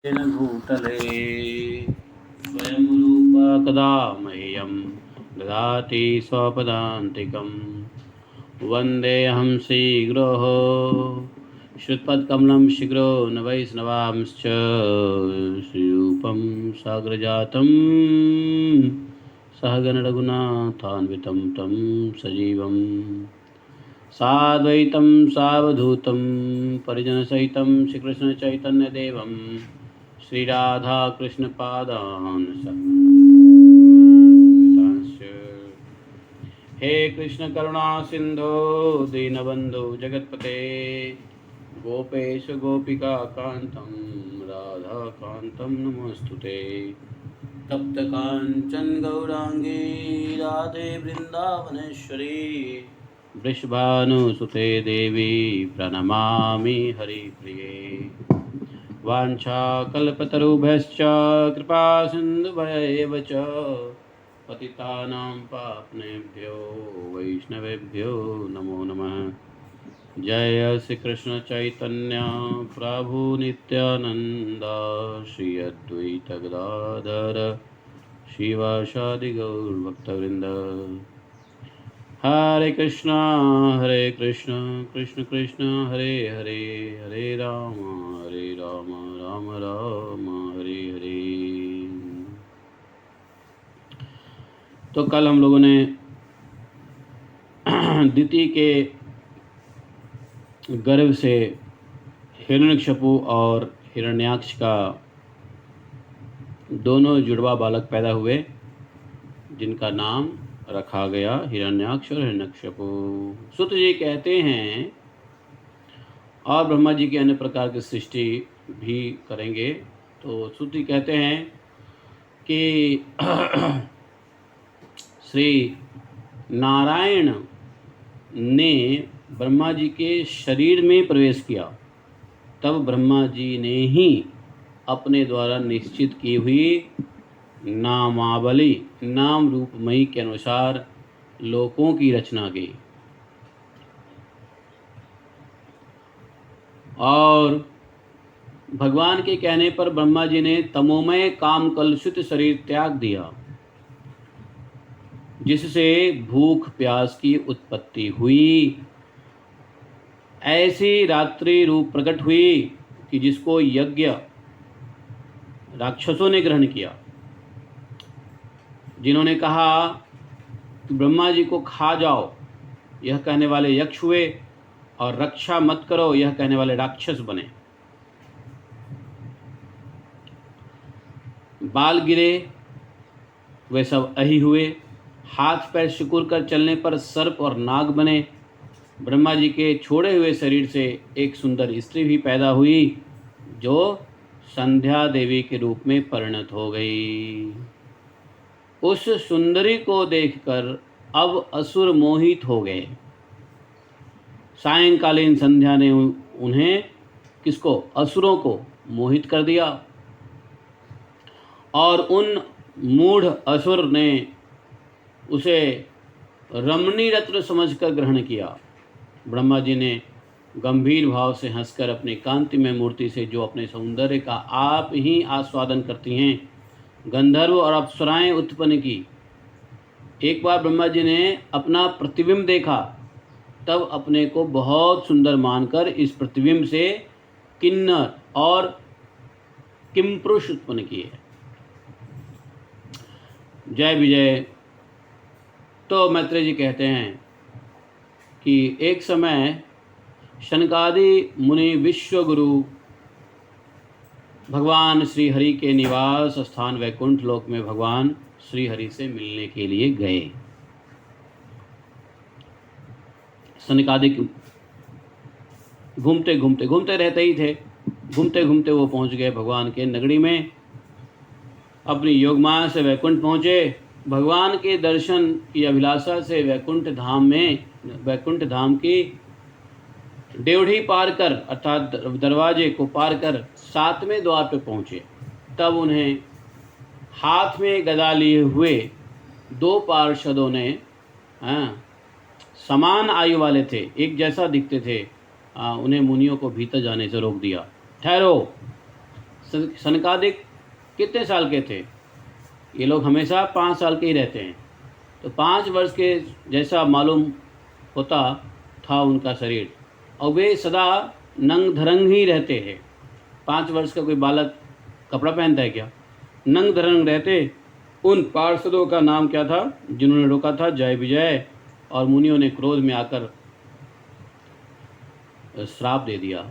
येन भूतले स्वयं रूपा कदा मह्यं ददाति स्वपदान्तिकं वन्देऽहं श्रीगुरोः श्रुतपदकमलं शीघ्रो न वैष्णवांश्च श्रीरूपं साग्रजातं सहगणरघुनाथान्वितं तं सजीवं साद्वैतं सावधूतं परिजनसहितं श्रीकृष्णचैतन्यदेवं श्रीराधाकृष्णपादान् सहितांश्च। हे कृष्ण करुणा सिंधो दीनबंधु जगत्पते गोपेश गोपिका कांतं राधा कांतं नमोस्तुते। तप्त कांचन गौरांगी राधे वृंदावनेश्वरी वृषभानुसुते देवी प्रणमामि हरिप्रिये। वाञ्छाकल्पतरुभ्यश्च कृपा सिन्धुभ्यैव च पतितानां पावनेभ्यो वैष्णवेभ्यो नमो नमः। जय श्री कृष्ण चैतन्य प्रभु नित्यानंद श्री अद्वैत गदाधर शिवासादि गौर भक्तवृंद। हरे कृष्ण कृष्ण कृष्ण हरे हरे, हरे राम राम राम हरे हरे। तो कल हम लोगों ने दिति के गर्भ से हिरण्यकशिपु और हिरण्याक्ष का दोनों जुड़वा बालक पैदा हुए, जिनका नाम रखा गया हिरण्याक्ष और हिरण्यकशिपु। सुत जी कहते हैं और ब्रह्मा जी की अन्य प्रकार की सृष्टि भी करेंगे। तो सुत जी कहते हैं कि श्री नारायण ने ब्रह्मा जी के शरीर में प्रवेश किया, तब ब्रह्मा जी ने ही अपने द्वारा निश्चित की हुई नामावली नाम रूपमयी के अनुसार लोकों की रचना की और भगवान के कहने पर ब्रह्मा जी ने तमोमय काम कलुषित शरीर त्याग दिया, जिससे भूख प्यास की उत्पत्ति हुई। ऐसी रात्रि रूप प्रकट हुई कि जिसको यज्ञ राक्षसों ने ग्रहण किया, जिन्होंने कहा कि ब्रह्मा जी को खा जाओ, यह कहने वाले यक्ष हुए, और रक्षा मत करो, यह कहने वाले राक्षस बने। बाल गिरे, वे सब अहि हुए। हाथ पैर सिकुड़ कर चलने पर सर्प और नाग बने। ब्रह्मा जी के छोड़े हुए शरीर से एक सुंदर स्त्री भी पैदा हुई, जो संध्या देवी के रूप में परिणत हो गई। उस सुंदरी को देखकर अब असुर मोहित हो गए। सायंकालीन संध्या ने उन्हें, किसको, असुरों को मोहित कर दिया, और उन मूढ़ असुर ने उसे रमणी रत्न समझकर ग्रहण किया। ब्रह्मा जी ने गंभीर भाव से हंसकर अपनी कांतिमय मूर्ति से, जो अपने सौंदर्य का आप ही आस्वादन करती हैं, गंधर्व और अप्सराएं उत्पन्न की। एक बार ब्रह्मा जी ने अपना प्रतिबिंब देखा, तब अपने को बहुत सुंदर मानकर इस प्रतिबिंब से किन्नर और किमपुरुष उत्पन्न किए। जय विजय। तो मैत्रेय जी कहते हैं कि एक समय शनकादि मुनि विश्व गुरु भगवान श्री हरि के निवास स्थान वैकुंठ लोक में भगवान श्री हरि से मिलने के लिए गए। शनकादि घूमते रहते ही थे। घूमते घूमते वो पहुंच गए भगवान के नगरी में। अपनी योगमाया से वैकुंठ पहुंचे। भगवान के दर्शन की अभिलाषा से वैकुंठ धाम की डेवढ़ी पार कर, अर्थात दरवाजे को पार कर 7वें द्वार पर पहुंचे। तब उन्हें हाथ में गदा लिए हुए 2 पार्षदों ने, समान आयु वाले थे, एक जैसा दिखते थे, उन्हें मुनियों को भीतर जाने से रोक दिया। ठहरो, सनकादिक कितने साल के थे? ये लोग हमेशा 5 साल के ही रहते हैं, तो 5 वर्ष के जैसा मालूम होता था उनका शरीर, और वे सदा नंग धरंग ही रहते हैं। 5 वर्ष का कोई बालक कपड़ा पहनता है क्या? नंग धरंग रहते। उन पार्षदों का नाम क्या था जिन्होंने रोका था जय विजय, और मुनियों ने क्रोध में आकर श्राप दे दिया,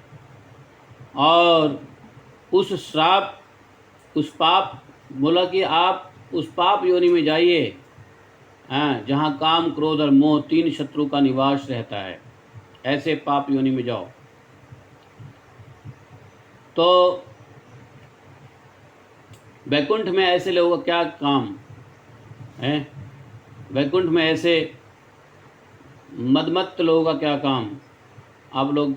और उस श्राप, उस पाप, बोला कि आप उस पाप योनि में जाइए, जहाँ काम, क्रोध और मोह 3 शत्रु का निवास रहता है, ऐसे पाप योनि में जाओ। तो वैकुंठ में ऐसे लोगों का क्या काम है? वैकुंठ में ऐसे मदमत्त लोगों का क्या काम? आप लोग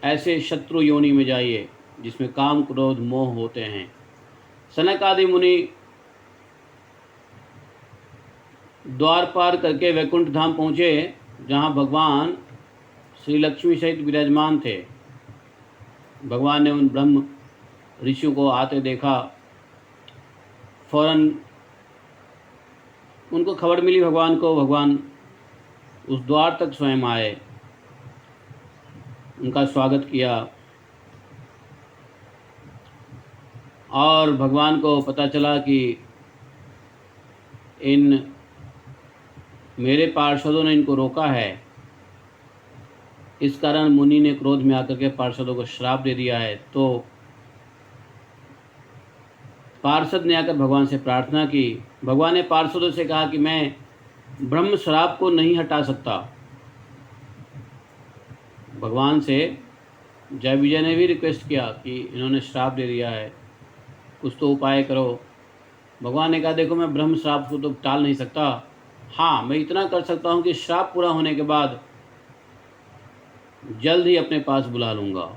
ऐसे शत्रु योनि में जाइए जिसमें काम, क्रोध, मोह होते हैं। सनक आदि मुनि द्वार पार करके वैकुंठ धाम पहुँचे, जहाँ भगवान श्री लक्ष्मी सहित विराजमान थे। भगवान ने उन ब्रह्म ऋषियों को आते देखा, फौरन उनको खबर मिली भगवान को। भगवान उस द्वार तक स्वयं आए, उनका स्वागत किया, और भगवान को पता चला कि इन मेरे पार्षदों ने इनको रोका है, इस कारण मुनि ने क्रोध में आकर के पार्षदों को श्राप दे दिया है। तो पार्षद ने आकर भगवान से प्रार्थना की। भगवान ने पार्षदों से कहा कि मैं ब्रह्म श्राप को नहीं हटा सकता। भगवान से जय विजय ने भी रिक्वेस्ट किया कि इन्होंने श्राप दे दिया है, कुछ तो उपाय करो। भगवान ने कहा देखो, मैं ब्रह्म श्राप को तो टाल नहीं सकता, हाँ मैं इतना कर सकता हूँ कि श्राप पूरा होने के बाद जल्द ही अपने पास बुला लूँगा।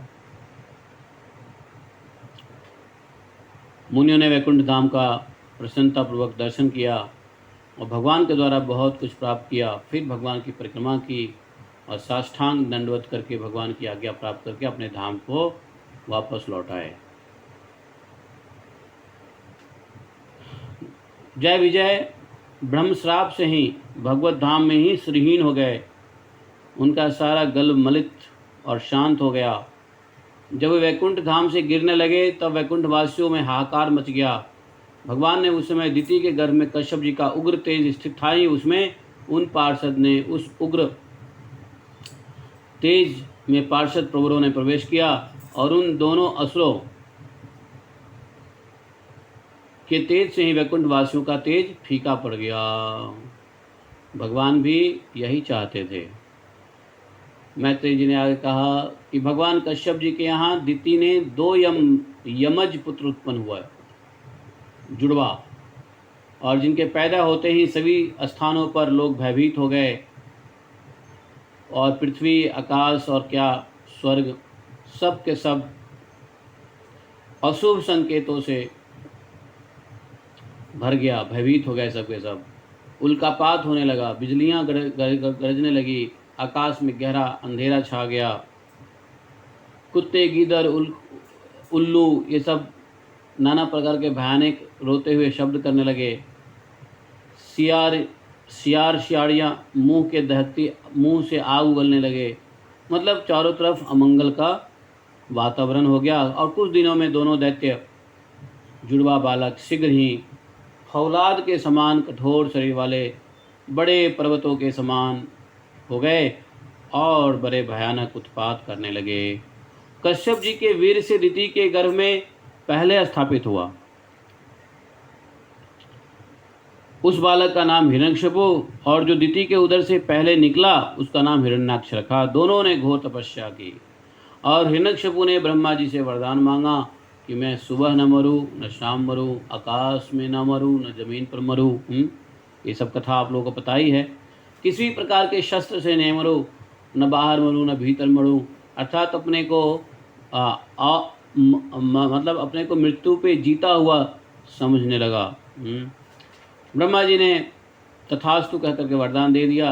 मुनियों ने वैकुंठ धाम का प्रसन्नतापूर्वक दर्शन किया और भगवान के द्वारा बहुत कुछ प्राप्त किया। फिर भगवान की परिक्रमा की और साष्टांग दंडवत करके भगवान की आज्ञा प्राप्त करके अपने धाम को वापस लौट आए। जय विजय ब्रह्म श्राप से ही भगवत धाम में ही श्रीहीन हो गए। उनका सारा गल मलित और शांत हो गया। जब वे वैकुंठ धाम से गिरने लगे तब वैकुंठ वासियों में हाहाकार मच गया। भगवान ने उस समय दिति के गर्भ में कश्यप जी का उग्र तेज स्थित था ही, उसमें उन पार्षद ने उस उग्र तेज में पार्षद प्रवरों ने प्रवेश किया और उन दोनों असुरों के तेज से ही वैकुंठ वासियों का तेज फीका पड़ गया। भगवान भी यही चाहते थे। मैत्रेय जी ने आगे कहा कि भगवान कश्यप जी के यहाँ दिति ने 2 यमज पुत्र उत्पन्न हुआ, जुड़वा, और जिनके पैदा होते ही सभी स्थानों पर लोग भयभीत हो गए और पृथ्वी, आकाश और क्या स्वर्ग सब के सब अशुभ संकेतों से भर गया, भयभीत हो गए सब के सब। उल्कापात होने लगा, बिजलियां गरजने लगी, आकाश में गहरा अंधेरा छा गया। कुत्ते, गीदड़, उल्लू ये सब नाना प्रकार के भयानक रोते हुए शब्द करने लगे। सियाड़ियाँ मुंह से आग उगलने लगे। मतलब चारों तरफ अमंगल का वातावरण हो गया। और कुछ दिनों में दोनों दैत्य जुड़वा बालक शीघ्र ही फौलाद के समान कठोर शरीर वाले बड़े पर्वतों के समान हो गए और बड़े भयानक उत्पात करने लगे। कश्यप जी के वीर से दिति के गर्भ में पहले स्थापित हुआ। उस बालक का नाम हिरण्यकशिपु और जो दिति के उदर से पहले निकला उसका नाम हिरण्याक्ष रखा। दोनों ने घोर तपस्या की और हिरण्यकशिपु ने ब्रह्मा जी से वरदान मांगा कि मैं सुबह न मरूं, न शाम मरूं, आकाश में न मरूं, न जमीन पर मरूं। ये सब कथा आप लोगों को पता ही है। किसी प्रकार के शस्त्र से नहीं मरूं, न बाहर मरूं, न भीतर मरूं, अर्थात अपने को मतलब अपने को मृत्यु पे जीता हुआ समझने लगा। ब्रह्मा जी ने तथास्तु कह करके वरदान दे दिया।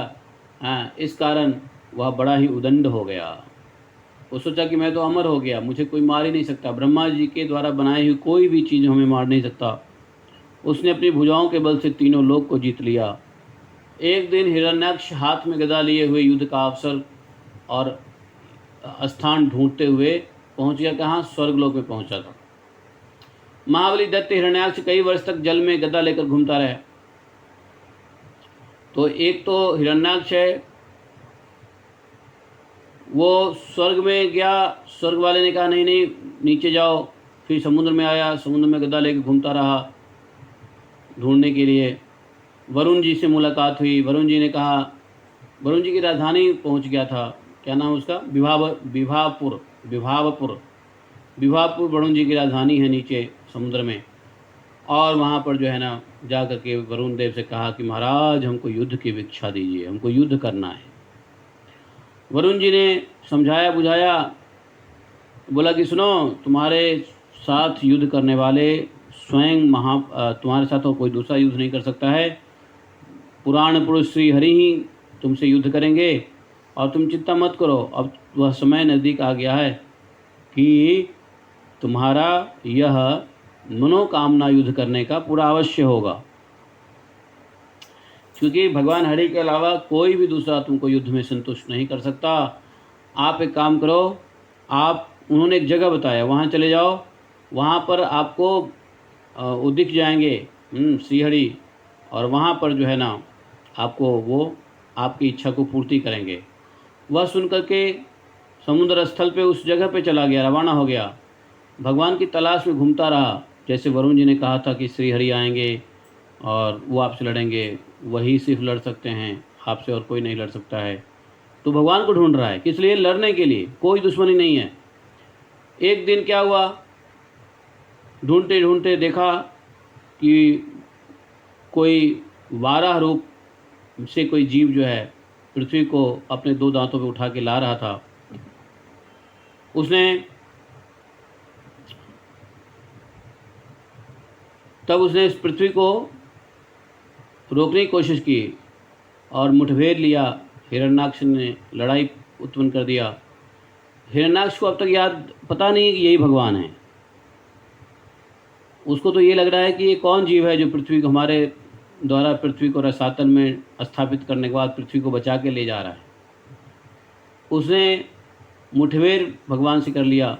इस कारण वह बड़ा ही उदंड हो गया। वो सोचा कि मैं तो अमर हो गया, मुझे कोई मार ही नहीं सकता, ब्रह्मा जी के द्वारा बनाई हुई कोई भी चीज़ हमें मार नहीं सकता। उसने अपनी भुजाओं के बल से तीनों लोक को जीत लिया। एक दिन हिरण्याक्ष हाथ में गदा लिए हुए युद्ध का अवसर और स्थान ढूंढते हुए पहुंच गया। कहाँ? स्वर्गलोक में पहुंचा था। महाबली दैत्य हिरण्याक्ष कई वर्ष तक जल में गदा लेकर घूमता रहा। तो एक तो हिरण्याक्ष है, वो स्वर्ग में गया, स्वर्ग वाले ने कहा नहीं नहीं नीचे जाओ। फिर समुद्र में आया, समुद्र में गदा लेकर घूमता रहा ढूंढने के लिए। वरुण जी से मुलाकात हुई, वरुण जी ने कहा, वरुण जी की राजधानी पहुंच गया था, क्या नाम उसका? विभावपुर वरुण जी की राजधानी है नीचे समुद्र में। और वहाँ पर जो है ना जा कर के वरुण देव से कहा कि महाराज हमको युद्ध की भिक्षा दीजिए, हमको युद्ध करना है। वरुण जी ने समझाया बुझाया, बोला कि सुनो, तुम्हारे साथ युद्ध करने वाले स्वयं तुम्हारे साथ तो कोई दूसरा युद्ध नहीं कर सकता है, पुराण पुरुष श्री हरि ही तुमसे युद्ध करेंगे। और तुम चिंता मत करो, अब वह समय नज़दीक आ गया है कि तुम्हारा यह मनोकामना युद्ध करने का पूरा अवश्य होगा, क्योंकि भगवान हरि के अलावा कोई भी दूसरा तुमको युद्ध में संतुष्ट नहीं कर सकता। आप एक काम करो, उन्होंने एक जगह बताया, वहाँ चले जाओ, वहाँ पर आपको वो दिख जाएंगे श्रीहरि, और वहाँ पर जो है ना आपको वो आपकी इच्छा को पूर्ति करेंगे। वह सुनकर के समुद्र स्थल पे उस जगह पे चला गया, रवाना हो गया। भगवान की तलाश में घूमता रहा। जैसे वरुण जी ने कहा था कि श्रीहरि आएंगे और वो आपसे लड़ेंगे, वही सिर्फ लड़ सकते हैं, आपसे और कोई नहीं लड़ सकता है। तो भगवान को ढूंढ रहा है, किस लिए? लड़ने के लिए, कोई दुश्मनी नहीं है। एक दिन क्या हुआ, ढूंढते ढूंढते देखा कि कोई 12 रूप से कोई जीव जो है पृथ्वी को अपने 2 दांतों पे उठा के ला रहा था। तब उसने इस पृथ्वी को रोकने की कोशिश की और मुठभेड़ लिया। हिरण्याक्ष ने लड़ाई उत्पन्न कर दिया। हिरण्याक्ष को अब तक पता नहीं है कि यही भगवान है। उसको तो ये लग रहा है कि ये कौन जीव है जो पृथ्वी को हमारे द्वारा पृथ्वी को रसातल में स्थापित करने के बाद पृथ्वी को बचा के ले जा रहा है। उसने मुठभेड़ भगवान से कर लिया।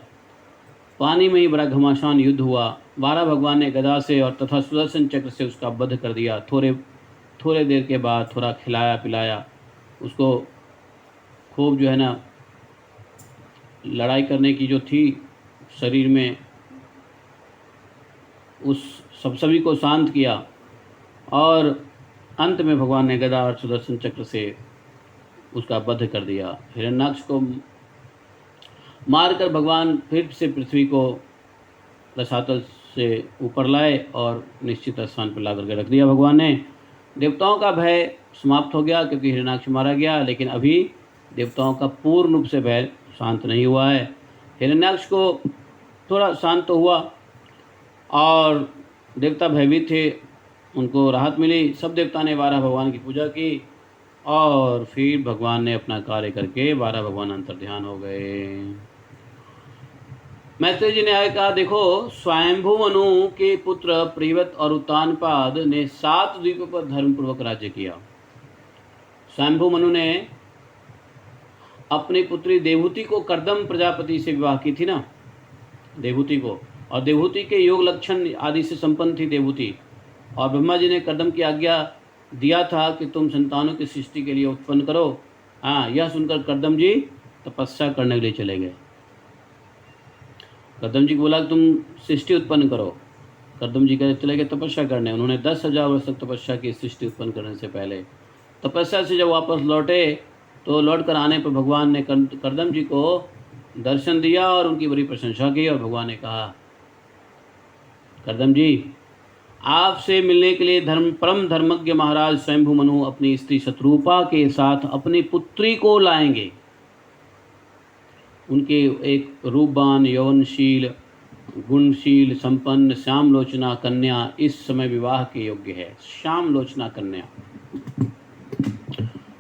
पानी में ही बड़ा घमासान युद्ध हुआ। 12 भगवान ने गदा से और तथा सुदर्शन चक्र से उसका वध कर दिया। थोड़े देर के बाद थोड़ा खिलाया पिलाया उसको, खूब जो है ना लड़ाई करने की जो थी शरीर में, उस सभी को शांत किया। और अंत में भगवान ने गदा और सुदर्शन चक्र से उसका वध कर दिया। हिरण्याक्ष को मारकर भगवान फिर से पृथ्वी को रसातल से ऊपर लाए और निश्चित स्थान पर ला करके रख दिया भगवान ने। देवताओं का भय समाप्त हो गया क्योंकि हिरण्याक्ष मारा गया, लेकिन अभी देवताओं का पूर्ण रूप से भय शांत नहीं हुआ है। हिरण्याक्ष को थोड़ा शांत तो हुआ और देवता भयभीत थे, उनको राहत मिली। सब देवता ने 12 भगवान की पूजा की और फिर भगवान ने अपना कार्य करके 12 भगवान अंतर्ध्यान हो गए। मैत्रेय जी ने आगे कहा, देखो स्वयंभू मनु के पुत्र प्रियव्रत और उत्तानपाद ने 7 द्वीपों पर धर्मपूर्वक राज्य किया। स्वयंभू मनु ने अपनी पुत्री देवहूति को कर्दम प्रजापति से विवाह की थी ना, देवहूति को, और देवहूति के योग लक्षण आदि से संपन्न थी देवहूति। और ब्रह्मा जी ने कर्दम की आज्ञा दिया था कि तुम संतानों की सृष्टि के लिए उत्पन्न करो। यह सुनकर कर्दम जी तपस्या करने के लिए चले गए। कर्दम जी को बोला तुम सृष्टि उत्पन्न करो। कर्दम जी चले गए तपस्या करने। उन्होंने 10,000 वर्ष तक तपस्या की सृष्टि उत्पन्न करने से पहले। तपस्या से जब वापस लौटे तो लौट कर आने पर भगवान ने कर्दम जी को दर्शन दिया और उनकी बड़ी प्रशंसा की। और भगवान ने कहा, कर्दम जी आपसे मिलने के लिए परम धर्मज्ञ महाराज स्वयंभू मनु अपनी स्त्री शत्रुपा के साथ अपनी पुत्री को लाएंगे। उनके एक रूपवान यौवनशील गुणशील संपन्न श्यामलोचना कन्या इस समय विवाह के योग्य है। श्यामलोचना कन्या,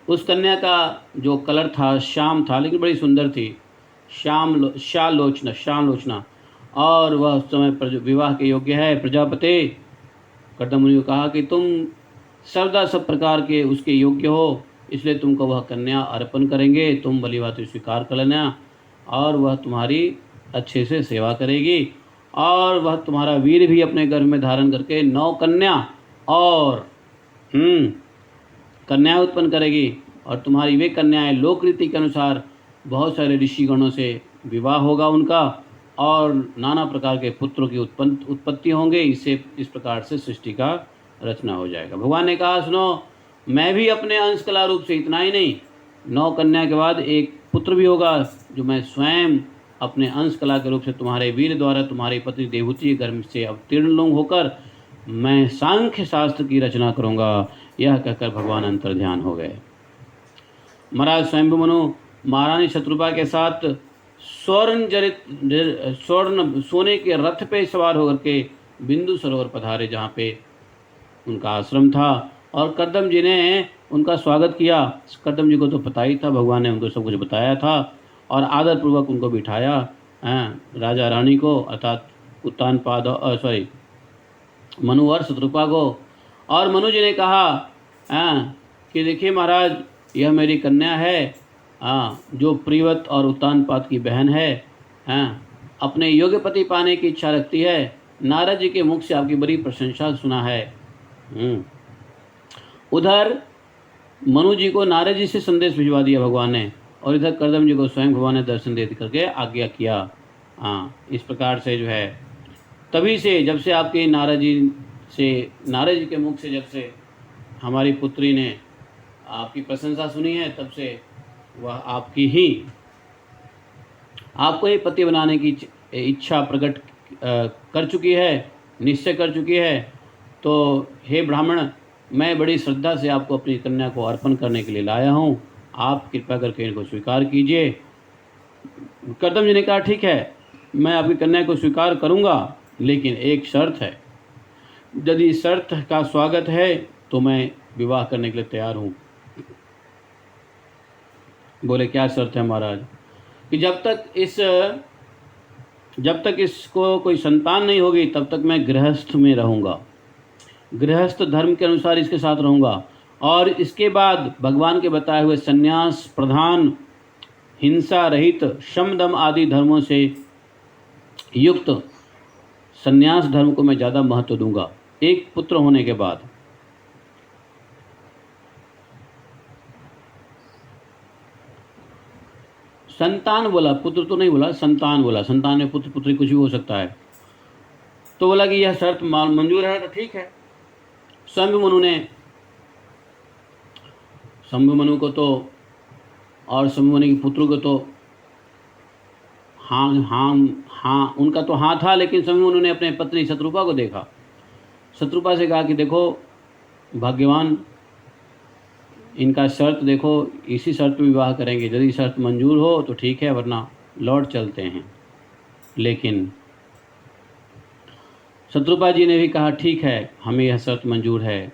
उस कन्या का जो कलर था श्याम था, लेकिन बड़ी सुंदर थी। श्यालोचना, और वह उस समय विवाह के योग्य है। प्रजापति कर्दम मुनि को कहा कि तुम सर्वदा सब प्रकार के उसके योग्य हो, इसलिए तुमको वह कन्या अर्पण करेंगे, तुम भली भांति स्वीकार कर लेना, और वह तुम्हारी अच्छे से सेवा करेगी, और वह तुम्हारा वीर भी अपने गर्भ में धारण करके 9 कन्या और कन्या उत्पन्न करेगी, और तुम्हारी वे कन्याएं लोक रीति के अनुसार बहुत सारे ऋषिगणों से विवाह होगा उनका, और नाना प्रकार के पुत्रों की उत्पत्ति होंगे। इससे इस प्रकार से सृष्टि का रचना हो जाएगा। भगवान ने कहा, सुनो, मैं भी अपने अंश कला रूप से इतना ही नहीं, 9 कन्या के बाद एक पुत्र भी होगा, जो मैं स्वयं अपने अंश कला के रूप से तुम्हारे वीर द्वारा तुम्हारे पति देवहूति के गर्भ से अवतीर्ण होकर मैं सांख्य शास्त्र की रचना करूँगा। यह कहकर भगवान अंतर ध्यान हो गए। महाराज स्वयंभु मनु महारानी शत्रुपा के साथ सोने के रथ पे सवार होकर के बिंदु सरोवर पधारे, जहाँ पे उनका आश्रम था, और कर्दम जी ने उनका स्वागत किया। कर्दम जी को तो पता ही था, भगवान ने उनको सब कुछ बताया था, और आदर पूर्वक उनको बिठाया, राजा रानी को अर्थात उत्तानपाद मनु और शत्रुपा को। और मनु जी ने कहा कि देखिए महाराज, यह मेरी कन्या है, जो प्रियवत और उत्तानपाद की बहन है, अपने योग्य पति पाने की इच्छा रखती है। नारद जी के मुख से आपकी बड़ी प्रशंसा सुना है। उधर मनु जी को नारद जी से संदेश भिजवा दिया भगवान ने, और इधर कर्दम जी को स्वयं भगवान ने दर्शन दे करके आज्ञा किया। इस प्रकार से जो है, तभी से जब से आपके नारद जी के मुख से जब से हमारी पुत्री ने आपकी प्रशंसा सुनी है, तब से वह आपको ही पति बनाने की इच्छा प्रकट कर चुकी है, निश्चय कर चुकी है। तो हे ब्राह्मण, मैं बड़ी श्रद्धा से आपको अपनी कन्या को अर्पण करने के लिए लाया हूँ, आप कृपा करके इनको स्वीकार कीजिए। कर्दम जी ने कहा, ठीक है, मैं आपकी कन्या को स्वीकार करूँगा, लेकिन एक शर्त है। यदि शर्त का स्वागत है तो मैं विवाह करने के लिए तैयार हूँ। बोले, क्या शर्त है महाराज? कि जब तक इसको कोई संतान नहीं होगी, तब तक मैं गृहस्थ में रहूँगा, गृहस्थ धर्म के अनुसार इसके साथ रहूँगा, और इसके बाद भगवान के बताए हुए संन्यास प्रधान, हिंसा रहित, शम दम आदि धर्मों से युक्त संन्यास धर्म को मैं ज़्यादा महत्व दूंगा, एक पुत्र होने के बाद। संतान बोला, पुत्र तो नहीं बोला, संतान बोला। संतान में पुत्र पुत्री कुछ भी हो सकता है। तो बोला कि यह शर्त मंजूर है, तो ठीक है। शंभु मनु को तो, और शंभु मनु के पुत्रों को तो हाँ उनका तो हाँ था, लेकिन शंभु मनु ने अपने पत्नी शत्रुपा को देखा। शत्रुपा से कहा कि देखो भाग्यवान, इनका शर्त देखो, इसी शर्त पर विवाह करेंगे, यदि शर्त मंजूर हो तो ठीक है, वरना लौट चलते हैं। लेकिन शत्रुपा जी ने भी कहा, ठीक है, हमें यह शर्त मंजूर है।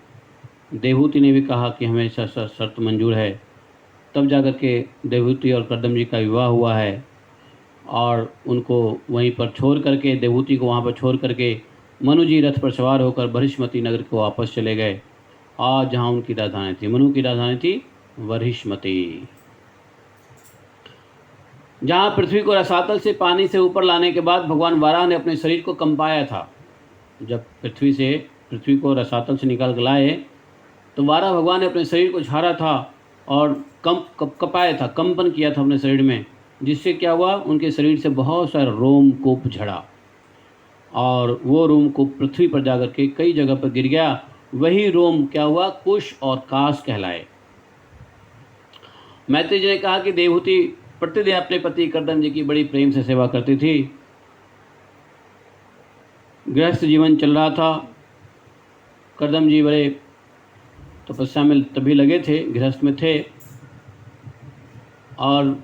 देवहूति ने भी कहा कि हमें शर्त मंजूर है। तब जाकर के देवहूति और कर्दम जी का विवाह हुआ है, और उनको वहीं पर छोड़ करके, देवहूति को वहाँ पर छोड़ करके मनु जी रथ पर सवार होकर बर्हिष्मती नगर को वापस चले गए, और जहाँ उनकी राजधानी थी, मनु की राजधानी थी बर्हिष्मती। जहाँ पृथ्वी को रसातल से पानी से ऊपर लाने के बाद भगवान वाराह ने अपने शरीर को कंपाया था। जब पृथ्वी को रसातल से निकाल कर लाए, तो वाराह भगवान ने अपने शरीर को झाड़ा था और कपाया था, कंपन किया था अपने शरीर में, जिससे क्या हुआ, उनके शरीर से बहुत सारा रोमकूप झड़ा, और वो रोमकूप पृथ्वी पर जाकर के कई जगह पर गिर गया। वही रोम क्या हुआ, कुश और काश कहलाए। मैत्री जी ने कहा कि देवहूति प्रतिदिन अपने पति कर्दम जी की बड़ी प्रेम से सेवा करती थी। गृहस्थ जीवन चल रहा था। कर्दम जी बड़े तपस्या में तभी लगे थे, गृहस्थ में थे, और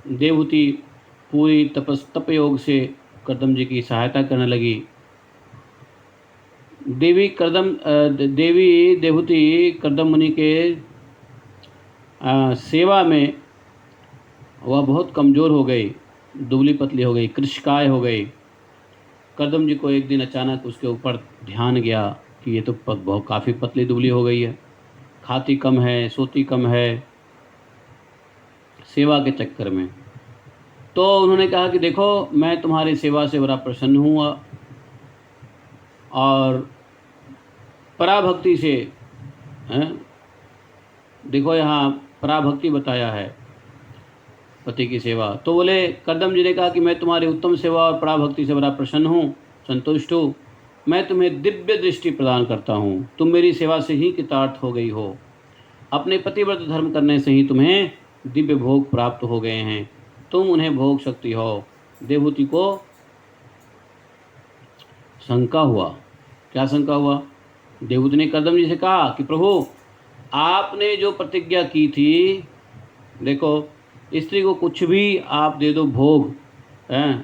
देवहूति पूरी तप योग से कर्दम जी की सहायता करने लगी। देवहूति कर्दम मुनि के सेवा में वह बहुत कमज़ोर हो गई, दुबली पतली हो गई, कृशकाय हो गई। कर्दम जी को एक दिन अचानक उसके ऊपर ध्यान गया कि ये तो बहुत काफ़ी पतली दुबली हो गई है, खाती कम है, सोती कम है, सेवा के चक्कर में। तो उन्होंने कहा कि देखो, मैं तुम्हारी सेवा से बड़ा प्रसन्न हूँ और पराभक्ति से, देखो यहाँ पराभक्ति बताया है, पति की सेवा। तो बोले, कर्दम जी ने कहा कि मैं तुम्हारी उत्तम सेवा और पराभक्ति से बड़ा प्रसन्न हूँ, संतुष्ट हूँ। मैं तुम्हें दिव्य दृष्टि प्रदान करता हूँ। तुम मेरी सेवा से ही कृतार्थ हो गई हो। अपने पतिव्रत धर्म करने से ही तुम्हें दिव्य भोग प्राप्त हो गए हैं। तुम उन्हें भोग सकती हो। देवहूति को शंका हुआ। क्या शंका हुआ? देवहूति ने कर्दम जी से कहा कि प्रभु, आपने जो प्रतिज्ञा की थी, देखो स्त्री को कुछ भी आप दे दो भोग,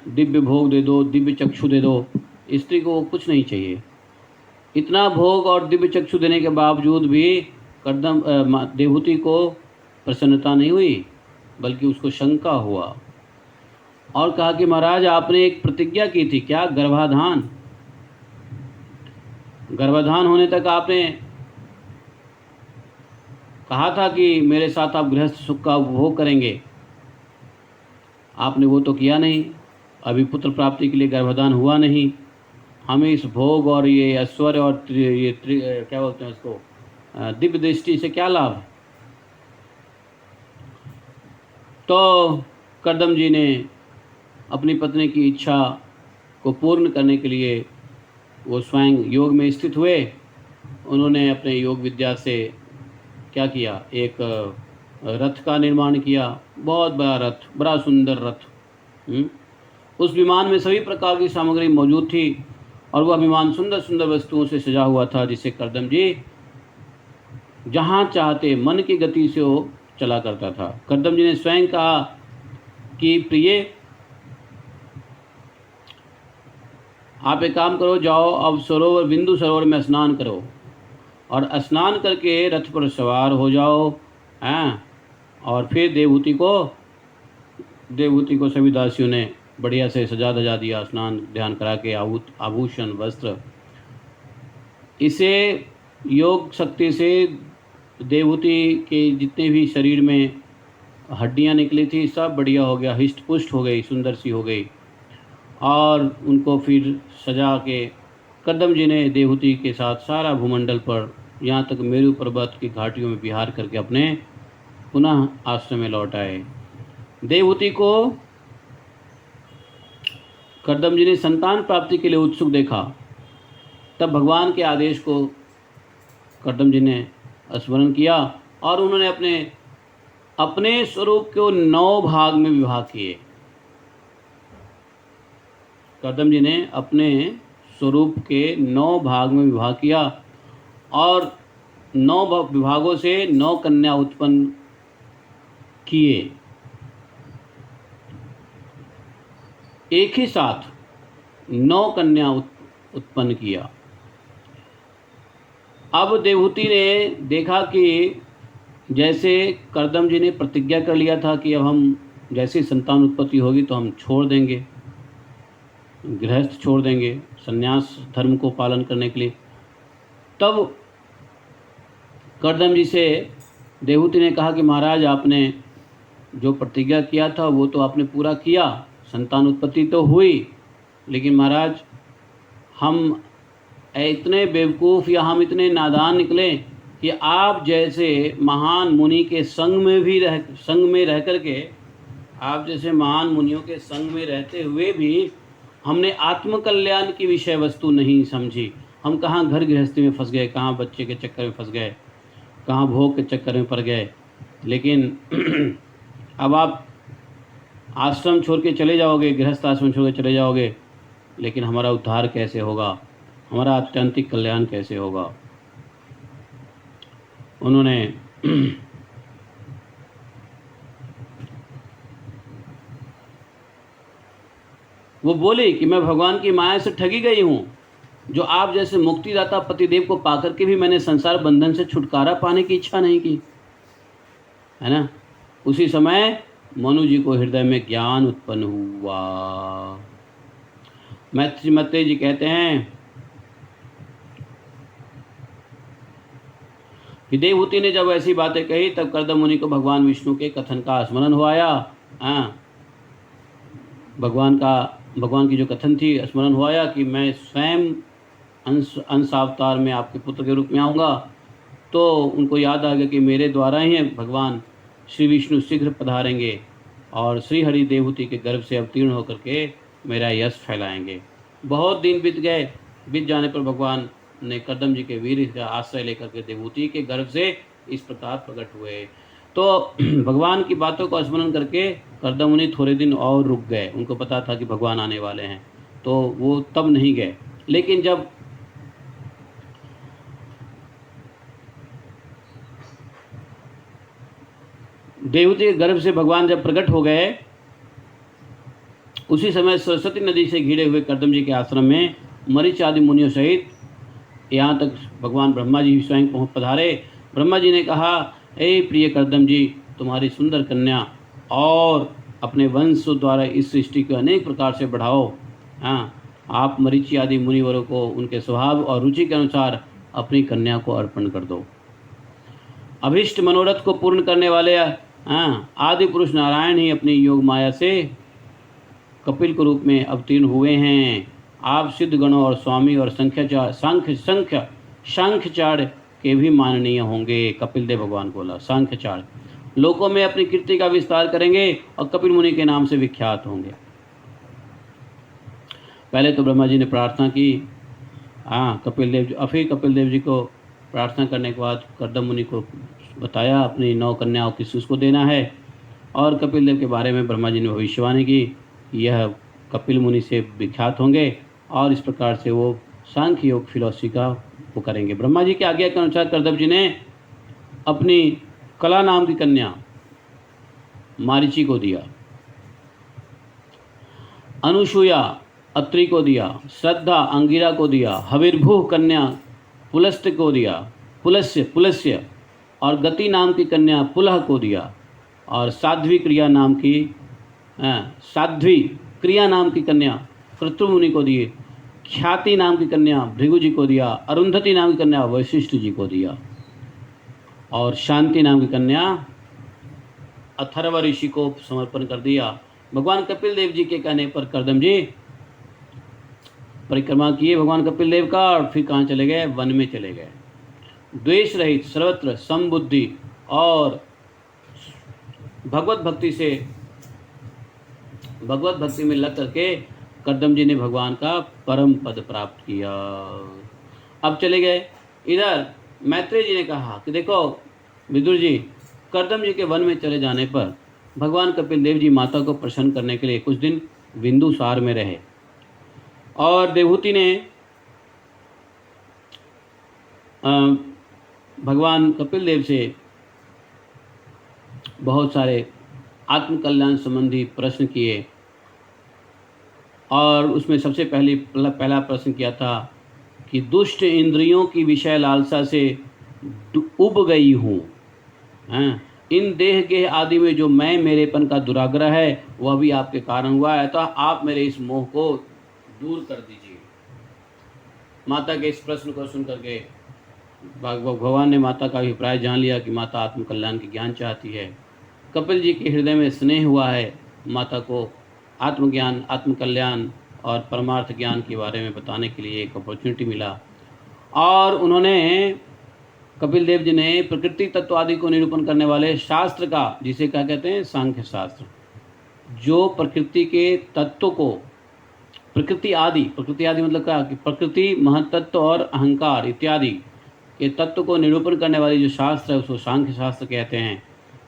दिव्य भोग दे दो, दिव्य चक्षु दे दो, स्त्री को कुछ नहीं चाहिए। इतना भोग और दिव्य चक्षु देने के बावजूद भी कर्दम देवहूति को प्रसन्नता नहीं हुई, बल्कि उसको शंका हुआ और कहा कि महाराज, आपने एक प्रतिज्ञा की थी। क्या? गर्भाधान। गर्भाधान होने तक आपने कहा था कि मेरे साथ आप गृहस्थ सुख का उपभोग करेंगे। आपने वो तो किया नहीं। अभी पुत्र प्राप्ति के लिए गर्भाधान हुआ नहीं। हमें इस भोग और ये ऐश्वर्य और क्या बोलते हैं उसको, दिव्य दृष्टि से क्या लाभ है? तो कर्दम जी ने अपनी पत्नी की इच्छा को पूर्ण करने के लिए वो स्वयं योग में स्थित हुए। उन्होंने अपने योग विद्या से क्या किया? एक रथ का निर्माण किया, बहुत बड़ा रथ, बड़ा सुंदर रथ। उस विमान में सभी प्रकार की सामग्री मौजूद थी और वह विमान सुंदर सुंदर वस्तुओं से सजा हुआ था, जिसे कर्दम जी जहाँ चाहते मन की गति से वो चला करता था। कर्दम जी ने स्वयं कहा कि प्रिय, आप एक काम करो, जाओ अब सरोवर, बिंदु सरोवर में स्नान करो और स्नान करके रथ पर सवार हो जाओ। और फिर देवहूति को सभी दासियों ने बढ़िया से सजा धजा दिया, स्नान ध्यान करा के, आभूषण वस्त्र। इसे योग शक्ति से देवहूति के जितने भी शरीर में हड्डियां निकली थी, सब बढ़िया हो गया, हिष्ट पुष्ट हो गई, सुंदर सी हो गई। और उनको फिर सजा के कर्दम जी ने देवहूति के साथ सारा भूमंडल पर, यहाँ तक मेरु पर्वत की घाटियों में विहार करके अपने पुनः आश्रम में लौट आए। देवहूति को कर्दम जी ने संतान प्राप्ति के लिए उत्सुक देखा। तब भगवान के आदेश को कर्दम जी ने स्मरण किया और उन्होंने अपने स्वरूप को 9 भाग में विभाग किए। कर्दम जी ने अपने स्वरूप के 9 भाग में विभाग किया और 9 विभागों से 9 कन्या उत्पन्न किए। एक ही साथ 9 कन्या उत्पन्न किया। अब देवहूति ने देखा कि जैसे कर्दम जी ने प्रतिज्ञा कर लिया था कि अब हम जैसे संतान उत्पत्ति होगी तो हम छोड़ देंगे, गृहस्थ छोड़ देंगे संन्यास धर्म को पालन करने के लिए। तब कर्दम जी से देवहूति ने कहा कि महाराज, आपने जो प्रतिज्ञा किया था वो तो आपने पूरा किया, संतान उत्पत्ति तो हुई, लेकिन महाराज हम इतने बेवकूफ़ या हम इतने नादान निकले कि आप जैसे महान मुनि के संग में रह करके, आप जैसे महान मुनियों के संग में रहते हुए भी हमने आत्मकल्याण की विषय वस्तु नहीं समझी। हम कहाँ घर गृहस्थी में फंस गए, कहाँ बच्चे के चक्कर में फंस गए, कहाँ भोग के चक्कर में पड़ गए। लेकिन अब आप आश्रम छोड़ के चले जाओगे, गृहस्थ आश्रम छोड़ के चले जाओगे, लेकिन हमारा उद्धार कैसे होगा, हमारा आत्यंतिक कल्याण कैसे होगा? उन्होंने वो बोले कि मैं भगवान की माया से ठगी गई हूँ, जो आप जैसे मुक्तिदाता पतिदेव को पाकर के भी मैंने संसार बंधन से छुटकारा पाने की इच्छा नहीं की, है ना। उसी समय मनु जी को हृदय में ज्ञान उत्पन्न हुआ। मैत्रेय जी कहते हैं कि देवहूति ने जब ऐसी बातें कही तब कर्दम मुनि को भगवान विष्णु के कथन का स्मरण हो आया। भगवान की जो कथन थी स्मरण हो आया कि मैं स्वयं अंश अवतार में आपके पुत्र के रूप में आऊँगा। तो उनको याद आ गया कि मेरे द्वारा ही भगवान श्री विष्णु शीघ्र पधारेंगे और श्री हरि देवहूति के गर्भ से अवतीर्ण होकर के मेरा यश फैलाएंगे। बहुत दिन बीत गए। बीत जाने पर भगवान ने कर्दम जी के वीर का आश्रय लेकर के देवहूति के गर्भ से इस प्रकार प्रकट हुए। तो भगवान की बातों को स्मरण करके कर्दम मुनि थोड़े दिन और रुक गए। उनको पता था कि भगवान आने वाले हैं, तो वो तब नहीं गए। लेकिन जब देवहूति के गर्भ से भगवान जब प्रकट हो गए, उसी समय सरस्वती नदी से घिरे हुए कर्दम जी के आश्रम में मरीच आदि मुनियों सहित यहाँ तक भगवान ब्रह्मा जी स्वयं पहुँच पधारे। ब्रह्मा जी ने कहा, हे प्रिय कर्दम जी, तुम्हारी सुंदर कन्या और अपने वंश द्वारा इस सृष्टि को अनेक प्रकार से बढ़ाओ। आप मरीचि आदि मुनिवरों को उनके स्वभाव और रुचि के अनुसार अपनी कन्या को अर्पण कर दो। अभीष्ट मनोरथ को पूर्ण करने वाले आदि पुरुष नारायण ही अपनी योग माया से कपिल के रूप में अवतीर्ण हुए हैं। आप सिद्ध गणों और स्वामी और सांख्यचार्य के भी माननीय होंगे। कपिल देव भगवान को बोला सांख्यचार्य लोकों में अपनी कीर्ति का विस्तार करेंगे और कपिल मुनि के नाम से विख्यात होंगे। पहले तो ब्रह्मा जी ने प्रार्थना की, कपिल देव जी को प्रार्थना करने के बाद कर्दम मुनि को बताया अपनी 9 कन्याओं किस उसको देना है। और कपिल देव के बारे में ब्रह्मा जी ने भविष्यवाणी की, यह कपिल मुनि से विख्यात होंगे और इस प्रकार से वो सांख्य योग फिलॉसफी का वो करेंगे। ब्रह्मा जी की आज्ञा के अनुसार कर्दम जी ने अपनी कला नाम की कन्या मारीचि को दिया, अनुसूया अत्रि को दिया, श्रद्धा अंगिरा को दिया, हविर्भुः कन्या पुलस्त्य को दिया, पुलस्य और गति नाम की कन्या पुलह को दिया, और साध्वी क्रिया नाम की कन्या कृतमुनि को दिए, ख्याति नाम की कन्या भृगु जी को दिया, अरुंधति नाम की कन्या वशिष्ठ जी को दिया, और शांति नाम की कन्या अथर्व ऋषि को समर्पण कर दिया। भगवान कपिल देव जी के कहने पर कर्दम जी परिक्रमा किए भगवान कपिल देव का, और फिर कहाँ चले गए? वन में चले गए। द्वेष रहित सर्वत्र समबुद्धि और भगवत भक्ति में लग करके कर्दम जी ने भगवान का परम पद प्राप्त किया। अब चले गए इधर। मैत्रेय जी ने कहा कि देखो विदुर जी, कर्दम जी के वन में चले जाने पर भगवान कपिल देव जी माता को प्रसन्न करने के लिए कुछ दिन बिंदुसार में रहे, और देवहूति ने भगवान कपिल देव से बहुत सारे आत्मकल्याण संबंधी प्रश्न किए, और उसमें सबसे पहला प्रश्न किया था कि दुष्ट इंद्रियों की विषय लालसा से उब गई हूँ। इन देह के आदि में जो मैं मेरेपन का दुराग्रह है वह भी आपके कारण हुआ है, तो आप मेरे इस मोह को दूर कर दीजिए। माता के इस प्रश्न को सुन करके भगवान ने माता का अभिप्राय जान लिया कि माता आत्मकल्याण की ज्ञान चाहती है। कपिल जी के हृदय में स्नेह हुआ है, माता को आत्मज्ञान, आत्मकल्याण और परमार्थ ज्ञान के बारे में बताने के लिए एक अपॉर्चुनिटी मिला, और उन्होंने कपिल देव जी ने प्रकृति तत्व आदि को निरूपण करने वाले शास्त्र का, जिसे क्या कहते हैं, सांख्य शास्त्र, जो प्रकृति के तत्व को, प्रकृति आदि मतलब क्या कि प्रकृति, महत्त्व और अहंकार इत्यादि के तत्व को निरूपण करने वाली जो शास्त्र है उसको सांख्य शास्त्र कहते हैं।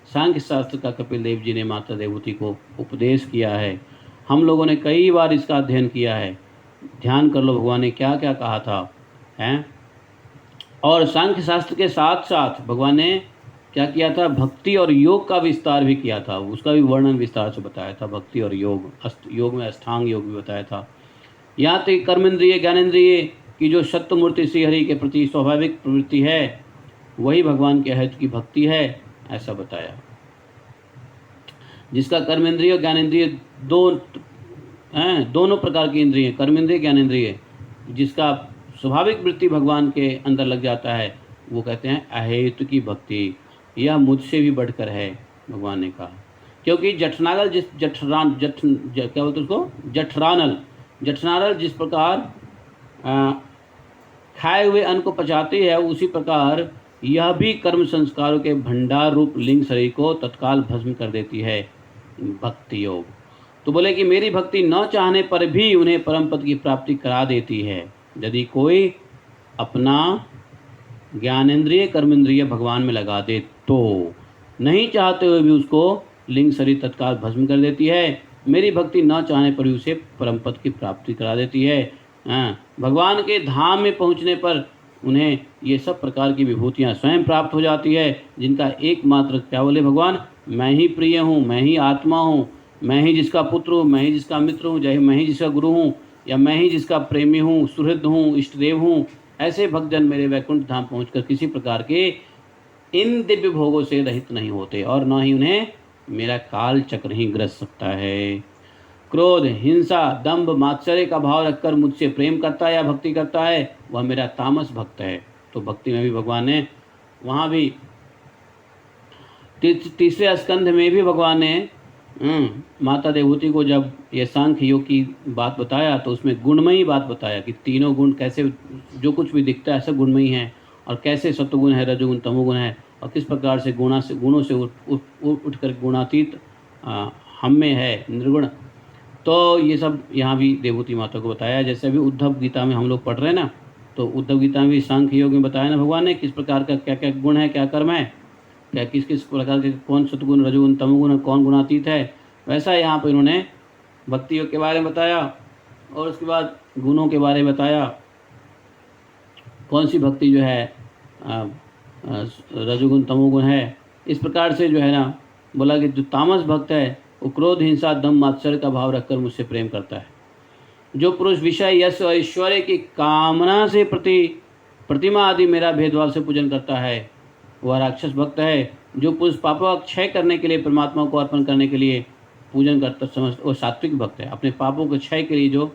सांख्य शास्त्र का कपिल देव जी ने माता देवहूति को उपदेश किया है। हम लोगों ने कई बार इसका अध्ययन किया है। ध्यान कर लो भगवान ने क्या क्या कहा था, हैं। और सांख्य शास्त्र के साथ साथ भगवान ने क्या किया था, भक्ति और योग का विस्तार भी किया था, उसका भी वर्णन विस्तार से बताया था। भक्ति और योग में अष्टांग योग भी बताया था। यहाँ तक कर्मेंद्रिय ज्ञानेंद्रिय की जो सत्य मूर्ति श्री हरि के प्रति स्वाभाविक प्रवृत्ति है वही भगवान के हित की भक्ति है, ऐसा बताया। जिसका कर्मेंद्रिय और ज्ञानेंद्रिय दोनों प्रकार की इंद्रिय, कर्मेंद्रिय ज्ञानेंद्रिय, जिसका स्वाभाविक वृत्ति भगवान के अंदर लग जाता है, वो कहते हैं अहेतु की भक्ति, यह मुझसे भी बढ़कर है, भगवान ने कहा। क्योंकि जठरानल क्या बोलते उसको, जठरानल जिस प्रकार खाए हुए अन्न को पचाती है, उसी प्रकार यह भी कर्म संस्कारों के भंडार रूप लिंग शरीर को तत्काल भस्म कर देती है, भक्ति योग। तो बोले कि मेरी भक्ति न चाहने पर भी उन्हें परम पद की प्राप्ति करा देती है। यदि कोई अपना ज्ञानेंद्रिय कर्मेंद्रिय भगवान में लगा दे तो नहीं चाहते हुए भी उसको लिंग शरीर तत्काल भस्म कर देती है। मेरी भक्ति न चाहने पर भी उसे परम पद की प्राप्ति करा देती है। भगवान के धाम में पहुँचने पर उन्हें ये सब प्रकार की विभूतियाँ स्वयं प्राप्त हो जाती है, जिनका एकमात्र क्या बोले भगवान, मैं ही प्रिय हूँ, मैं ही आत्मा हूँ, मैं ही जिसका पुत्र हूँ, मैं ही जिसका मित्र हूँ, चाहे मैं ही जिसका गुरु हूँ, या मैं ही जिसका प्रेमी हूँ, सुहृद हूँ, इष्टदेव हूँ। ऐसे भक्तजन मेरे वैकुंठ धाम पहुँचकर किसी प्रकार के इन दिव्य भोगों से रहित नहीं होते, और न ही उन्हें मेरा काल चक्र ही ग्रस सकता है। क्रोध, हिंसा, दंभ, मात्सर्य का भाव रखकर मुझसे प्रेम करता है या भक्ति करता है, वह मेरा तामस भक्त है। तो भक्ति में भी भगवान ने वहाँ भी तीसरे स्कंध में भी भगवान ने माता देवहूति को जब ये सांख्य योग की बात बताया, तो उसमें गुणमयी बात बताया कि तीनों गुण कैसे, जो कुछ भी दिखता है सब गुणमयी है, और कैसे सत्वगुण है, रजोगुण, तमोगुण है, और किस प्रकार से गुणों से उठ कर गुणातीत हम में है निर्गुण। तो ये सब यहाँ भी देवहूति माता को बताया। जैसे अभी उद्धव गीता में हम लोग पढ़ रहे हैं ना, तो उद्धव गीता में भी सांख्य योग में बताया ना भगवान ने किस प्रकार का क्या क्या गुण है, क्या कर्म है, क्या किस किस प्रकार के कौन सतगुण, रजोगुण, तमोगुण, कौन गुणातीत है। वैसा यहाँ पर इन्होंने भक्ति योग के बारे में बताया, और उसके बाद गुणों के बारे में बताया, कौन सी भक्ति जो है रजोगुण तमोगुण है। इस प्रकार से जो है ना बोला कि जो तामस भक्त है वो क्रोध, हिंसा, दम, मात्सर्य का भाव रखकर मुझसे प्रेम करता है। जो पुरुष विषय, यश और ऐश्वर्य की कामना से प्रतिमा आदि मेरा भेदभाव से पूजन करता है, वह राक्षस भक्त है। जो पुरुष पापों का क्षय करने के लिए, परमात्मा को अर्पण करने के लिए पूजन करता समझ, वो सात्विक भक्त है। अपने पापों के क्षय के लिए जो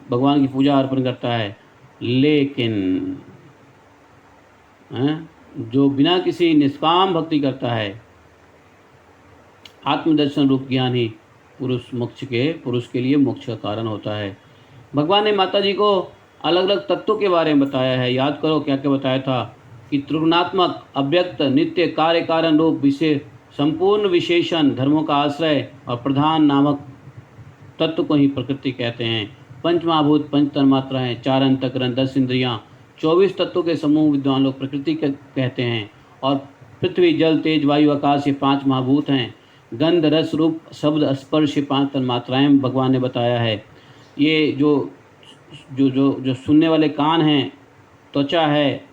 भगवान की पूजा अर्पण करता है। लेकिन जो बिना किसी निष्काम भक्ति करता है, आत्मदर्शन रूप ज्ञान ही पुरुष के लिए मोक्ष का कारण होता है। भगवान ने माता जी को अलग अलग तत्वों के बारे में बताया है। याद करो क्या क्या बताया था कि त्रिगुणात्मक, अव्यक्त, नित्य, कार्य कारण रूप, विशेष, संपूर्ण विशेषण, धर्मों का आश्रय और प्रधान नामक तत्व को ही प्रकृति कहते हैं। पंच महाभूत, पंच तन्मात्राएं, 4 अंतःकरण, 10 इंद्रियां, 24 तत्वों के समूह विद्वान लोग प्रकृति कहते हैं। और पृथ्वी, जल, तेज, वायु, आकाश, ये 5 महाभूत हैं। गंध, रस, रूप, शब्द, स्पर्श, 5 तन्मात्राएं भगवान ने बताया है। ये जो जो जो जो सुनने वाले कान हैं, त्वचा है,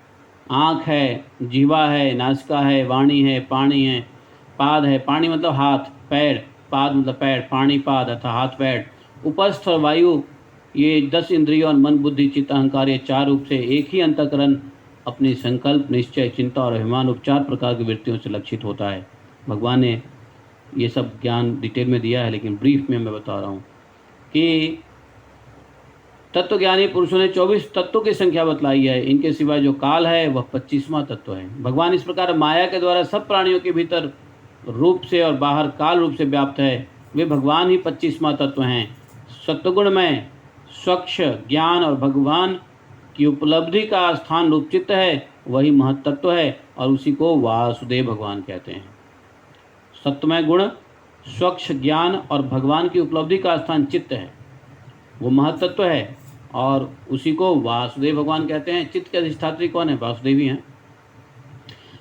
आँख है, जीवा है, नासिका है, वाणी है, पाणी है, पाद है, पाणी मतलब हाथ, पैर, पाद मतलब पैर, पाणी पाद अर्थात हाथ पैर, उपस्थ और वायु, ये 10 इंद्रियों और मन, बुद्धि, चित्त, अहंकार, ये 4 रूप से एक ही अंतःकरण अपनी संकल्प, निश्चय, चिंता और अभिमान रूप 4 प्रकार की वृत्तियों से लक्षित होता है। भगवान ने ये सब ज्ञान डिटेल में दिया है, लेकिन ब्रीफ में मैं बता रहा हूँ कि तत्वज्ञानी पुरुषों ने 24 तत्वों की संख्या बतलाई है। इनके सिवाय जो काल है वह 25वां तत्व है। भगवान इस प्रकार माया के द्वारा सब प्राणियों के भीतर रूप से और बाहर काल रूप से व्याप्त है। वे भगवान ही 25वां तत्व हैं। सत्वगुण में स्वच्छ ज्ञान और भगवान की उपलब्धि का स्थान रूप चित्त है, वही महत्त्व है, और उसी को वासुदेव भगवान कहते हैं। सत्वमय गुण, स्वच्छ ज्ञान और भगवान की उपलब्धि का स्थान चित्त है, वो महत्त्व है, और उसी को वासुदेव भगवान कहते हैं। चित्त के अधिष्ठात्री कौन है? वासुदेव ही हैं,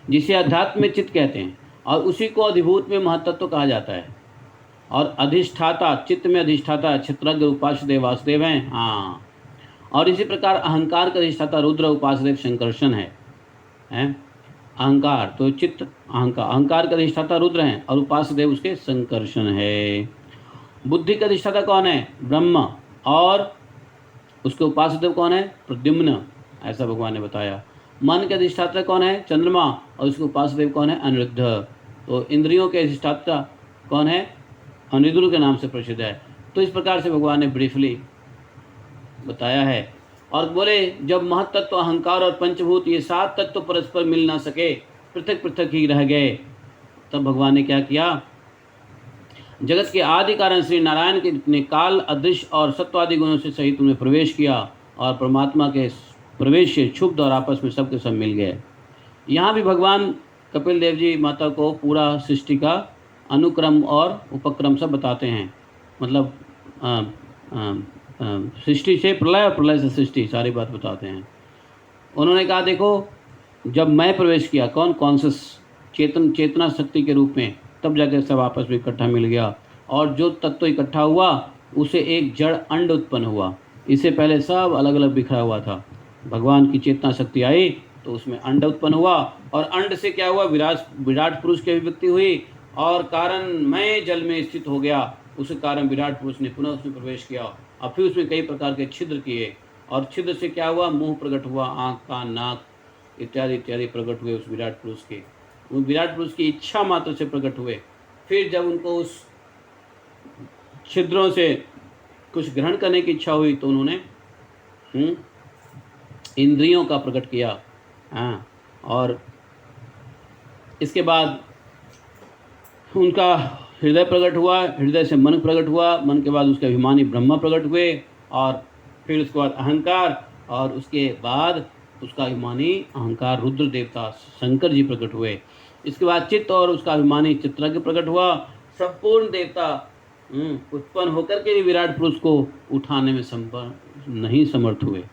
जिसे अध्यात्म में चित्त कहते हैं, और उसी को अधिभूत में महत्त्व कहा जाता है। और अधिष्ठाता, चित्त में अधिष्ठाता क्षेत्रज्ञ उपासदेव वासुदेव हैं। हाँ, और इसी प्रकार अहंकार का अधिष्ठाता रुद्र उपासदेव शंकर्षण है। अहंकार तो चित्त, अहंकार का अधिष्ठाता रुद्र हैं, और उपासदेव उसके शंकर्षण है। बुद्धि का अधिष्ठाता कौन है? ब्रह्म, और उसके उपासदेव कौन है? प्रद्युम्न, ऐसा भगवान ने बताया। मन के अधिष्ठाता कौन है? चंद्रमा, और उसके उपासदेव कौन है? अनिरुद्ध। तो इंद्रियों के अधिष्ठाता कौन है? अनिरुद्ध के नाम से प्रसिद्ध है। तो इस प्रकार से भगवान ने ब्रीफली बताया है। और बोले जब महत्तत्व, अहंकार और पंचभूत ये 7 तत्व परस्पर मिल ना सके, पृथक पृथक ही रह गए, तब भगवान ने क्या किया? जगत के आदि कारण श्री नारायण के ने काल, अदृश्य और सत्वादि गुणों से सहित उन्हें प्रवेश किया और परमात्मा के प्रवेश से क्षुब्ध और आपस में सबके सब मिल गए। यहाँ भी भगवान कपिल देव जी माता को पूरा सृष्टि का अनुक्रम और उपक्रम सब बताते हैं। मतलब सृष्टि से प्रलय और प्रलय से सृष्टि, सारी बात बताते हैं। उन्होंने कहा देखो, जब मैं प्रवेश किया, कॉन्शियस चेतना शक्ति के रूप में, तब जाकर सब आपस में इकट्ठा मिल गया और जो तत्व इकट्ठा हुआ उसे एक जड़ अंड उत्पन्न हुआ। इससे पहले सब अलग अलग बिखरा हुआ था। भगवान की चेतना शक्ति आई तो उसमें अंड उत्पन्न हुआ और अंड से क्या हुआ? विराट पुरुष की अभिव्यक्ति हुई और कारण मैं जल में स्थित हो गया। उस कारण विराट पुरुष ने पुनः उसमें प्रवेश किया और फिर उसमें कई प्रकार के छिद्र किए और छिद्र से क्या हुआ? मुंह प्रकट हुआ, आँख, कान, नाक इत्यादि इत्यादि प्रकट हुए उस विराट पुरुष के। वो विराट पुरुष की इच्छा मात्र से प्रकट हुए। फिर जब उनको उस छिद्रों से कुछ ग्रहण करने की इच्छा हुई तो उन्होंने इंद्रियों का प्रकट किया। हाँ, और इसके बाद उनका हृदय प्रकट हुआ, हृदय से मन प्रकट हुआ, मन के बाद उसके अभिमानी ब्रह्मा प्रकट हुए और फिर उसके बाद अहंकार और उसके बाद उसका अभिमानी अहंकार रुद्र देवता शंकर जी प्रकट हुए। इसके बाद चित्त और उसका अभिमानी चित्रज्ञ प्रकट हुआ। संपूर्ण देवता उत्पन्न होकर के भी विराट पुरुष को उठाने में नहीं समर्थ हुए।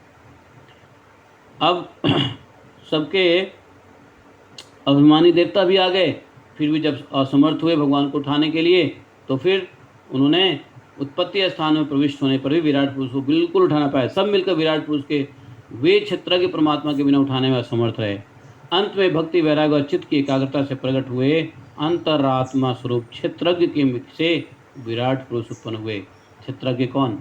अब सबके अभिमानी देवता भी आ गए, फिर भी जब असमर्थ हुए भगवान को उठाने के लिए, तो फिर उन्होंने उत्पत्ति स्थान में प्रविष्ट होने पर भी विराट पुरुष को बिल्कुल उठाना पाया। सब मिलकर विराट पुरुष के वे क्षेत्रज्ञ परमात्मा के बिना उठाने में असमर्थ रहे। अंत में भक्ति, वैराग्य और चित्त की एकाग्रता से प्रकट हुए अंतरात्मा स्वरूप क्षेत्रज्ञ के से विराट पुरुष उत्पन्न हुए। क्षेत्रज्ञ कौन?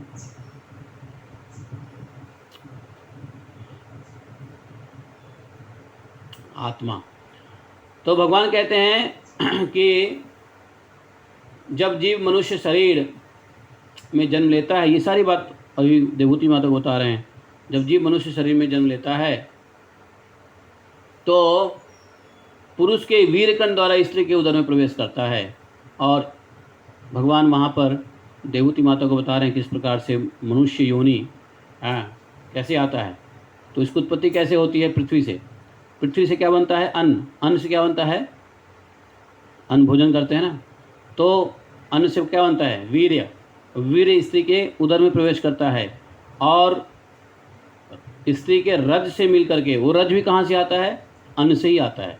आत्मा। तो भगवान कहते हैं कि जब जीव मनुष्य शरीर में जन्म लेता है, ये सारी बात अभी देवहूति माता को बता रहे हैं, जब जीव मनुष्य शरीर में जन्म लेता है तो पुरुष के वीरकण द्वारा स्त्री के उदर में प्रवेश करता है। और भगवान वहाँ पर देवहूति माता को बता रहे हैं किस प्रकार से मनुष्य योनि कैसे आता है। तो इसकी उत्पत्ति कैसे होती है? पृथ्वी से। पृथ्वी से क्या बनता है? अन्न। अन्न से क्या बनता है? अन्न भोजन करते हैं ना, तो अन्न से क्या बनता है? वीर्य। वीर्य स्त्री के उदर में प्रवेश करता है और स्त्री के रज से मिल करके, वो रज भी कहाँ से आता है? अन्न से ही आता है।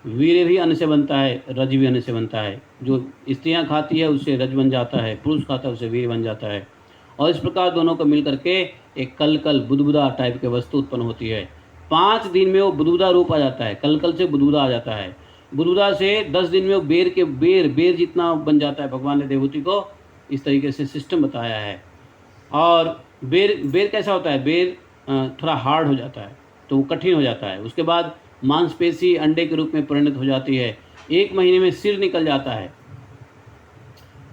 वीर्य भी अन्न से बनता है, रज भी अन्न से बनता है। जो स्त्रियां खाती है उससे रज बन जाता है, पुरुष खाता है उससे वीर्य बन जाता है। और इस प्रकार दोनों को मिल करके एक कलकल बुदबुदा टाइप के वस्तु उत्पन्न होती है। 5 दिन में वो बुदबुदा रूप आ जाता है, कलकल से बुदबुदा आ जाता है। बुदबुदा से 10 दिन में वो बेर जितना बन जाता है। भगवान ने देवहूति को इस तरीके से सिस्टम बताया है। और बेर कैसा होता है? बेर थोड़ा हार्ड हो जाता है, तो वो कठिन हो जाता है। उसके बाद मांसपेशी अंडे के रूप में परिणत हो जाती है। 1 महीने में सिर निकल जाता है,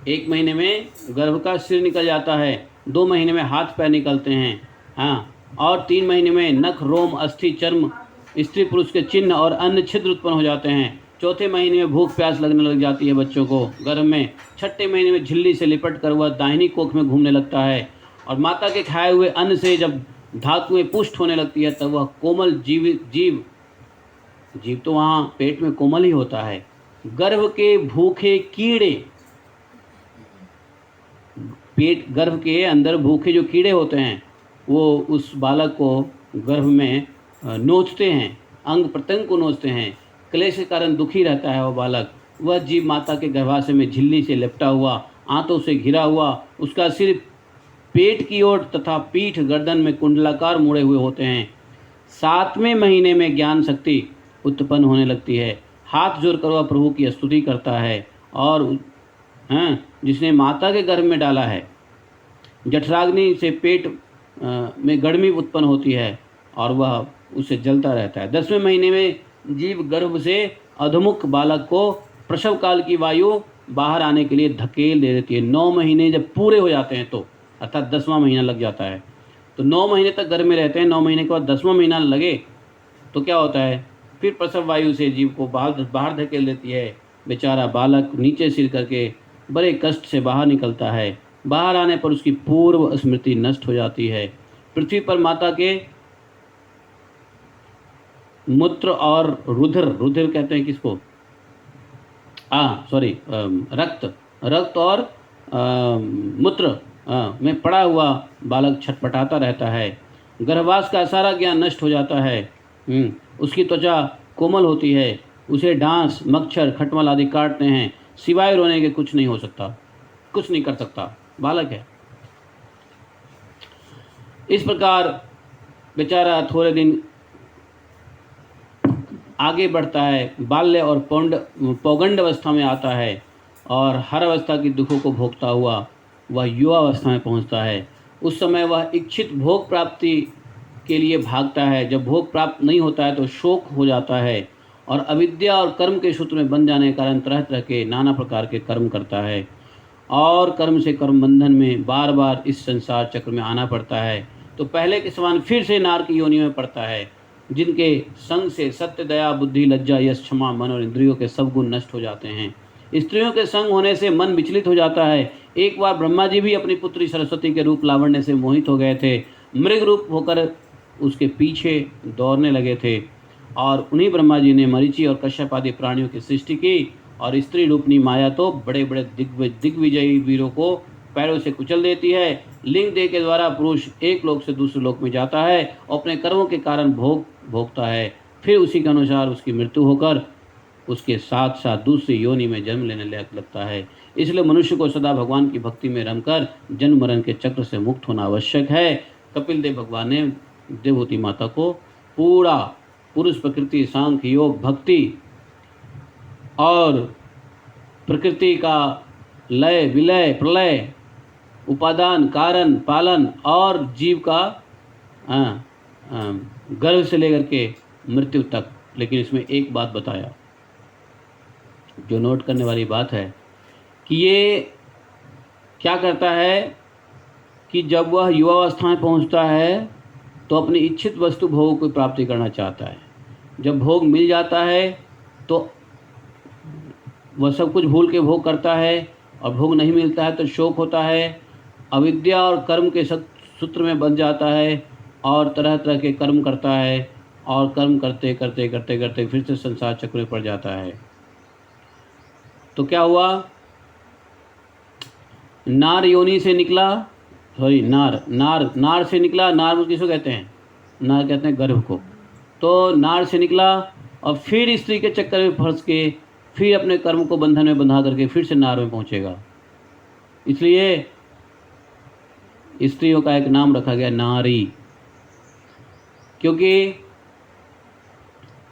1 महीने में गर्भ का सिर निकल जाता है, 2 महीने में हाथ पैर निकलते हैं, हाँ, और 3 महीने में नख, रोम, अस्थि, चर्म, स्त्री पुरुष के चिन्ह और अन्य छिद्र उत्पन्न हो जाते हैं। 4थे महीने में भूख प्यास लगने लग जाती है बच्चों को गर्भ में। 6ठे महीने में झिल्ली से लिपट कर वह दाहिनी कोख में घूमने लगता है। और माता के खाए हुए अन्न से जब धातुएं पुष्ट होने लगती है तब वह कोमल जीव तो वहाँ पेट में कोमल ही होता है। गर्भ के भूखे कीड़े, गर्भ के अंदर भूखे जो कीड़े होते हैं वो उस बालक को गर्भ में नोचते हैं, अंग प्रत्यंग को नोचते हैं। क्लेश के कारण दुखी रहता है वह बालक। वह जीव माता के गर्भाशय में झिल्ली से लिपटा हुआ, आंतों से घिरा हुआ, उसका सिर पेट की ओर तथा पीठ गर्दन में कुंडलाकार मुड़े हुए होते हैं। 7वें महीने में ज्ञान शक्ति उत्पन्न होने लगती है। हाथ जोड़कर वह प्रभु की स्तुति करता है और जिसने माता के गर्भ में डाला है। जठराग्नि से पेट में गर्मी उत्पन्न होती है और वह उससे जलता रहता है। 10वें महीने में जीव गर्भ से अधोमुख बालक को प्रसव काल की वायु बाहर आने के लिए धकेल दे देती है। 9 महीने जब पूरे हो जाते हैं तो, अर्थात 10वां महीना लग जाता है, तो 9 महीने तक घर में रहते हैं। 9 महीने के बाद 10वां महीना लगे तो क्या होता है, फिर प्रसव वायु से जीव को बाहर धकेल देती है। बेचारा बालक नीचे सिर करके बड़े कष्ट से बाहर निकलता है। बाहर आने पर उसकी पूर्व स्मृति नष्ट हो जाती है। पृथ्वी पर माता के मूत्र और रुधिर कहते हैं किसको, रक्त और मूत्र में पड़ा हुआ बालक छटपटाता रहता है। गर्भवास का सारा ज्ञान नष्ट हो जाता है। उसकी त्वचा कोमल होती है, उसे डांस, मच्छर, खटमल आदि काटते हैं, सिवाय रोने के कुछ नहीं हो सकता, कुछ नहीं कर सकता, बालक है। इस प्रकार बेचारा थोड़े दिन आगे बढ़ता है, बाल्य और पौगंड अवस्था में आता है और हर अवस्था की दुखों को भोगता हुआ वह युवा अवस्था में पहुंचता है। उस समय वह इच्छित भोग प्राप्ति के लिए भागता है। जब भोग प्राप्त नहीं होता है तो शोक हो जाता है और अविद्या और कर्म के सूत्र में बंध जाने के कारण तरह तरह के नाना प्रकार के कर्म करता है और कर्म से कर्म बंधन में बार बार इस संसार चक्र में आना पड़ता है। तो पहले के समान फिर से नार की योनि में पड़ता है, जिनके संग से सत्य, दया, बुद्धि, लज्जा, यश, क्षमा, मन और इंद्रियों के सब गुण नष्ट हो जाते हैं। स्त्रियों के संग होने से मन विचलित हो जाता है। एक बार ब्रह्मा जी भी अपनी पुत्री सरस्वती के रूप लावण्य से मोहित हो गए थे। मृग रूप होकर उसके पीछे दौड़ने लगे थे और उन्हीं ब्रह्मा जी ने मरीचि और कश्यप आदि प्राणियों की सृष्टि की और स्त्री रूपनी माया तो बड़े बड़े दिग्विजयी वीरों को पैरों से कुचल देती है। लिंग देह के द्वारा पुरुष एक लोक से दूसरे लोक में जाता है और अपने कर्मों के कारण भोगता है। फिर उसी के अनुसार उसकी मृत्यु होकर उसके साथ साथ दूसरी योनि में जन्म लेने लगता है। इसलिए मनुष्य को सदा भगवान की भक्ति में रमकर जन्म मरण के चक्र से मुक्त होना आवश्यक है। कपिल देव भगवान ने देवहूति माता को पूरा पुरुष, प्रकृति, सांख्य, योग, भक्ति और प्रकृति का लय, विलय, प्रलय, उपादान, कारण, पालन और जीव का गर्भ से लेकर के मृत्यु तक। लेकिन इसमें एक बात बताया जो नोट करने वाली बात है कि ये क्या करता है कि जब वह युवावस्था में पहुंचता है तो अपनी इच्छित वस्तु भोग की प्राप्ति करना चाहता है। जब भोग मिल जाता है तो वह सब कुछ भूल के भोग करता है और भोग नहीं मिलता है तो शोक होता है, अविद्या और कर्म के सूत्र में बंध जाता है और तरह तरह के कर्म करता है और कर्म करते करते करते करते फिर से संसार चक्र में पड़ जाता है। तो क्या हुआ, नार योनि से निकला, नार से निकला। नार किसको कहते हैं, नार कहते हैं गर्भ को। तो नार से निकला और फिर स्त्री के चक्कर में फंस के फिर अपने कर्म को बंधन में बंधा करके फिर से नार में पहुंचेगा। इसलिए स्त्रियों का एक नाम रखा गया नारी, क्योंकि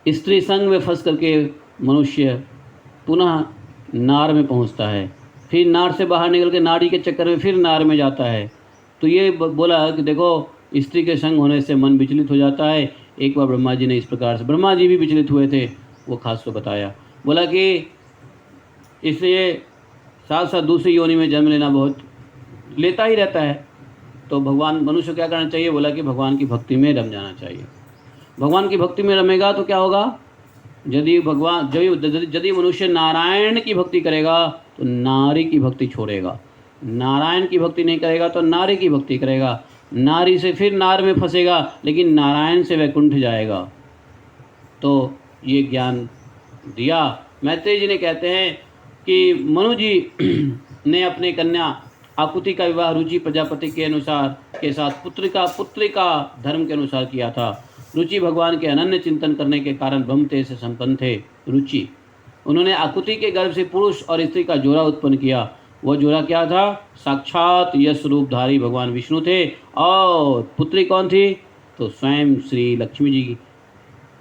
स्त्री संग में फंस करके मनुष्य पुनः नार में पहुंचता है, फिर नार से बाहर निकल के नारी के चक्कर में फिर नार में जाता है। तो ये बोला कि देखो स्त्री के संग होने से मन विचलित हो जाता है। एक बार ब्रह्मा जी ने इस प्रकार से, ब्रह्मा जी भी विचलित हुए थे, वो खास को बताया, बोला कि इसलिए साथ साथ दूसरी योनि में जन्म लेना बहुत लेता ही रहता है। तो भगवान मनुष्य को क्या करना चाहिए, बोला कि भगवान की भक्ति में रम जाना चाहिए। भगवान की भक्ति में रमेगा तो क्या होगा, यदि मनुष्य नारायण की भक्ति करेगा तो नारी की भक्ति छोड़ेगा, नारायण की भक्ति नहीं करेगा तो नारी की भक्ति करेगा, नारी से फिर नार में फंसेगा लेकिन नारायण से वैकुंठ जाएगा। तो ये ज्ञान दिया। मैत्रेय जी ने कहते हैं कि मनु जी ने अपने कन्या आकुति का विवाह रुचि प्रजापति के अनुसार के साथ पुत्री का धर्म के अनुसार किया था। रुचि भगवान के अनन्य चिंतन करने के कारण ब्रह्म तेज से संपन्न थे। रुचि, उन्होंने आकुति के गर्भ से पुरुष और स्त्री का जोड़ा उत्पन्न किया। वह जोड़ा क्या था, साक्षात यश रूपधारी भगवान विष्णु थे और पुत्री कौन थी, तो स्वयं श्री लक्ष्मी जी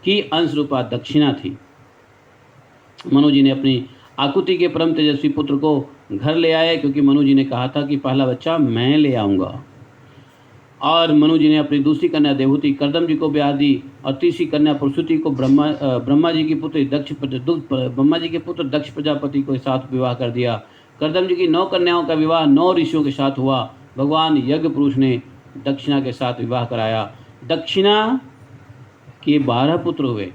की अंश रूपा दक्षिणा थी। मनु जी ने अपनी आकुति के परम तेजस्वी पुत्र को घर ले आए, क्योंकि मनु जी ने कहा था कि पहला बच्चा मैं ले आऊँगा। और मनु जी ने अपनी दूसरी कन्या देवहूति करदम जी को ब्याह दी और तीसरी कन्या प्रसूति को ब्रह्मा जी की पुत्र ब्रह्मा जी के पुत्र दक्ष प्रजापति के साथ विवाह कर दिया। करदम जी की 9 कन्याओं का विवाह 9 ऋषियों के साथ हुआ। भगवान यज्ञ पुरुष ने दक्षिणा के साथ विवाह कराया। दक्षिणा के 12 पुत्र हुए।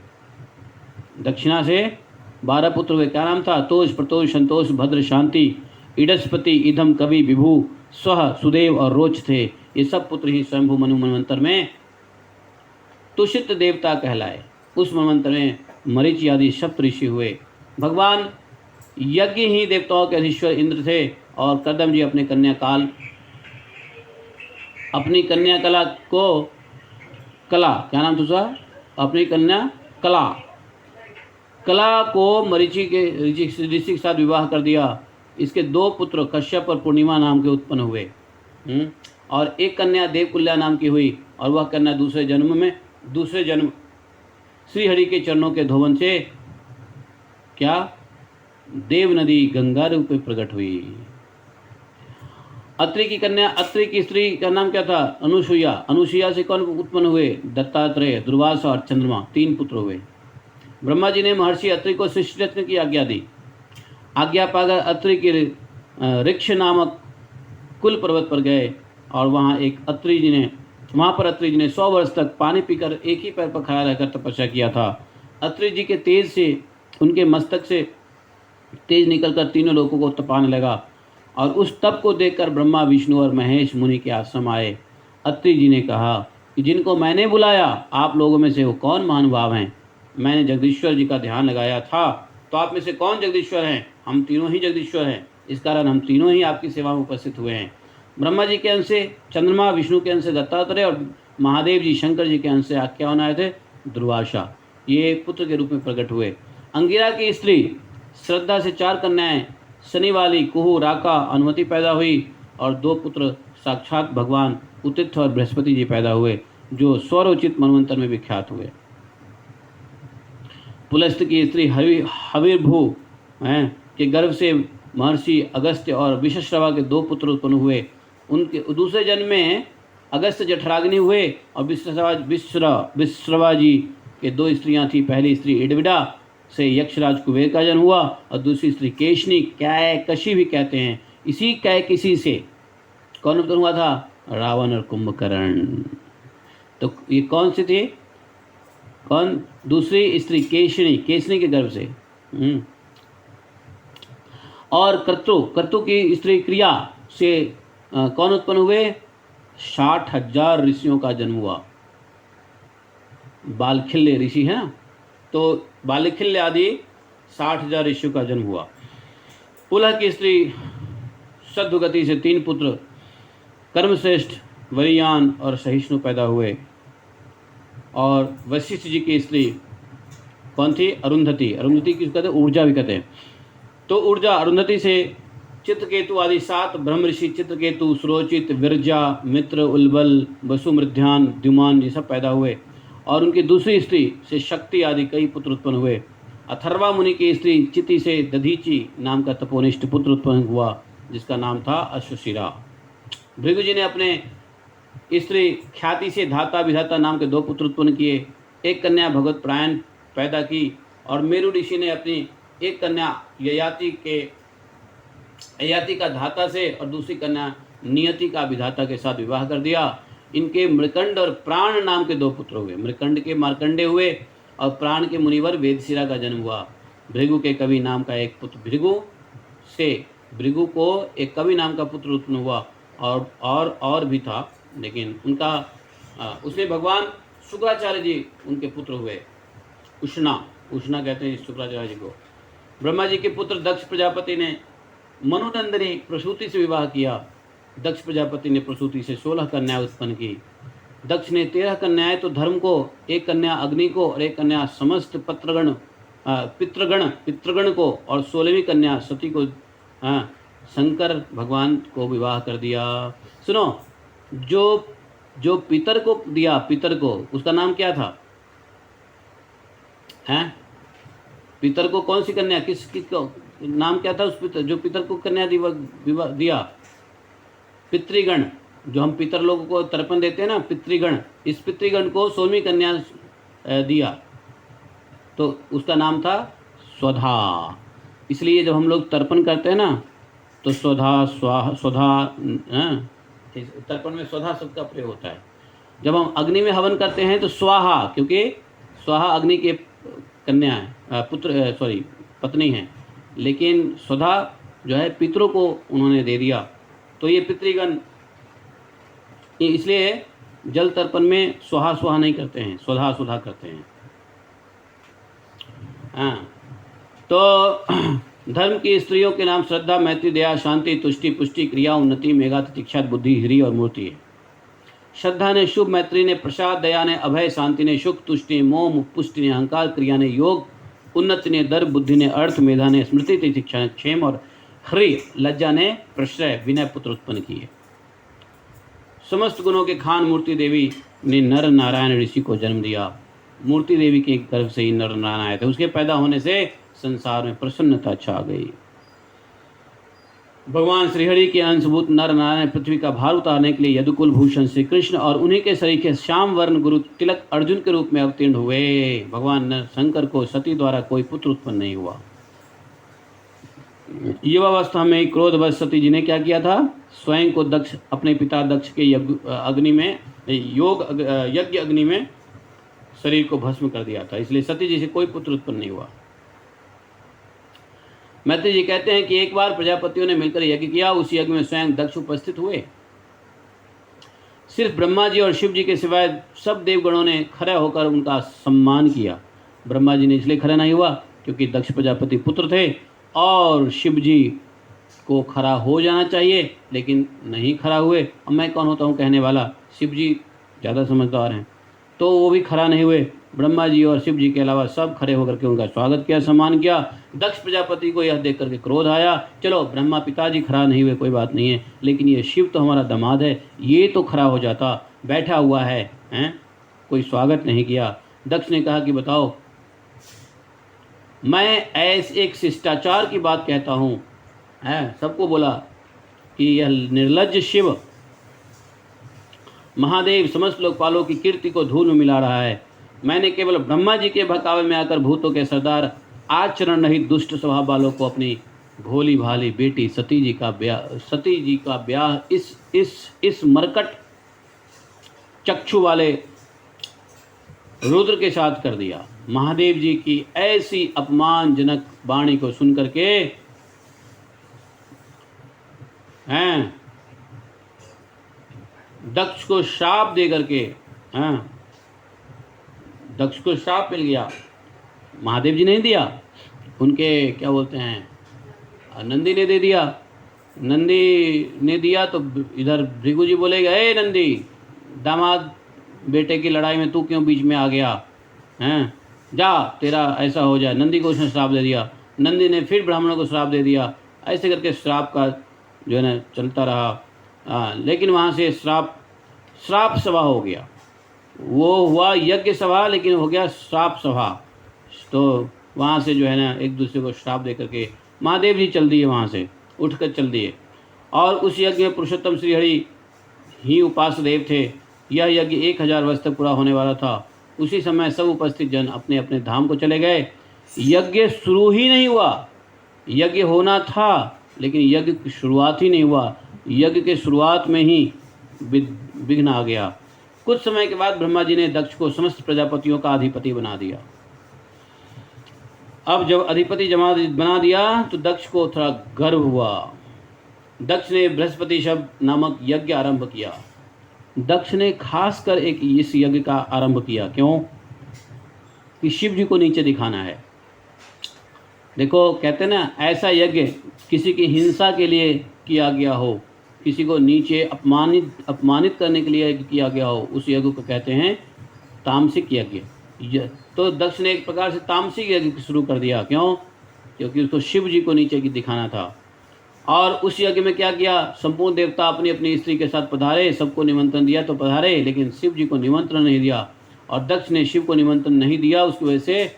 दक्षिणा से 12 पुत्र हुए। क्या नाम था? तोष, प्रतोष, संतोष, भद्र, शांति, इडस्पति, इधम, कवि, विभु, स्व, सुदेव और रोच थे। ये सब पुत्र ही स्वयंभू मनु मनवंतर में तुषित देवता कहलाए। उस मनवंतर में मरीचि आदि सप्त ऋषि हुए। भगवान यज्ञ ही देवताओं के अधीश्वर इंद्र थे और करदम जी अपनी कन्या कला, क्या नाम था उसका? अपनी कन्या कला को मरीचि के साथ विवाह कर दिया। इसके 2 पुत्र कश्यप और पूर्णिमा नाम के उत्पन्न हुए। और एक कन्या देवकुल्या नाम की हुई और वह कन्या दूसरे जन्म श्रीहरि के चरणों के धोवन से क्या देव नदी गंगा रूप में प्रकट हुई। अत्रि की स्त्री का नाम क्या था? अनुसुईया से कौन उत्पन्न हुए? दत्तात्रेय, दुर्वासा और चंद्रमा, 3 पुत्र हुए। ब्रह्मा जी ने महर्षि अत्रि को सृष्टि रचना की आज्ञा दी। आज्ञा पाकर अत्रि के ऋक्ष नामक कुल पर्वत पर गए और वहाँ पर अत्रि जी ने 100 वर्ष तक पानी पीकर एक ही पैर पर खड़ा रहकर तपस्या किया था। अत्रि जी के तेज से उनके मस्तक से तेज निकलकर तीनों लोगों को तपाने लगा और उस तप को देखकर ब्रह्मा, विष्णु और महेश मुनि के आश्रम आए। अत्रि जी ने कहा कि जिनको मैंने बुलाया आप लोगों में से वो कौन महानुभाव हैं? मैंने जगदीश्वर जी का ध्यान लगाया था, तो आप में से कौन जगदीश्वर हैं? हम तीनों ही जगदीश्वर हैं। इस कारण हम तीनों ही आपकी सेवा में उपस्थित हुए हैं। ब्रह्मा जी के अंश से चंद्रमा, विष्णु के अंश से दत्तात्रेय और महादेव जी शंकर जी के अंश से क्या होना आए थे? दुर्वासा। ये पुत्र के रूप में प्रकट हुए। अंगिरा की स्त्री श्रद्धा से 4 कन्याएं शनिवाली, कुहू, राका, अनुमति पैदा हुई और 2 पुत्र साक्षात भगवान उतिथ और बृहस्पति जी पैदा हुए, जो स्वरोचित मनवंतर में विख्यात हुए। पुलस्त की स्त्री हविर्भू के गर्भ से महर्षि अगस्त्य और विश्रवा के 2 पुत्र उत्पन्न हुए। उनके दूसरे जन्म में अगस्त्य जठराग्नि हुए और विश्रवा जी के 2 स्त्रियां थी। पहली स्त्री इडविडा से यक्षराज कुबेर का जन्म हुआ और दूसरी स्त्री केशनी, कैकशी भी कहते हैं। इसी कैकशी से कौन उत्पन्न हुआ था? रावण और कुंभकर्ण। तो ये कौन सी थी? कौन? दूसरी स्त्री केशनी के गर्भ से। और कर्तु की स्त्री क्रिया से कौन उत्पन्न हुए? 60,000 ऋषियों का जन्म हुआ। बालखिल्य ऋषि है ना, तो बालखिल्य आदि 60,000 ऋषियों का जन्म हुआ। पुलह की स्त्री सद्गति से 3 पुत्र कर्मश्रेष्ठ, वरियान और सहिष्णु पैदा हुए। और वशिष्ठ जी की स्त्री कौन थी? अरुंधति किसको कहते हैं? ऊर्जा भी कहते हैं। तो ऊर्जा अरुंधति से चित्रकेतु आदि 7 ब्रह्म ऋषि चित्रकेतु, सुरोचित, विरजा, मित्र, उल्बल, वसुमृध्यान, द्युमान ये सब पैदा हुए। और उनकी दूसरी स्त्री से शक्ति आदि कई पुत्र उत्पन्न हुए। अथर्वा मुनि की स्त्री चिति से दधीचि नाम का तपोनिष्ठ पुत्र उत्पन्न हुआ, जिसका नाम था अश्वशिरा। भृगु जी ने अपने स्त्री ख्याति से धाता विधाता नाम के 2 पुत्र उत्पन्न किए। एक कन्या भगवत प्रायण पैदा की और मेरु ऋषि ने अपनी एक कन्या ययाति का धाता से और दूसरी कन्या नियति का विधाता के साथ विवाह कर दिया। इनके मृकंड और प्राण नाम के 2 पुत्र हुए। मृकंड के मार्कंडे हुए और प्राण के मुनिवर वेदशिरा का जन्म हुआ। भृगु के कवि नाम का एक पुत्र भृगु को एक कवि नाम का पुत्र उत्पन्न हुआ और भी था, लेकिन उसमें भगवान शुक्राचार्य जी उनके पुत्र हुए। उष्णा कहते हैं शुक्राचार्य जी को। ब्रह्मा जी के पुत्र दक्ष प्रजापति ने मनुनंदिनी प्रसूति से विवाह किया। दक्ष प्रजापति ने प्रसूति से 16 कन्याएं उत्पन्न की। दक्ष ने 13 कन्याएं तो धर्म को, 1 कन्या अग्नि को और 1 कन्या समस्त पितृगण को और 16वीं कन्या सती को शंकर भगवान को विवाह कर दिया। सुनो, जो पितर को दिया, पितर को उसका नाम क्या था? हैं? पितर को कौन सी कन्या, किसको नाम क्या था उस पितर, जो पितर को कन्या दिया? पितृगण। जो हम पितर लोगों को तर्पण देते हैं ना, पितृगण, इस पितृगण को 16वीं कन्या दिया, तो उसका नाम था स्वधा। इसलिए जब हम लोग तर्पण करते हैं ना, तो स्वधा, स्वाहा, स्वधा, तर्पण में स्वधा शब्द का प्रयोग होता है। जब हम अग्नि में हवन करते हैं तो स्वाहा, क्योंकि स्वाहा अग्नि के कन्या है, पत्नी है, लेकिन स्वधा जो है पितरों को उन्होंने दे दिया। तो ये पितृगण, इसलिए जल तर्पण में स्वाहा स्वाहा नहीं करते हैं, स्वधा स्वधा करते हैं। हाँ, तो धर्म की स्त्रियों के नाम श्रद्धा, मैत्री, दया, शांति, तुष्टि, पुष्टि, क्रिया, उन्नति, मेघा, तितिक्षा, बुद्धि, ह्री और मूर्ति है। श्रद्धा ने शुभ, मैत्री ने प्रसाद, दया ने अभय, शांति ने सुख, तुष्टि ने मोह, पुष्टि ने अहंकार, क्रिया ने योग, उन्नति ने दर्प, बुद्धि ने अर्थ, मेधा ने स्मृति, तितिक्षा ने क्षेम और ह्री लज्जा ने प्रश्रय, विनय पुत्र उत्पन्न किए। समस्त गुणों के खान मूर्ति देवी ने नर नारायण ऋषि को जन्म दिया। मूर्ति देवी के गर्भ से ही नर नारायण आए थे। उसके पैदा होने से संसार में प्रसन्नता छा गई। भगवान श्रीहरि के अंशभूत नर नारायण पृथ्वी का भार उतारने के लिए यदुकुल भूषण श्री कृष्ण और उन्हीं के शरीर के श्याम वर्ण गुरु तिलक अर्जुन के रूप में अवतीर्ण हुए। भगवान शंकर को सती द्वारा कोई पुत्र उत्पन्न नहीं हुआ। युवावस्था में क्रोधवश सती जी ने क्या किया था? स्वयं को दक्ष, अपने पिता दक्ष के अग्नि में, यज्ञ अग्नि में शरीर को भस्म कर दिया था। इसलिए सती जी से कोई पुत्र उत्पन्न नहीं हुआ। मैत्री जी कहते हैं कि एक बार प्रजापतियों ने मिलकर यज्ञ किया। उस यज्ञ में स्वयं दक्ष उपस्थित हुए। सिर्फ ब्रह्मा जी और शिव जी के सिवाय सब देवगणों ने खड़े होकर उनका सम्मान किया। ब्रह्मा जी ने इसलिए खड़े नहीं हुआ क्योंकि दक्ष प्रजापति पुत्र थे और शिव जी को खड़ा हो जाना चाहिए, लेकिन नहीं खड़ा हुए। अब मैं कौन होता हूँ कहने वाला, शिव जी ज़्यादा समझदार हैं, तो वो भी खड़ा नहीं हुए। ब्रह्मा जी और शिव जी के अलावा सब खड़े होकर के उनका स्वागत किया, सम्मान किया। दक्ष प्रजापति को यह देख करके क्रोध आया। चलो, ब्रह्मा पिताजी खड़ा नहीं हुए, कोई बात नहीं है, लेकिन ये शिव तो हमारा दामाद है, ये तो खड़ा हो जाता, बैठा हुआ है, कोई स्वागत नहीं किया। दक्ष ने कहा कि बताओ, मैं ऐसे एक शिष्टाचार की बात कहता हूँ, सबको बोला कि यह निर्लज्ज शिव महादेव समस्त लोकपालों की कीर्ति को धूल में मिला रहा है। मैंने केवल ब्रह्मा जी के बहकावे में आकर भूतों के सरदार आचरण रहित दुष्ट स्वभाव वालों को अपनी भोली भाली बेटी सती जी का ब्याह इस मरकट चक्षु वाले रुद्र के साथ कर दिया। महादेव जी की ऐसी अपमानजनक वाणी को सुन करके दक्ष को श्राप दे करके, दक्ष को श्राप मिल गया। महादेव जी ने दिया, उनके क्या बोलते हैं, नंदी ने दे दिया। नंदी ने दिया तो इधर भृगु जी बोलेगा, ए नंदी, दामाद बेटे की लड़ाई में तू क्यों बीच में आ गया, जा, तेरा ऐसा हो जाए। नंदी को उसने श्राप दे दिया। नंदी ने फिर ब्राह्मणों को श्राप दे दिया। ऐसे करके श्राप का जो है ना चलता रहा। लेकिन वहाँ से श्राप सभा हो गया। वो हुआ यज्ञ सभा, लेकिन हो गया श्राप सभा। तो वहाँ से जो है ना एक दूसरे को श्राप दे करके महादेव जी चल दिए, वहाँ से उठकर चल दिए। और उस यज्ञ में पुरुषोत्तम श्रीहरि ही उपास्य देव थे। यह यज्ञ 1000 वर्ष तक पूरा होने वाला था। उसी समय सब उपस्थित जन अपने अपने धाम को चले गए। यज्ञ शुरू ही नहीं हुआ। यज्ञ होना था, लेकिन यज्ञ की शुरुआत ही नहीं हुआ। यज्ञ के शुरुआत में ही विघ्न आ गया। कुछ समय के बाद ब्रह्मा जी ने दक्ष को समस्त प्रजापतियों का अधिपति बना दिया। अब जब अधिपति बना दिया तो दक्ष को थोड़ा गर्व हुआ। दक्ष ने बृहस्पति शब्द नामक यज्ञ आरंभ किया। दक्ष ने खासकर इस यज्ञ का आरंभ किया। क्यों? कि शिव जी को नीचे दिखाना है। देखो, कहते हैं ना, ऐसा यज्ञ किसी की हिंसा के लिए किया गया हो, किसी को नीचे अपमानित करने के लिए किया गया हो, उस यज्ञ को कहते हैं तामसिक यज्ञ। तो दक्ष ने एक प्रकार से तामसिक यज्ञ शुरू कर दिया। क्यों? क्योंकि उसको शिव जी को नीचे की दिखाना था। और उस यज्ञ में क्या किया, संपूर्ण देवता अपनी अपनी स्त्री के साथ पधारे। सबको निमंत्रण दिया तो पधारे, लेकिन शिव जी को निमंत्रण नहीं दिया। और दक्ष ने शिव को निमंत्रण नहीं दिया, उसकी वजह से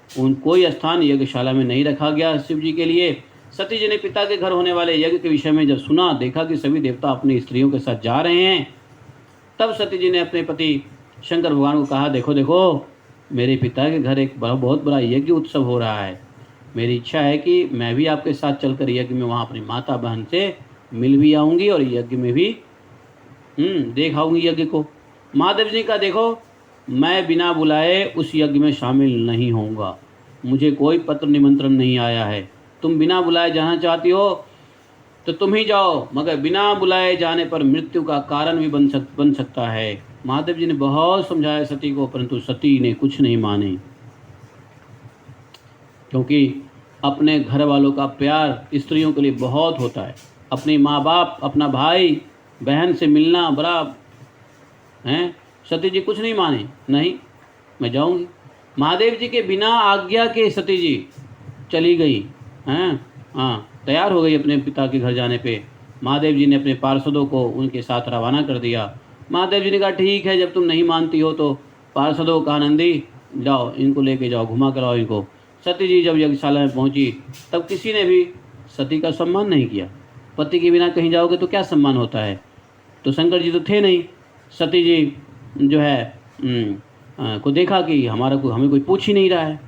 कोई स्थान यज्ञशाला में नहीं रखा गया शिव जी के लिए। सती जी ने पिता के घर होने वाले यज्ञ के विषय में जब सुना, देखा कि सभी देवता अपनी स्त्रियों के साथ जा रहे हैं, तब सती जी ने अपने पति शंकर भगवान को कहा, देखो देखो, मेरे पिता के घर एक बहुत बड़ा यज्ञ उत्सव हो रहा है। मेरी इच्छा है कि मैं भी आपके साथ चलकर यज्ञ में वहाँ अपनी माता बहन से मिल भी आऊँगी और यज्ञ में भी देख आऊँगी यज्ञ को। महादेव जी का, देखो, मैं बिना बुलाए उस यज्ञ में शामिल नहीं होऊंगा। मुझे कोई पत्र निमंत्रण नहीं आया है। तुम बिना बुलाए जाना चाहती हो तो तुम ही जाओ, मगर बिना बुलाए जाने पर मृत्यु का कारण भी बन सकता है। महादेव जी ने बहुत समझाया सती को, परंतु सती ने कुछ नहीं माने, क्योंकि अपने घर वालों का प्यार स्त्रियों के लिए बहुत होता है। अपने माँ बाप, अपना भाई बहन से मिलना बड़ा है। सती जी कुछ नहीं माने, नहीं मैं जाऊंगी। महादेव जी के बिना आज्ञा के सती जी चली गई हैं। हाँ, तैयार हो गई अपने पिता के घर जाने पे। महादेव जी ने अपने पार्षदों को उनके साथ रवाना कर दिया। महादेव जी ने कहा, ठीक है, जब तुम नहीं मानती हो तो पार्षदों का नंदी जाओ, इनको लेके जाओ, घुमा कराओ इनको। सती जी जब यज्ञशाला में पहुंची, तब किसी ने भी सती का सम्मान नहीं किया। पति के बिना कहीं जाओगे तो क्या सम्मान होता है? तो शंकर जी तो थे नहीं। सती जी जो है को देखा कि हमें कोई पूछ ही नहीं रहा है।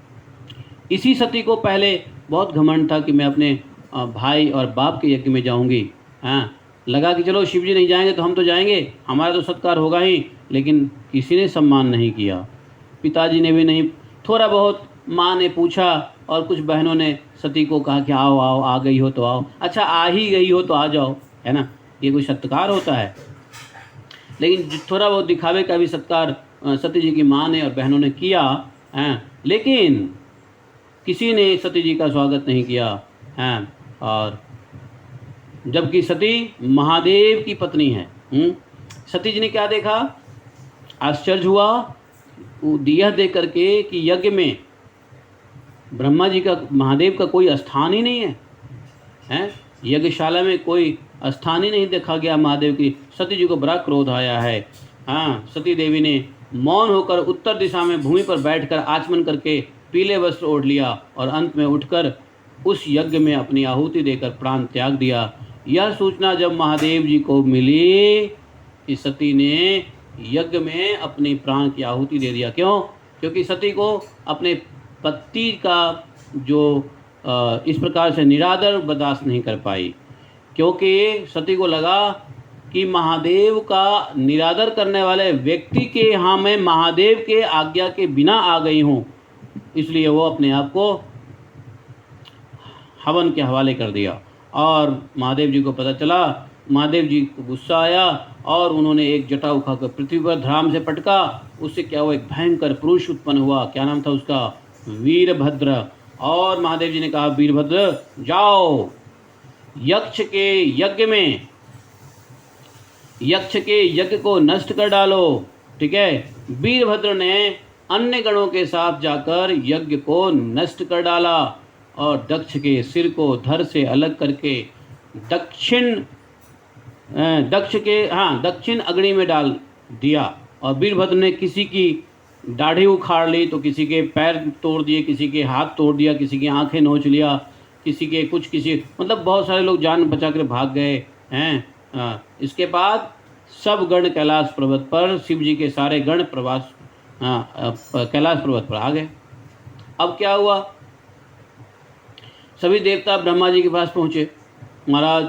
इसी सती को पहले बहुत घमंड था कि मैं अपने भाई और बाप के यज्ञ में जाऊंगी। हाँ, लगा कि चलो शिव जी नहीं जाएंगे तो हम तो जाएंगे, हमारा तो सत्कार होगा ही, लेकिन किसी ने सम्मान नहीं किया। पिताजी ने भी नहीं। थोड़ा बहुत माँ ने पूछा और कुछ बहनों ने सती को कहा कि आओ आओ, आ गई हो तो आओ। अच्छा, आ ही गई हो तो आ जाओ, है ना, ये कोई सत्कार होता है? लेकिन थोड़ा बहुत दिखावे का भी सत्कार सती जी की माँ ने और बहनों ने किया हैं, लेकिन किसी ने सती जी का स्वागत नहीं किया हैं। और जबकि सती महादेव की पत्नी है। सती जी ने क्या देखा? आश्चर्य हुआ यह देख करके कि यज्ञ में ब्रह्मा जी का, महादेव का कोई स्थान ही नहीं है, हैं? यज्ञशाला में कोई स्थान ही नहीं देखा गया महादेव की। सती जी को बड़ा क्रोध आया है। हाँ, सती देवी ने मौन होकर उत्तर दिशा में भूमि पर बैठकर आचमन करके पीले वस्त्र ओढ़ लिया और अंत में उठकर उस यज्ञ में अपनी आहुति देकर प्राण त्याग दिया। यह सूचना जब महादेव जी को मिली कि सती ने यज्ञ में अपने प्राण की आहुति दे दिया। क्यों? क्योंकि सती को अपने पति का जो इस प्रकार से निरादर बर्दाश्त नहीं कर पाई, क्योंकि सती को लगा कि महादेव का निरादर करने वाले व्यक्ति के यहाँ मैं महादेव के आज्ञा के बिना आ गई हूँ, इसलिए वो अपने आप को हवन के हवाले कर दिया। और महादेव जी को पता चला, महादेव जी को गुस्सा आया और उन्होंने एक जटा उठाकर पृथ्वी पर धराम से पटका। उससे क्या हुआ? एक भयंकर पुरुष उत्पन्न हुआ। क्या नाम था उसका? वीरभद्र। और महादेव जी ने कहा, वीरभद्र जाओ, यक्ष के यज्ञ को नष्ट कर डालो। ठीक है। वीरभद्र ने अन्य गणों के साथ जाकर यज्ञ को नष्ट कर डाला और दक्ष के सिर को धड़ से अलग करके दक्षिण अग्नि में डाल दिया। और वीरभद्र ने किसी की दाढ़ी उखाड़ ली, तो किसी के पैर तोड़ दिए, किसी के हाथ तोड़ दिया, किसी की आंखें नोच लिया, किसी मतलब बहुत सारे लोग जान बचा कर भाग गए हैं। इसके बाद सब गण कैलाश पर्वत पर, शिव जी के सारे गण कैलाश पर्वत पर आ गए। अब क्या हुआ? सभी देवता ब्रह्मा जी के पास पहुँचे। महाराज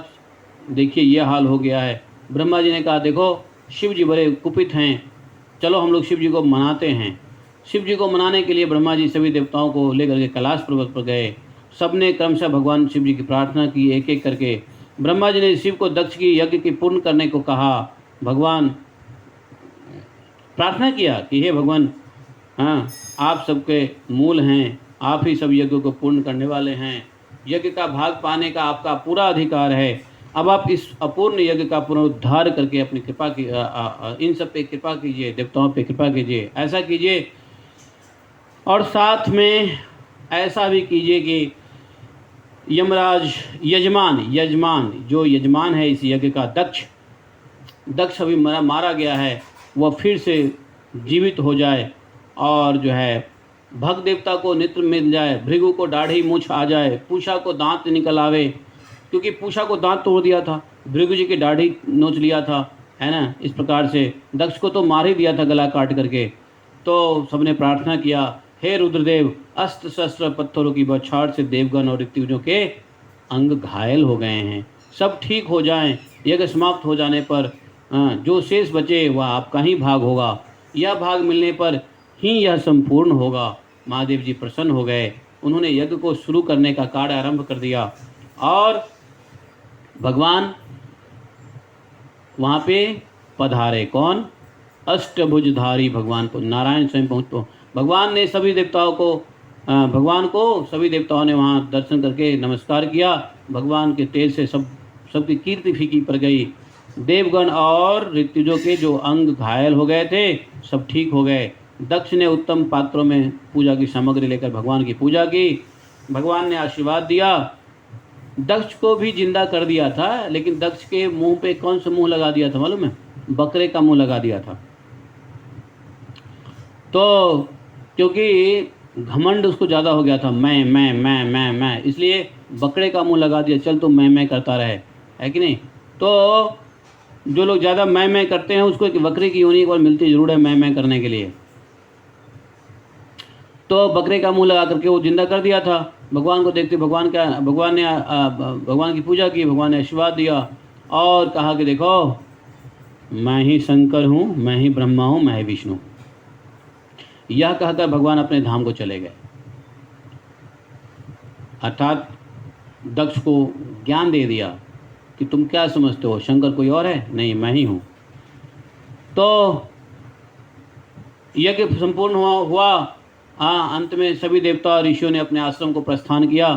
देखिए ये हाल हो गया है। ब्रह्मा जी ने कहा, देखो शिव जी बड़े कुपित हैं, चलो हम लोग शिव जी को मनाते हैं। शिव जी को मनाने के लिए ब्रह्मा जी सभी देवताओं को लेकर के कैलाश पर्वत पर गए। सबने क्रमशः भगवान शिव जी की प्रार्थना की एक एक करके। ब्रह्मा जी ने शिव को दक्ष की यज्ञ की पूर्ण करने को कहा। भगवान प्रार्थना किया कि हे भगवान, हाँ, आप सबके मूल हैं, आप ही सब यज्ञ को पूर्ण करने वाले हैं, यज्ञ का भाग पाने का आपका पूरा अधिकार है। अब आप इस अपूर्ण यज्ञ का पुनरुद्धार करके अपनी कृपा की इन सब पे कृपा कीजिए, देवताओं पे कृपा कीजिए, ऐसा कीजिए। और साथ में ऐसा भी कीजिए कि यमराज यजमान जो यजमान है इस यज्ञ का, दक्ष अभी मारा गया है, वह फिर से जीवित हो जाए और जो है भग देवता को नेत्र मिल जाए, भृगु को दाढ़ी मूछ आ जाए, पूषा को दांत निकल आवे, क्योंकि पूषा को दांत तोड़ दिया था, भृगु जी की दाढ़ी नोच लिया था, है ना। इस प्रकार से दक्ष को तो मार ही दिया था गला काट करके। तो सबने प्रार्थना किया, हे रुद्रदेव, अस्त्र शस्त्र पत्थरों की बौछार से देवगण और ऋत्विजों के अंग घायल हो गए हैं, सब ठीक हो जाएं। यज्ञ समाप्त हो जाने पर जो शेष बचे वह आपका ही भाग होगा, यह भाग मिलने पर ही यह संपूर्ण होगा। महादेव जी प्रसन्न हो गए, उन्होंने यज्ञ को शुरू करने का कार्य आरंभ कर दिया और भगवान वहाँ पे पधारे। कौन? अष्टभुजधारी भगवान को नारायण स्वयं पहुँच भगवान ने सभी देवताओं को सभी देवताओं ने वहाँ दर्शन करके नमस्कार किया। भगवान के तेज से सबकी कीर्ति फीकी पड़ गई। देवगण और ऋत्विजों के जो अंग घायल हो गए थे सब ठीक हो गए। दक्ष ने उत्तम पात्रों में पूजा की सामग्री लेकर भगवान की पूजा की। भगवान ने आशीर्वाद दिया। दक्ष को भी जिंदा कर दिया था, लेकिन दक्ष के मुंह पे कौन सा मुंह लगा दिया था मालूम है? बकरे का मुंह लगा दिया था। तो क्योंकि घमंड उसको ज़्यादा हो गया था, मैं, इसलिए बकरे का मुंह लगा दिया। चल तो मैं करता रहे, है कि नहीं? तो जो लोग ज़्यादा मैं करते हैं उसको एक बकरे की योनि एक बार मिलती जरूर है मैं करने के लिए। तो बकरे का मुंह लगा करके वो जिंदा कर दिया था। भगवान को देखते भगवान की पूजा की। भगवान ने आशीर्वाद दिया और कहा कि देखो, मैं ही शंकर हूँ, मैं ही ब्रह्मा हूँ, मैं ही विष्णु। यह कहकर भगवान अपने धाम को चले गए। अर्थात दक्ष को ज्ञान दे दिया कि तुम क्या समझते हो, शंकर कोई और है? नहीं, मैं ही हूँ। तो यज्ञ संपूर्ण हुआ। अंत में सभी देवता और ऋषियों ने अपने आश्रम को प्रस्थान किया।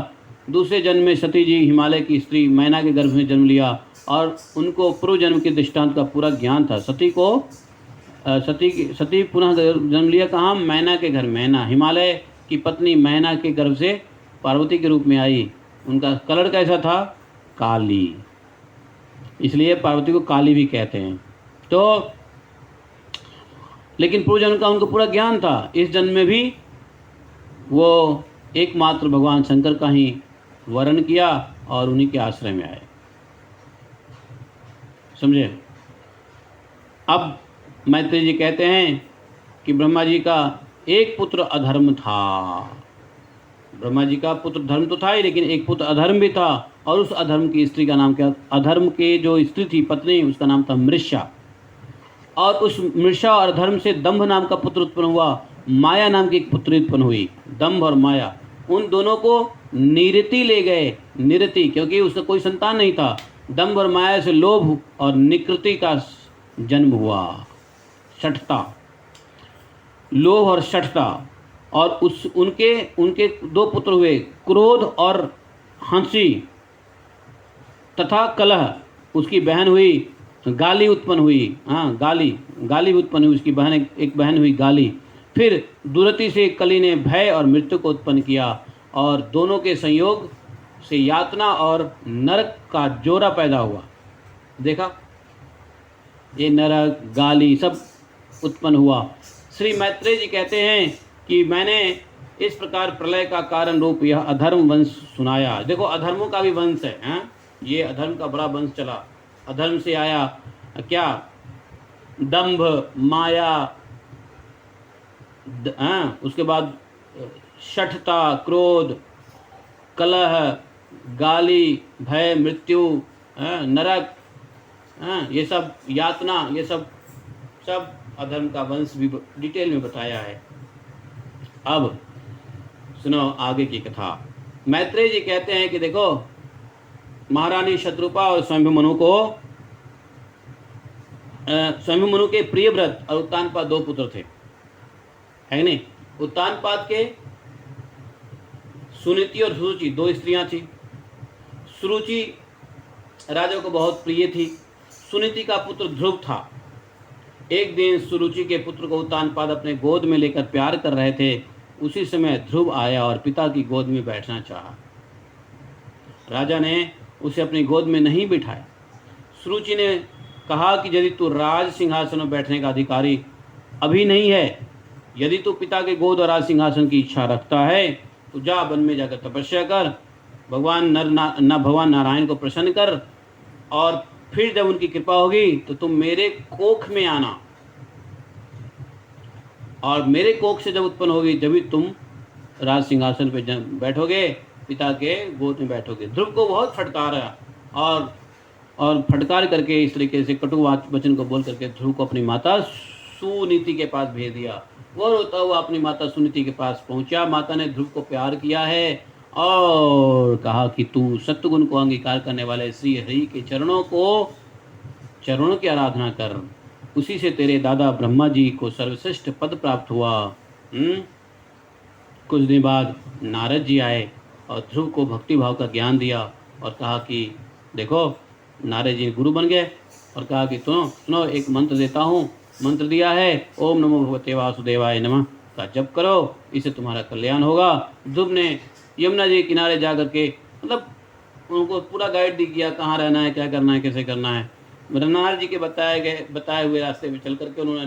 दूसरे जन्म में सती जी हिमालय की स्त्री मैना के गर्भ में जन्म लिया और उनको पूर्व जन्म के दृष्टांत का पूरा ज्ञान था। सती पुनः जन्म लिया कहाँ? मैना के घर। मैना हिमालय की पत्नी मैना के गर्भ से पार्वती के रूप में आई। उनका कलर कैसा था? काली, इसलिए पार्वती को काली भी कहते हैं। तो लेकिन पूर्व जन्म का उनको पूरा ज्ञान था। इस जन्म में भी वो एकमात्र भगवान शंकर का ही वर्ण किया और उन्हीं के आश्रय में आए। समझे? अब मैत्री जी कहते हैं कि ब्रह्मा जी का एक पुत्र अधर्म था। ब्रह्मा जी का पुत्र धर्म तो था ही, लेकिन एक पुत्र अधर्म भी था। और उस अधर्म की स्त्री का नाम क्या? अधर्म के जो स्त्री थी पत्नी, उसका नाम था मृषा। और उस मृषा और अधर्म से दंभ नाम का पुत्र उत्पन्न हुआ। माया नाम की एक पुत्री उत्पन्न हुई। दंभ और माया, उन दोनों को निरति ले गए। निरति, क्योंकि उसका कोई संतान नहीं था। दंभ और माया से लोभ और निकृति का जन्म हुआ। शठता, लोभ और शठता। और उनके दो पुत्र हुए, क्रोध और हंसी तथा कलह। उसकी बहन हुई गाली उत्पन्न हुई। गाली उत्पन्न हुई। उसकी बहन एक बहन हुई गाली। फिर दुरति से कली ने भय और मृत्यु को उत्पन्न किया और दोनों के संयोग से यातना और नरक का जोरा पैदा हुआ। देखा, ये नरक गाली सब उत्पन्न हुआ। श्री मैत्रेय जी कहते हैं कि मैंने इस प्रकार प्रलय का कारण रूप यह अधर्म वंश सुनाया। देखो, अधर्मों का भी वंश है, ये अधर्म का बड़ा वंश चला। अधर्म से आया क्या? दंभ, माया, उसके बाद शठता, क्रोध, कलह, गाली, भय, मृत्यु, नरक, ये सब यातना, ये सब अधर्म का वंश भी डिटेल में बताया है। अब सुनो आगे की कथा। मैत्रेय जी कहते हैं कि देखो, महारानी शत्रुपा और स्वयंभु मनु के प्रियव्रत और उत्तानपाद दो पुत्र थे, है नहीं? उत्तानपाद के सुनीति और सुरुचि दो स्त्रियां थी। सुरुचि राजा को बहुत प्रिय थी। सुनीति का पुत्र ध्रुव था। एक दिन सुरुचि के पुत्र को उत्तानपाद अपने गोद में लेकर प्यार कर रहे थे। उसी समय ध्रुव आया और पिता की गोद में बैठना चाहा। राजा ने उसे अपनी गोद में नहीं बिठाया। सुरुचि ने कहा कि यदि तू राज सिंहासन में बैठने का अधिकारी अभी नहीं है यदि तू पिता के गोद और राज सिंहासन की इच्छा रखता है तो जा वन में जाकर तपस्या कर, भगवान भगवान नारायण को प्रसन्न कर, और फिर जब उनकी कृपा होगी तो तुम मेरे कोख में आना, और मेरे कोख से जब उत्पन्न होगी जब तुम राज सिंहासन पे बैठोगे, पिता के गोद में बैठोगे। ध्रुव को बहुत फटकारा और फटकार करके इस तरीके से कटु वचन को बोल करके ध्रुव को अपनी माता सुनीति के पास भेज दिया। वो रोता हुआ अपनी माता सुनीति के पास पहुंचा। माता ने ध्रुव को प्यार किया है और कहा कि तू सत्वगुण को अंगीकार करने वाले श्री हरि के चरणों की आराधना कर, उसी से तेरे दादा ब्रह्मा जी को सर्वश्रेष्ठ पद प्राप्त हुआ। कुछ दिन बाद नारद जी आए और ध्रुव को भक्ति भाव का ज्ञान दिया और कहा कि देखो, नारद जी गुरु बन गए और कहा कि सुनो एक मंत्र देता हूँ। मंत्र दिया है, ओम नमो भगवते वासुदेवाय नमः का जप करो, इससे तुम्हारा कल्याण होगा। ध्रुव ने यमुना जी के किनारे जा करके मतलब उनको पूरा गाइड दी किया, कहाँ रहना है, क्या करना है, कैसे करना है। नारद जी के बताए हुए रास्ते पे चल करके उन्होंने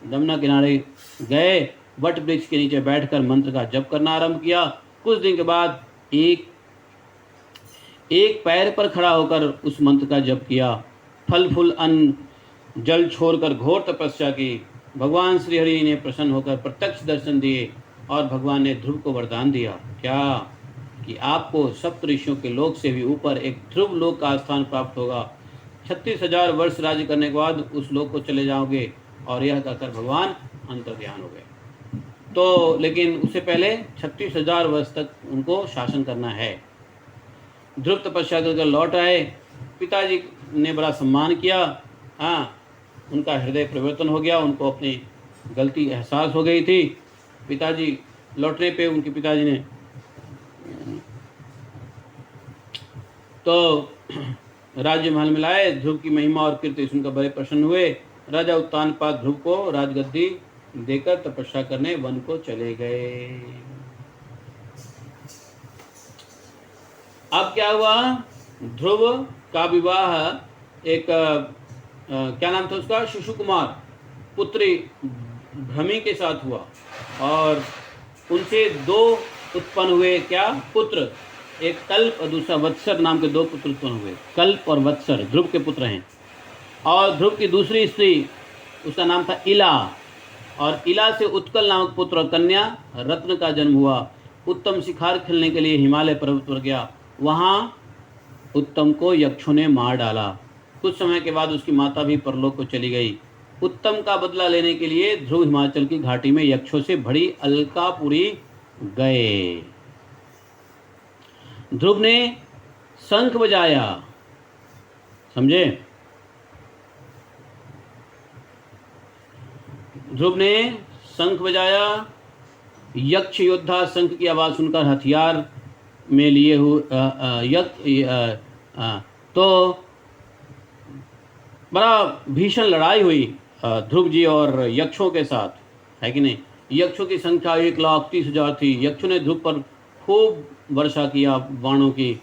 यमुना किनारे गए, वट वृक्ष के नीचे बैठकर मंत्र का जप करना आरंभ किया। कुछ दिन के बाद एक पैर पर खड़ा होकर उस मंत्र का जप किया। फल फूल अन्न जल छोड़कर घोर तपस्या की। भगवान श्री हरि ने प्रसन्न होकर प्रत्यक्ष दर्शन दिए और भगवान ने ध्रुव को वरदान दिया, क्या कि आपको सप्त ऋषियों के लोक से भी ऊपर एक ध्रुव लोक का स्थान प्राप्त होगा। 36,000 वर्ष राज्य करने के बाद उस लोक को चले जाओगे। और यह कहकर भगवान अंतर्ध्यान हो गए। तो लेकिन उससे पहले 36,000 वर्ष तक उनको शासन करना है। ध्रुव तपस्या करके लौट आए। पिताजी ने बड़ा सम्मान किया। हाँ, उनका हृदय परिवर्तन हो गया, उनको अपनी गलती एहसास हो गई थी। पिताजी लौटने पे उनके पिताजी ने तो राज्य महल में लाए। ध्रुव की महिमा और कीर्ति सुनकर बड़े प्रसन्न हुए। राजा उत्तानपाद ध्रुव को राजगद्दी देकर तपस्या करने वन को चले गए। अब क्या हुआ, ध्रुव का विवाह एक क्या नाम था उसका, शिशु कुमार पुत्री भ्रमी के साथ हुआ और उनसे 2 उत्पन्न हुए, क्या पुत्र, एक कल्प और दूसरा वत्सर नाम के 2 पुत्र उत्पन्न हुए। कल्प और वत्सर ध्रुव के पुत्र हैं। और ध्रुव की दूसरी स्त्री, उसका नाम था इला, और इला से उत्कल नामक पुत्र और कन्या रत्न का जन्म हुआ। उत्तम शिकार खेलने के लिए हिमालय पर्वत पर गया। वहाँ उत्तम को यक्षों ने मार डाला। कुछ समय के बाद उसकी माता भी परलोक को चली गई। उत्तम का बदला लेने के लिए ध्रुव हिमाचल की घाटी में यक्षों से भरी अलकापुरी गए। ध्रुव ने शंख बजाया, समझे, ध्रुव ने शंख बजाया। यक्ष योद्धा शंख की आवाज़ सुनकर हथियार में लिए हुए तो बड़ा भीषण लड़ाई हुई ध्रुव जी और यक्षों के साथ, है कि नहीं। यक्षों की संख्या 1,30,000 थी। यक्षों ने ध्रुव पर खूब वर्षा किया बाणों की।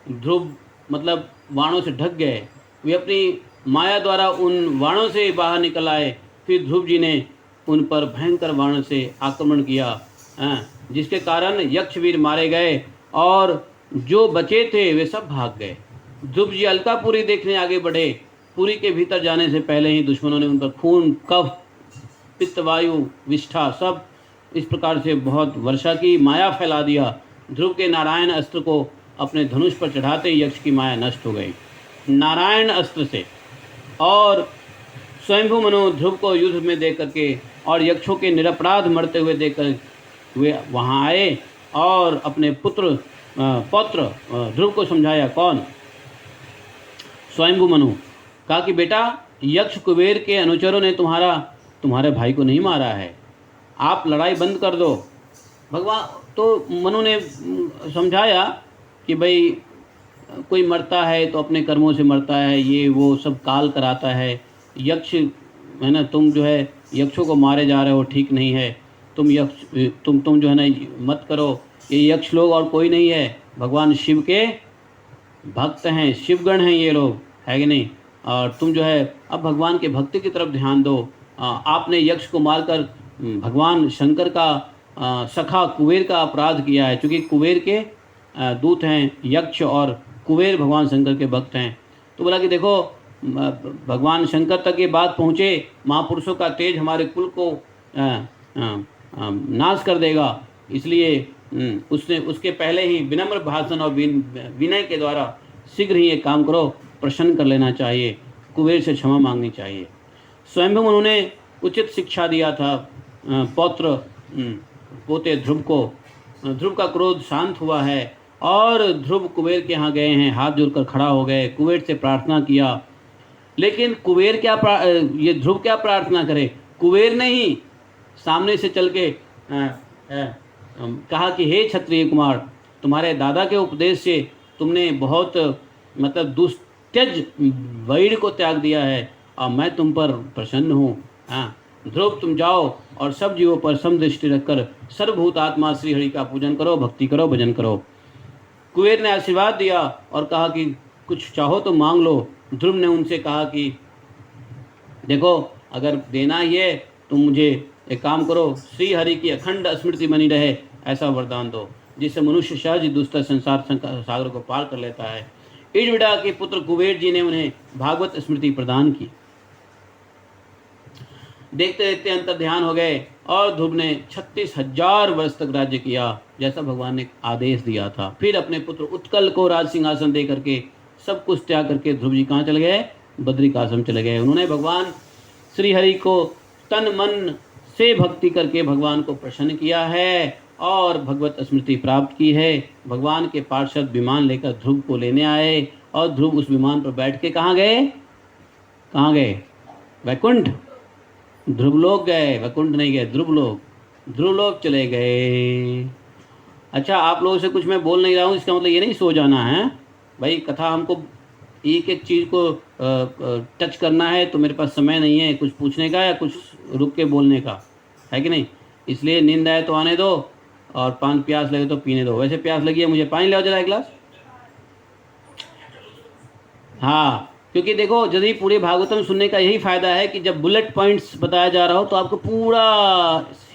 ध्रुव मतलब बाणों से ढक गए। वे अपनी माया द्वारा उन बाणों से बाहर निकल आए। फिर ध्रुव जी ने उन पर भयंकर बाण से आक्रमण किया, जिसके कारण यक्षवीर मारे गए और जो बचे थे वे सब भाग गए। ध्रुव जी अलकापुरी देखने आगे बढ़े। पुरी के भीतर जाने से पहले ही दुश्मनों ने उन पर खून, कफ, पित्त, वायु, विष्ठा सब इस प्रकार से बहुत वर्षा की, माया फैला दिया। ध्रुव के नारायण अस्त्र को अपने धनुष पर चढ़ाते ही यक्ष की माया नष्ट हो गई नारायण अस्त्र से। और स्वयंभू मनु ध्रुव को युद्ध में देख करके और यक्षों के निरपराध मरते हुए देखकर वे वहाँ आए और अपने पौत्र ध्रुव को समझाया। कौन? स्वयंभू मनु। कहा कि बेटा, यक्ष कुबेर के अनुचरों ने तुम्हारे भाई को नहीं मारा है, आप लड़ाई बंद कर दो। भगवान तो मनु ने समझाया कि भाई कोई मरता है तो अपने कर्मों से मरता है, ये वो सब काल कराता है। यक्ष है ना, तुम जो है यक्षों को मारे जा रहे हो, ठीक नहीं है। तुम जो है ना मत करो। ये यक्ष लोग और कोई नहीं है, भगवान शिव के भक्त हैं, शिवगण हैं ये लोग, है कि नहीं। और तुम जो है अब भगवान के भक्ति की तरफ ध्यान दो। आपने यक्ष को मारकर भगवान शंकर का सखा कुबेर का अपराध किया है, क्योंकि कुबेर के दूत हैं यक्ष और कुबेर भगवान शंकर के भक्त हैं। तो बोला कि देखो भगवान शंकर तक ये बात पहुँचे, महापुरुषों का तेज हमारे कुल को नाश कर देगा, इसलिए उसने उसके पहले ही विनम्र भाषण और विनय के द्वारा शीघ्र ही ये काम करो, प्रसन्न कर लेना चाहिए, कुबेर से क्षमा मांगनी चाहिए। स्वयं उन्होंने उचित शिक्षा दिया था पौत्र पोते ध्रुव को। ध्रुव का क्रोध शांत हुआ है और ध्रुव कुबेर के यहाँ गए हैं, हाथ जोड़कर खड़ा हो गए, कुबेर से प्रार्थना किया। लेकिन कुबेर ये ध्रुव क्या प्रार्थना करे, कुबेर ने ही सामने से चल के कहा कि हे क्षत्रिय कुमार, तुम्हारे दादा के उपदेश से तुमने बहुत मतलब दुस्त्यज वैर को त्याग दिया है और मैं तुम पर प्रसन्न हूँ। ध्रुव तुम जाओ और सब जीवों पर समदृष्टि रखकर सर्वभूत आत्मा श्री हरि का पूजन करो, भक्ति करो, भजन करो। कुबेर ने आशीर्वाद दिया और कहा कि कुछ चाहो तो मांग लो। ध्रुव ने उनसे कहा कि देखो अगर देना ही है तो मुझे एक काम करो, श्री हरि की अखंड स्मृति बनी रहे ऐसा वरदान दो, जिससे मनुष्य सहज दुष्ट संसार सागर को पार कर लेता है। इडविडा के पुत्र कुबेर जी ने उन्हें भागवत स्मृति प्रदान की। देखते देखते अंतर ध्यान हो गए और ध्रुव ने 36,000 वर्ष तक राज्य किया, जैसा भगवान ने आदेश दिया था। फिर अपने पुत्र उत्कल को राज सिंहासन दे करके सब कुछ त्याग करके ध्रुव जी कहाँ चले गए, बद्रिकाश्रम चले गए। उन्होंने भगवान श्री हरि को तन मन से भक्ति करके भगवान को प्रसन्न किया है और भगवत स्मृति प्राप्त की है। भगवान के पार्षद विमान लेकर ध्रुव को लेने आए और ध्रुव उस विमान पर बैठ के कहाँ गए, कहाँ गए, वैकुंठ, ध्रुवलोक गए, वैकुंठ नहीं गए, ध्रुवलोक चले गए। अच्छा, आप लोगों से कुछ मैं बोल नहीं रहा हूँ, इसका मतलब ये नहीं सो जाना है भाई। कथा हमको एक एक चीज़ को टच करना है, तो मेरे पास समय नहीं है कुछ पूछने का या कुछ रुक के बोलने का, है कि नहीं। इसलिए नींद आए तो आने दो और प्यास लगे तो पीने दो। वैसे प्यास लगी है, मुझे पानी ले आओ जरा एक गिलास। हाँ, क्योंकि देखो यदि पूरे भागवतम सुनने का यही फ़ायदा है कि जब बुलेट पॉइंट्स बताया जा रहा हो तो आपको पूरा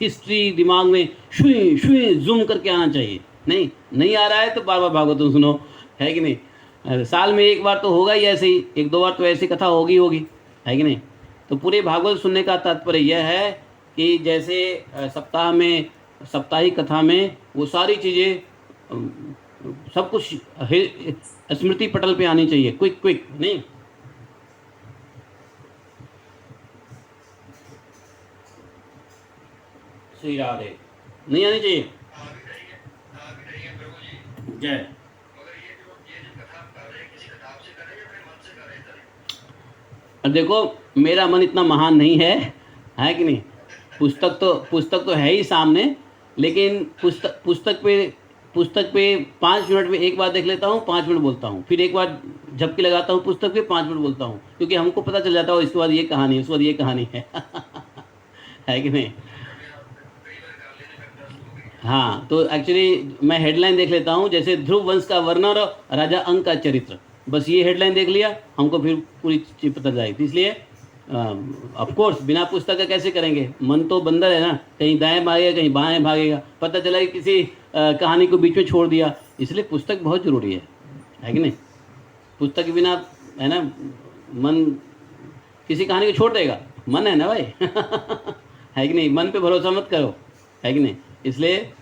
हिस्ट्री दिमाग में शुई शुई जूम करके आना चाहिए। नहीं आ रहा है तो बार बार भागवतम सुनो, है कि नहीं। साल में एक बार तो होगा ही ऐसे ही, एक दो बार तो ऐसी कथा होगी, है कि नहीं। तो पूरे भागवत सुनने का तात्पर्य यह है कि जैसे सप्ताह में साप्ताहिक कथा में वो सारी चीज़ें सब कुछ स्मृति पटल पे आनी चाहिए, क्विक नहीं। श्री राधे नहीं आनी चाहिए। जय। देखो मेरा मन इतना महान नहीं है कि नहीं। पुस्तक तो है ही सामने, लेकिन पुस्तक पे 5 मिनट में एक बार देख लेता हूँ, 5 मिनट बोलता हूँ, फिर एक बार झपकी लगाता हूँ पुस्तक पे, 5 मिनट बोलता हूँ, क्योंकि हमको पता चल जाता है इसके बाद ये कहानी, उसके बाद ये कहानी है कि नहीं। हाँ, तो एक्चुअली मैं हेडलाइन देख लेता हूँ, जैसे ध्रुव वंश का वर्णन और राजा अंक का चरित्र, बस ये हेडलाइन देख लिया, हमको फिर पूरी चीज़ पता जाएगी। इसलिए ऑफ कोर्स बिना पुस्तक का कैसे करेंगे, मन तो बंदर है ना, कहीं दाएं भागेगा कहीं बाएं भागेगा, पता चला कि किसी कहानी को बीच में छोड़ दिया। इसलिए पुस्तक बहुत ज़रूरी है कि नहीं। पुस्तक के बिना है ना, मन किसी कहानी को छोड़ देगा, मन है ना भाई है कि नहीं। मन पे भरोसा मत करो, है कि नहीं। इसलिए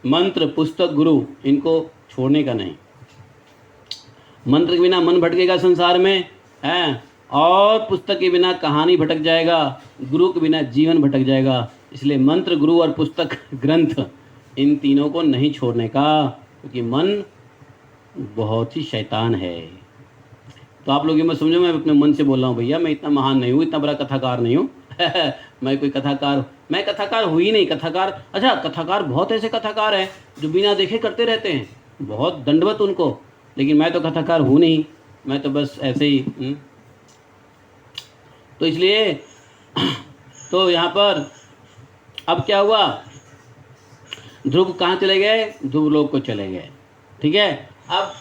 मंत्र, पुस्तक, गुरु, इनको छोड़ने का नहीं। मंत्र के बिना मन भटकेगा संसार में है, और पुस्तक के बिना कहानी भटक जाएगा, गुरु के बिना जीवन भटक जाएगा। इसलिए मंत्र, गुरु और पुस्तक ग्रंथ, इन तीनों को नहीं छोड़ने का, क्योंकि मन बहुत ही शैतान है। तो आप लोग ये मत समझो मैं अपने मन से बोल रहा हूँ, भैया मैं इतना महान नहीं हूँ, इतना बड़ा कथाकार नहीं हूँ मैं कथाकार हुई नहीं। कथाकार, अच्छा कथाकार बहुत ऐसे कथाकार हैं जो बिना देखे करते रहते हैं, बहुत दंडवत उनको, लेकिन मैं तो कथाकार हूँ नहीं, मैं तो बस ऐसे ही तो इसलिए तो यहाँ पर अब क्या हुआ, ध्रुव कहाँ चले गए, ध्रुव लोक को चले गए। ठीक है, अब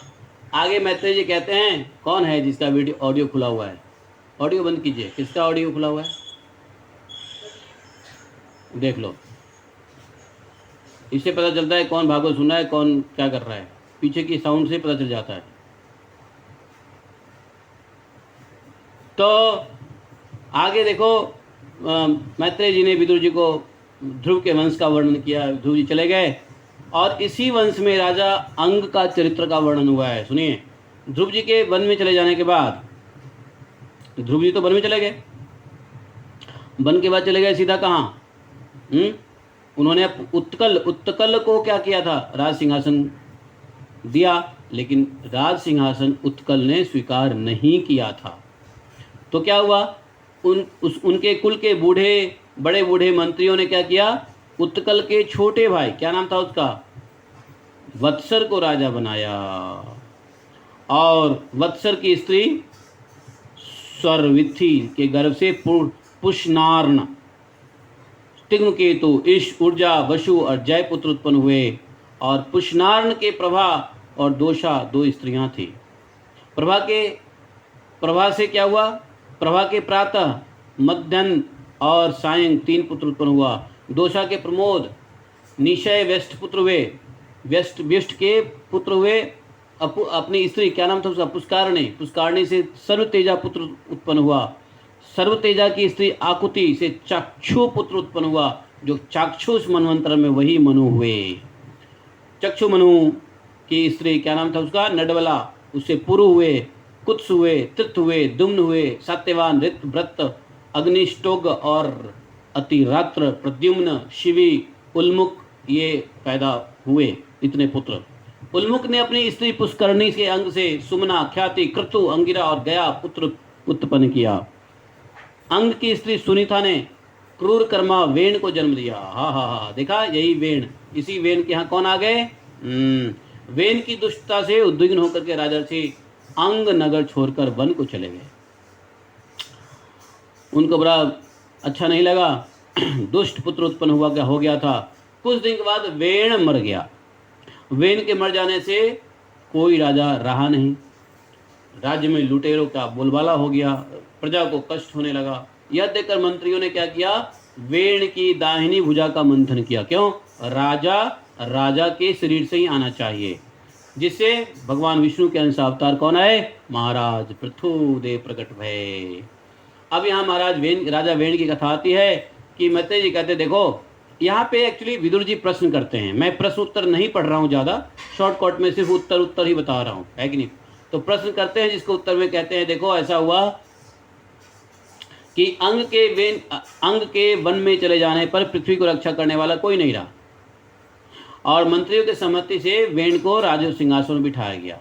आगे मैत्रेय जी कहते हैं, कौन है जिसका वीडियो ऑडियो खुला हुआ है, ऑडियो बंद कीजिए, किसका ऑडियो खुला हुआ है। देख लो, इससे पता चलता है कौन भागवत सुन रहा है, कौन क्या कर रहा है, पीछे की साउंड से पता चल जाता है। तो आगे देखो, मैत्रेय जी ने विदुर जी को ध्रुव के वंश का वर्णन किया। ध्रुव जी चले गए और इसी वंश में राजा अंग का चरित्र का वर्णन हुआ है। सुनिए, ध्रुव जी के वन में चले जाने के बाद, ध्रुव जी तो वन में चले गए, वन के बाद चले गए सीधा कहाँ? उन्होंने उत्कल को क्या किया था? राज सिंहासन दिया, लेकिन राज सिंहासन उत्कल ने स्वीकार नहीं किया था। तो क्या हुआ? उनके कुल के बड़े बूढ़े मंत्रियों ने क्या किया? उत्कल के छोटे भाई, क्या नाम था उसका, वत्सर को राजा बनाया, और वत्सर की स्त्री स्वरविथि के गर्भ से पुष्नार्न, तिग्मकेतु, ईश, ऊर्जा, वशु और जयपुत्र उत्पन्न हुए। और पुष्नार्न के प्रभा और दोषा 2 स्त्रियां थी। प्रभा से क्या हुआ? प्रभा के प्रातः, मध्याह्न और सायं 3 पुत्र उत्पन्न हुआ। दोषा के प्रमोद, निशय, व्यष्ट पुत्र हुए। व्यष्ट के पुत्र हुए अपनी स्त्री, क्या नाम था उसका, पुष्कारणी से सर्वतेजा पुत्र उत्पन्न हुआ। सर्वतेजा की स्त्री आकुति से चक्षु पुत्र उत्पन्न हुआ, जो चाक्षुष मनवंतर में वही मनु हुए। चक्षु मनु की स्त्री, क्या नाम था उसका, नडवला, उससे पुरु हुए, कुत्स हुए, तृत हुए, दुम्न हुए, सत्यवान, ऋत, व्रत, अग्निष्टोग और अतिरात्र, प्रद्युम्न, शिवी, उल्मुख, ये पैदा हुए इतने पुत्र। उल्मुख ने अपनी स्त्री पुष्करणी के अंग से सुमना, ख्याति, क्रतु, अंगिरा और गया पुत्र उत्पन्न किया। अंग की स्त्री सुनीता ने क्रूर कर्मा वेण को जन्म दिया। हा, देखा, यही वेण, इसी वेण के यहाँ कौन आ गए? वेण की दुष्टता से उद्विग्न होकर के राजर्षि अंग नगर छोड़कर वन को चले गए। उनको बड़ा अच्छा नहीं लगा, दुष्ट पुत्र उत्पन्न हो गया था। कुछ दिन के बाद वेण मर गया। वेण के मर जाने से कोई राजा रहा नहीं, राज्य में लुटेरों का बोलबाला हो गया, प्रजा को कष्ट होने लगा। यह देखकर मंत्रियों ने क्या किया? वेण की दाहिनी भुजा का मंथन किया। क्यों? राजा के शरीर से ही आना चाहिए, जिससे भगवान विष्णु के अंश अवतार कौन आए? महाराज पृथुदेव प्रकट भय। अब यहाँ राजा वेण की कथा आती है कि मैत्रेय जी कहते, देखो यहाँ पे एक्चुअली विदुर जी प्रश्न करते हैं। मैं प्रश्न उत्तर नहीं पढ़ रहा हूँ ज़्यादा, शॉर्टकट में सिर्फ उत्तर ही बता रहा हूँ, है कि नहीं? तो प्रश्न करते हैं, जिसको उत्तर में कहते हैं, देखो ऐसा हुआ कि अंग के वन में चले जाने पर पृथ्वी को रक्षा करने वाला कोई नहीं रहा, और मंत्रियों के सहमति से वेण को राज सिंहासन में बिठाया गया।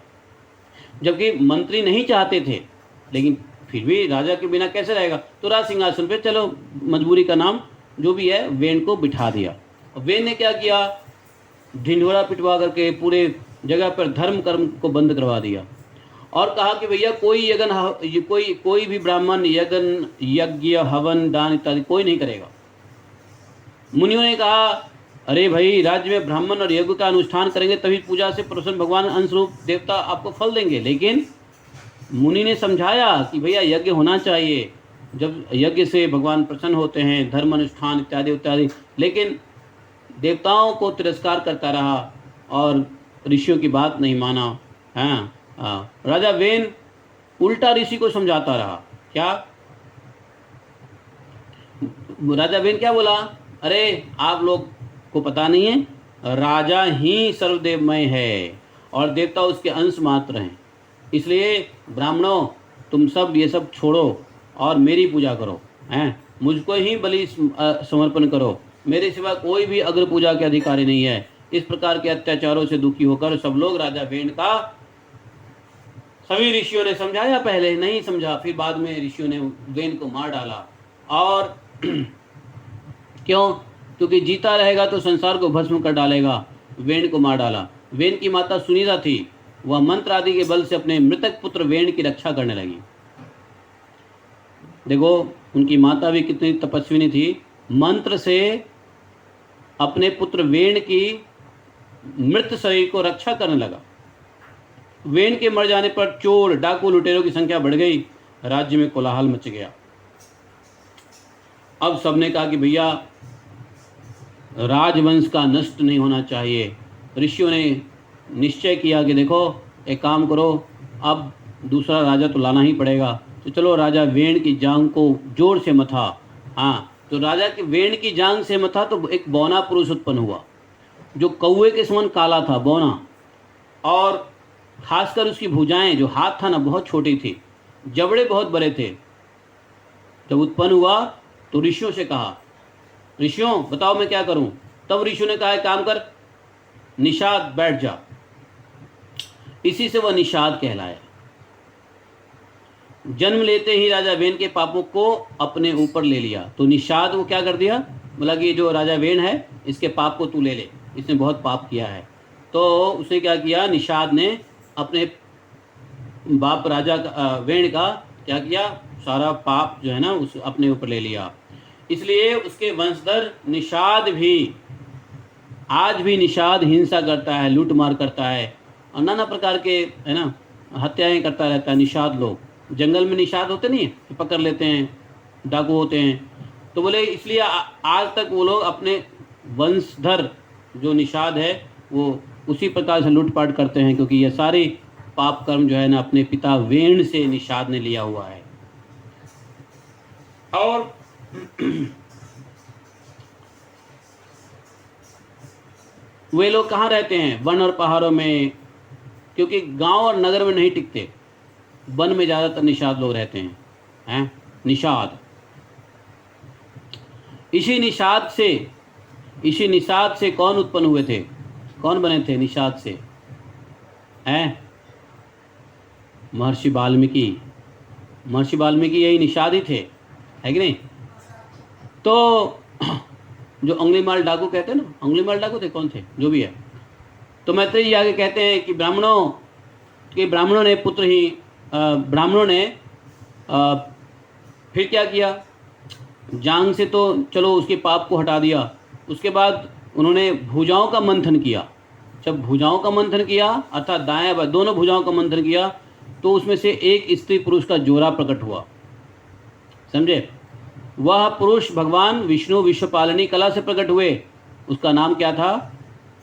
जबकि मंत्री नहीं चाहते थे, लेकिन फिर भी राजा के बिना कैसे रहेगा? तो राज सिंहासन पे चलो, मजबूरी का नाम जो भी है, वेण को बिठा दिया। वेण ने क्या किया? ढिंढोरा पिटवा करके पूरे जगह पर धर्म कर्म को बंद करवा दिया, और कहा कि भैया कोई भी ब्राह्मण यज्ञ हवन दान इत्यादि कोई नहीं करेगा। मुनियों ने कहा, अरे भाई, राज्य में ब्राह्मण और यज्ञ का अनुष्ठान करेंगे तभी पूजा से प्रसन्न भगवान अंशरूप देवता आपको फल देंगे। लेकिन मुनि ने समझाया कि भैया यज्ञ होना चाहिए, जब यज्ञ से भगवान प्रसन्न होते हैं, धर्म अनुष्ठान इत्यादि इत्यादि। लेकिन देवताओं को तिरस्कार करता रहा और ऋषियों की बात नहीं माना। राजा वेन उल्टा ऋषि को समझाता रहा। क्या राजा वेन क्या बोला? अरे आप लोग को पता नहीं है, राजा ही सर्वदेवमय है और देवता उसके अंश मात्र हैं। इसलिए ब्राह्मणों, तुम सब ये सब छोड़ो और मेरी पूजा करो, मुझको ही बलि समर्पण करो, मेरे सिवा कोई भी अग्र पूजा के अधिकारी नहीं है। इस प्रकार के अत्याचारों से दुखी होकर सब लोग राजा वेन का, सभी ऋषियों ने समझाया, पहले नहीं समझा, फिर बाद में ऋषियों ने वेन को मार डाला। और क्यों? क्योंकि जीता रहेगा तो संसार को भस्म कर डालेगा। वेन को मार डाला। वेन की माता सुनीता थी, वह मंत्र आदि के बल से अपने मृतक पुत्र वेन की रक्षा करने लगी। देखो, उनकी माता भी कितनी तपस्विनी थी, मंत्र से अपने पुत्र वेन की मृत शरीर को रक्षा करने लगा। वेन के मर जाने पर चोर, डाकू, लुटेरों की संख्या बढ़ गई, राज्य में कोलाहल मच गया। अब सबने कहा कि भैया राजवंश का नष्ट नहीं होना चाहिए। ऋषियों ने निश्चय किया कि देखो एक काम करो, अब दूसरा राजा तो लाना ही पड़ेगा, तो चलो राजा वेण की जांग को जोर से मथा। हाँ, तो राजा की वेण की जांग से मथा तो एक बौना पुरुष उत्पन्न हुआ जो कौवे के समान काला था, बौना, और खासकर उसकी भुजाएं, जो हाथ था ना, बहुत छोटी थी, जबड़े बहुत बड़े थे। जब उत्पन्न हुआ तो ऋषियों से कहा, ऋषियों बताओ मैं क्या करूं। तब ऋषियों ने कहा एक काम कर, निषाद बैठ जा। इसी से वह निषाद कहलाया। जन्म लेते ही राजा वेन के पापों को अपने ऊपर ले लिया। तो निषाद को क्या कर दिया, बोला कि जो राजा वेन है इसके पाप को तू ले ले, इसने बहुत पाप किया है। तो उसने क्या किया, निषाद ने अपने बाप राजा वेन का क्या किया, सारा पाप जो है ना उस अपने ऊपर ले लिया। इसलिए उसके वंशधर निषाद भी, आज भी निषाद हिंसा करता है, लूट मार करता है और नाना प्रकार के है ना हत्याएं करता रहता है। निषाद लोग जंगल में निषाद होते नहीं, पकड़ लेते हैं, डाकू होते हैं। तो बोले इसलिए आज तक वो लोग अपने वंशधर जो निषाद है वो उसी प्रकार से लूटपाट करते हैं, क्योंकि ये सारे पाप कर्म जो है ना अपने पिता वेण से निषाद ने लिया हुआ है। और वे लोग कहाँ रहते हैं, वन और पहाड़ों में, क्योंकि गांव और नगर में नहीं टिकते, वन में ज़्यादातर निषाद लोग रहते हैं निषाद। इसी निषाद से कौन उत्पन्न हुए थे, कौन बने थे निषाद से, हैं महर्षि वाल्मीकि। महर्षि वाल्मीकि यही निषाद ही थे, है कि नहीं। तो जो अंगुलीमाल डाकू कहते हैं ना, अंगुलीमाल डाकू थे, कौन थे, जो भी है। तो मैत्रेय जी आगे कहते हैं कि ब्राह्मणों ने पुत्र ही ब्राह्मणों ने फिर क्या किया, जांग से तो चलो उसके पाप को हटा दिया, उसके बाद उन्होंने भुजाओं का मंथन किया। जब भुजाओं का मंथन किया अर्थात दाएं बाएं दोनों भुजाओं का मंथन किया, तो उसमें से एक स्त्री पुरुष का जोड़ा प्रकट हुआ, समझे। वह पुरुष भगवान विष्णु विश्वपालनी कला से प्रकट हुए। उसका नाम क्या था,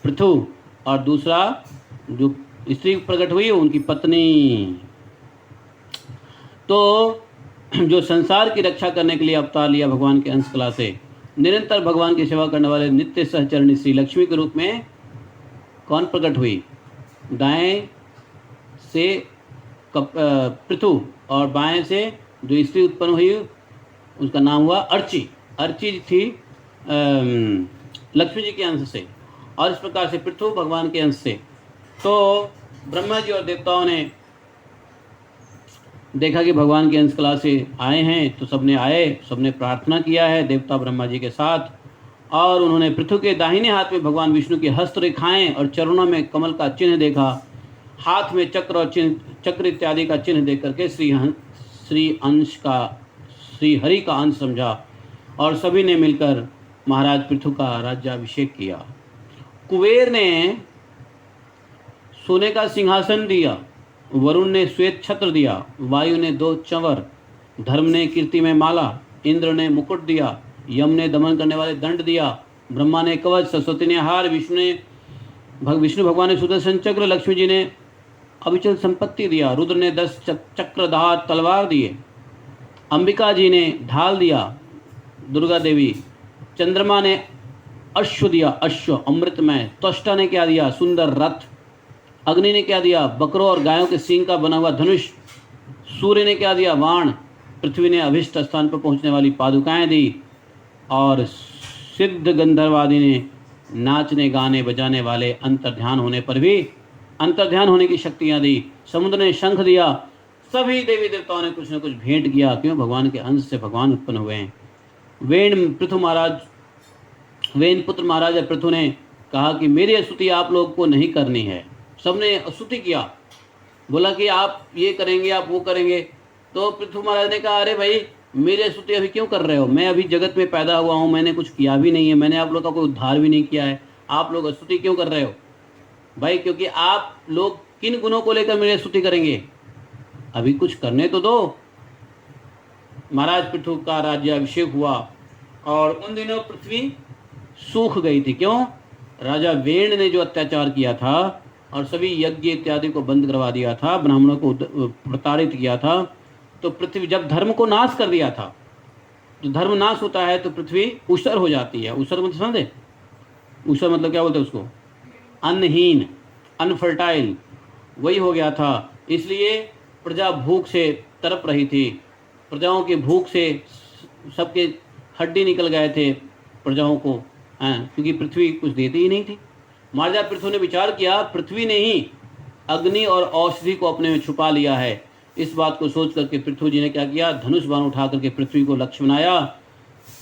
पृथु। और दूसरा जो स्त्री प्रकट हुई उनकी पत्नी। तो जो संसार की रक्षा करने के लिए अवतार लिया भगवान के अंश कला से, निरंतर भगवान की सेवा करने वाले नित्य सहचरणी श्री लक्ष्मी के रूप में कौन प्रकट हुई, दाएं से पृथु और बाएं से जो स्त्री उत्पन्न हुई उसका नाम हुआ अर्ची। अर्ची थी लक्ष्मी जी के अंश से, और इस प्रकार से पृथु भगवान के अंश से। तो ब्रह्मा जी और देवताओं ने देखा कि भगवान के अंश कला से आए हैं, तो सबने प्रार्थना किया है देवता ब्रह्मा जी के साथ। और उन्होंने पृथु के दाहिने हाथ में भगवान विष्णु की हस्तरेखाएं और चरणों में कमल का चिन्ह देखा, हाथ में चक्र और चक्र इत्यादि का चिन्ह देख करके श्री हरि का अंश समझा, और सभी ने मिलकर महाराज पृथु का राज्याभिषेक किया। कुबेर ने सोने का सिंहासन दिया, वरुण ने श्वेत छत्र दिया, वायु ने 2 चंवर, धर्म ने कीर्ति में माला, इंद्र ने मुकुट दिया, यम ने दमन करने वाले दंड दिया, ब्रह्मा ने कवच, सरस्वती ने हार, विष्णु भगवान ने सुदर्शन चक्र, लक्ष्मी जी ने अविचल संपत्ति दिया, रुद्र ने 10 चक्रधार तलवार दिए, अंबिका जी ने ढाल दिया, दुर्गा देवी, चंद्रमा ने अश्व दिया, अश्व अमृतमय, त्वष्टा ने क्या दिया, सुंदर रथ, अग्नि ने क्या दिया, बकरों और गायों के सींग का बना हुआ धनुष, सूर्य ने क्या दिया, बाण, पृथ्वी ने अभिष्ट स्थान पर पहुंचने वाली पादुकाएं दी, और सिद्ध गंधर्व आदि ने नाचने गाने बजाने वाले अंतर्ध्यान होने पर भी अंतर्ध्यान होने की शक्तियां दी, समुद्र ने शंख दिया। सभी देवी देवताओं ने कुछ न कुछ भेंट किया, क्यों, भगवान के अंश से भगवान उत्पन्न हुए हैं। वेन पुत्र महाराज पृथु ने कहा कि मेरी स्तुति आप लोग को नहीं करनी है। सबने स्तुति किया, बोला कि आप ये करेंगे, आप वो करेंगे। तो पृथु महाराज ने कहा, अरे भाई मेरी स्तुति अभी क्यों कर रहे हो, मैं अभी जगत में पैदा हुआ हूँ, मैंने कुछ किया भी नहीं है, मैंने आप लोग का कोई उद्धार भी नहीं किया है, आप लोग स्तुति क्यों कर रहे हो भाई, क्योंकि आप लोग किन गुणों को लेकर मेरी स्तुति करेंगे, अभी कुछ करने तो दो। महाराज पृथु का राज्याभिषेक हुआ, और उन दिनों पृथ्वी सूख गई थी। क्यों? राजा वेण ने जो अत्याचार किया था और सभी यज्ञ इत्यादि को बंद करवा दिया था, ब्राह्मणों को प्रताड़ित किया था, तो पृथ्वी जब धर्म को नाश कर दिया था, तो धर्म नाश होता है तो पृथ्वी ऊसर हो जाती है। ऊसर मतलब समझे? ऊसर मतलब क्या बोलते हैं उसको? अन्नहीन, अनफर्टाइल, वही हो गया था। इसलिए प्रजा भूख से तड़प रही थी। प्रजाओं की भूख से सबके हड्डी निकल गए थे प्रजाओं को, क्योंकि पृथ्वी कुछ देती ही नहीं थी। महाराजा पृथु ने विचार किया, पृथ्वी ने ही अग्नि और औषधि को अपने में छुपा लिया है। इस बात को सोच करके पृथु जी ने क्या किया, धनुष बाण उठा करके पृथ्वी को लक्ष्य बनाया।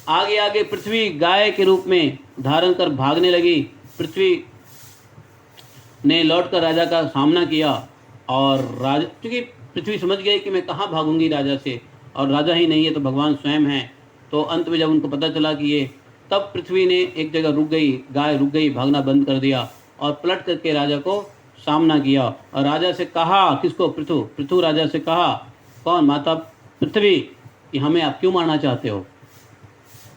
आगे आगे पृथ्वी गाय के रूप में धारण कर भागने लगी। पृथ्वी ने लौटकर राजा का सामना किया और राजा, क्योंकि पृथ्वी समझ गई कि मैं कहाँ भागूंगी राजा से, और राजा ही नहीं है तो भगवान स्वयं है। तो अंत में जब उनको पता चला कि ये, तब पृथ्वी ने एक जगह रुक गई, गाय रुक गई, भागना बंद कर दिया और पलट करके राजा को सामना किया और राजा से कहा, किसको? पृथु राजा से कहा, कौन? माता पृथ्वी, कि हमें आप क्यों मारना चाहते हो?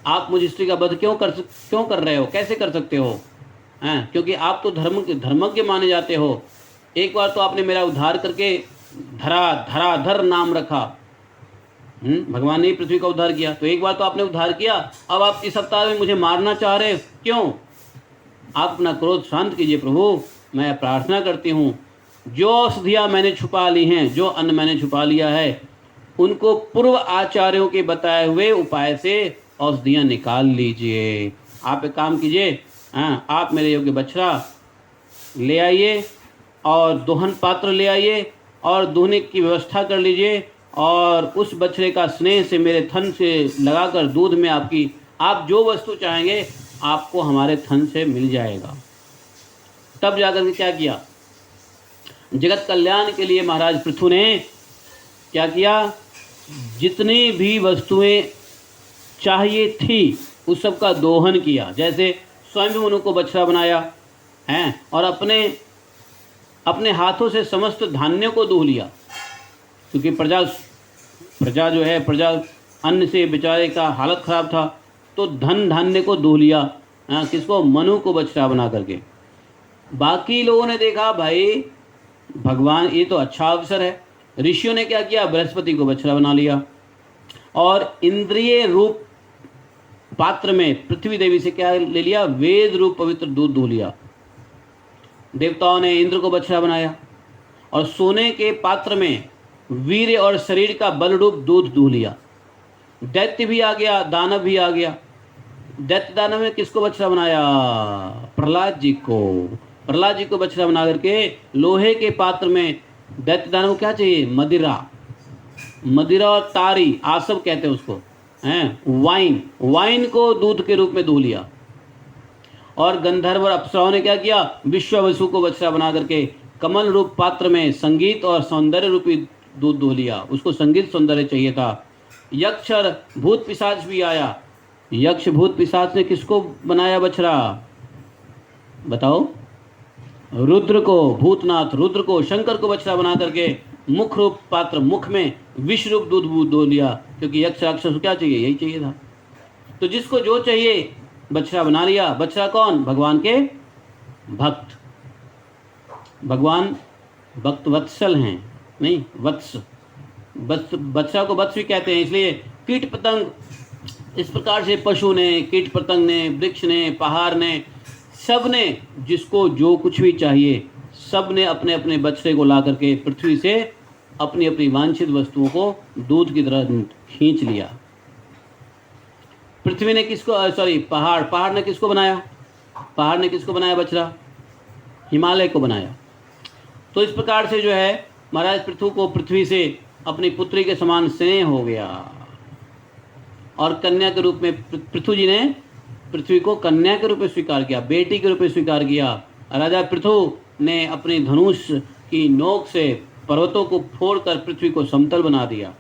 आप मुझ स्त्री का वध क्यों कर रहे हो? कैसे कर सकते हो? हैं? क्योंकि आप तो धर्मज्ञ माने जाते हो। एक बार तो आपने मेरा उद्धार करके धराधर नाम रखा। भगवान ने पृथ्वी का उद्धार किया, तो एक बार तो आपने उद्धार किया, अब आप इस अवतार में मुझे मारना चाह रहे हो, क्यों? आप अपना क्रोध शांत कीजिए प्रभु, मैं प्रार्थना करती हूँ। जो औषधियाँ मैंने छुपा ली हैं, जो अन्न मैंने छुपा लिया है, उनको पूर्व आचार्यों के बताए हुए उपाय से औषधियाँ निकाल लीजिए। आप एक काम कीजिए, आप मेरे योग्य बछड़ा ले आइए और दोहन पात्र ले आइए और दोहने की व्यवस्था कर लीजिए, और उस बछड़े का स्नेह से मेरे थन से लगाकर दूध में आप जो वस्तु चाहेंगे आपको हमारे थन से मिल जाएगा। तब जाकर के क्या किया, जगत कल्याण के लिए महाराज पृथु ने क्या किया, जितनी भी वस्तुएं चाहिए थी उस सब का दोहन किया। जैसे स्वयं भी उनको बछड़ा बनाया हैं और अपने हाथों से समस्त धान्य को दूह लिया, क्योंकि प्रजा जो है, प्रजा अन्न से बेचारे का हालत ख़राब था, तो धन धान्य को दूह लिया। किसको? मनु को बछड़ा बना करके। बाकी लोगों ने देखा भाई भगवान ये तो अच्छा अवसर है। ऋषियों ने क्या किया, बृहस्पति को बछड़ा बना लिया और इंद्रिय रूप पात्र में पृथ्वी देवी से क्या ले लिया, वेद रूप पवित्र दूध दूह लिया। देवताओं ने इंद्र को बछड़ा बनाया और सोने के पात्र में वीर्य और शरीर का बल रूप दूध दूह लिया। दैत्य भी आ गया, दानव भी आ गया। दैत्य दानव ने किसको बछड़ा बनाया, प्रहलाद जी को। प्रहलाद जी को बछड़ा बना करके लोहे के पात्र में दैत्य दानव को क्या चाहिए, मदिरा और तारी, आसव कहते हैं उसको, हैं वाइन को दूध के रूप में दूह लिया। और गंधर्व और अप्सराओं ने क्या किया, विश्वावसु को बछड़ा बना करके कमल रूप पात्र में संगीत और सौंदर्य रूपी दूध दूह लिया। उसको संगीत सौंदर्य चाहिए था। यक्ष और भूत पिशाच भी आया। यक्ष भूत पिशाच ने किसको बनाया बछड़ा, बताओ? रुद्र को, भूतनाथ रुद्र को, शंकर को बछड़ा बना करके मुख रूप पात्र, मुख में विष रूप दूध दूह लिया, क्योंकि यक्ष राक्षस को क्या चाहिए, यही चाहिए था। तो जिसको जो चाहिए बछड़ा बना लिया। बछड़ा कौन, भगवान के भक्त। भगवान भक्त वत्सल हैं, नहीं वत्स, बछड़ा को वत्स भी कहते हैं। इसलिए कीट पतंग, इस प्रकार से पशु ने, कीट पतंग ने, वृक्ष ने, पहाड़ ने, सब ने जिसको जो कुछ भी चाहिए, सब ने अपने अपने बछड़े को ला करके पृथ्वी से अपनी अपनी वांछित वस्तुओं को दूध की तरह खींच लिया। पृथ्वी ने किसको, पहाड़ ने किसको बनाया, पहाड़ ने किसको बनाया बछड़ा, हिमालय को बनाया। तो इस प्रकार से जो है महाराज पृथु को पृथ्वी से अपनी पुत्री के समान स्नेह हो गया और कन्या के रूप में पृथु जी ने पृथ्वी को कन्या के रूप में स्वीकार किया, बेटी के रूप में स्वीकार किया। राजा पृथु ने अपने धनुष की नोक से पर्वतों को फोड़कर पृथ्वी को समतल बना दिया।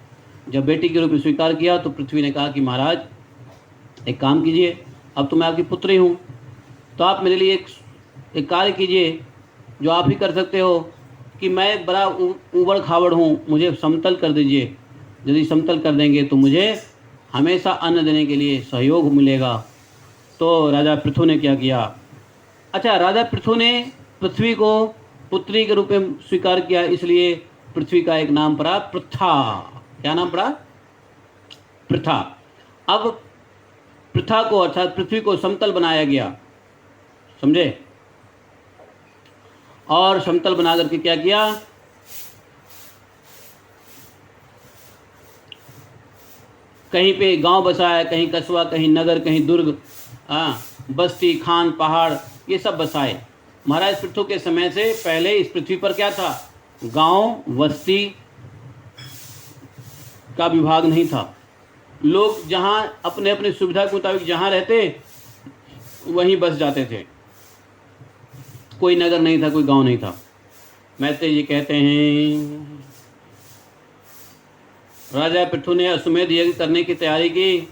जब बेटी के रूप में स्वीकार किया तो पृथ्वी ने कहा कि महाराज एक काम कीजिए, अब तो मैं आपकी पुत्री हूँ, तो आप मेरे लिए एक कार्य कीजिए जो आप ही कर सकते हो, कि मैं बड़ा ऊबड़ खाबड़ हूँ, मुझे समतल कर दीजिए। यदि समतल कर देंगे तो मुझे हमेशा अन्न देने के लिए सहयोग मिलेगा। तो राजा पृथु ने क्या किया? अच्छा, राजा पृथु ने पृथ्वी को पुत्री के रूप में स्वीकार किया, इसलिए पृथ्वी का एक नाम पड़ा पृथा। क्या नाम पड़ा? पृथा। अब पृथा को अर्थात पृथ्वी को समतल बनाया गया, समझे? और समतल बना करके क्या किया? कहीं पे गांव बसाया, कहीं कस्बा, कहीं नगर, कहीं दुर्ग, बस्ती, खान, पहाड़, ये सब बसाए। महाराज पृथु के समय से पहले इस पृथ्वी पर क्या था? गांव, बस्ती का विभाग नहीं था। लोग जहां अपने अपने सुविधा के मुताबिक जहां रहते वहीं बस जाते थे। कोई नगर नहीं था, कोई गांव नहीं था। मैत्रेय जी कहते हैं, राजा पृथु ने अश्वमेध यज्ञ करने की तैयारी की।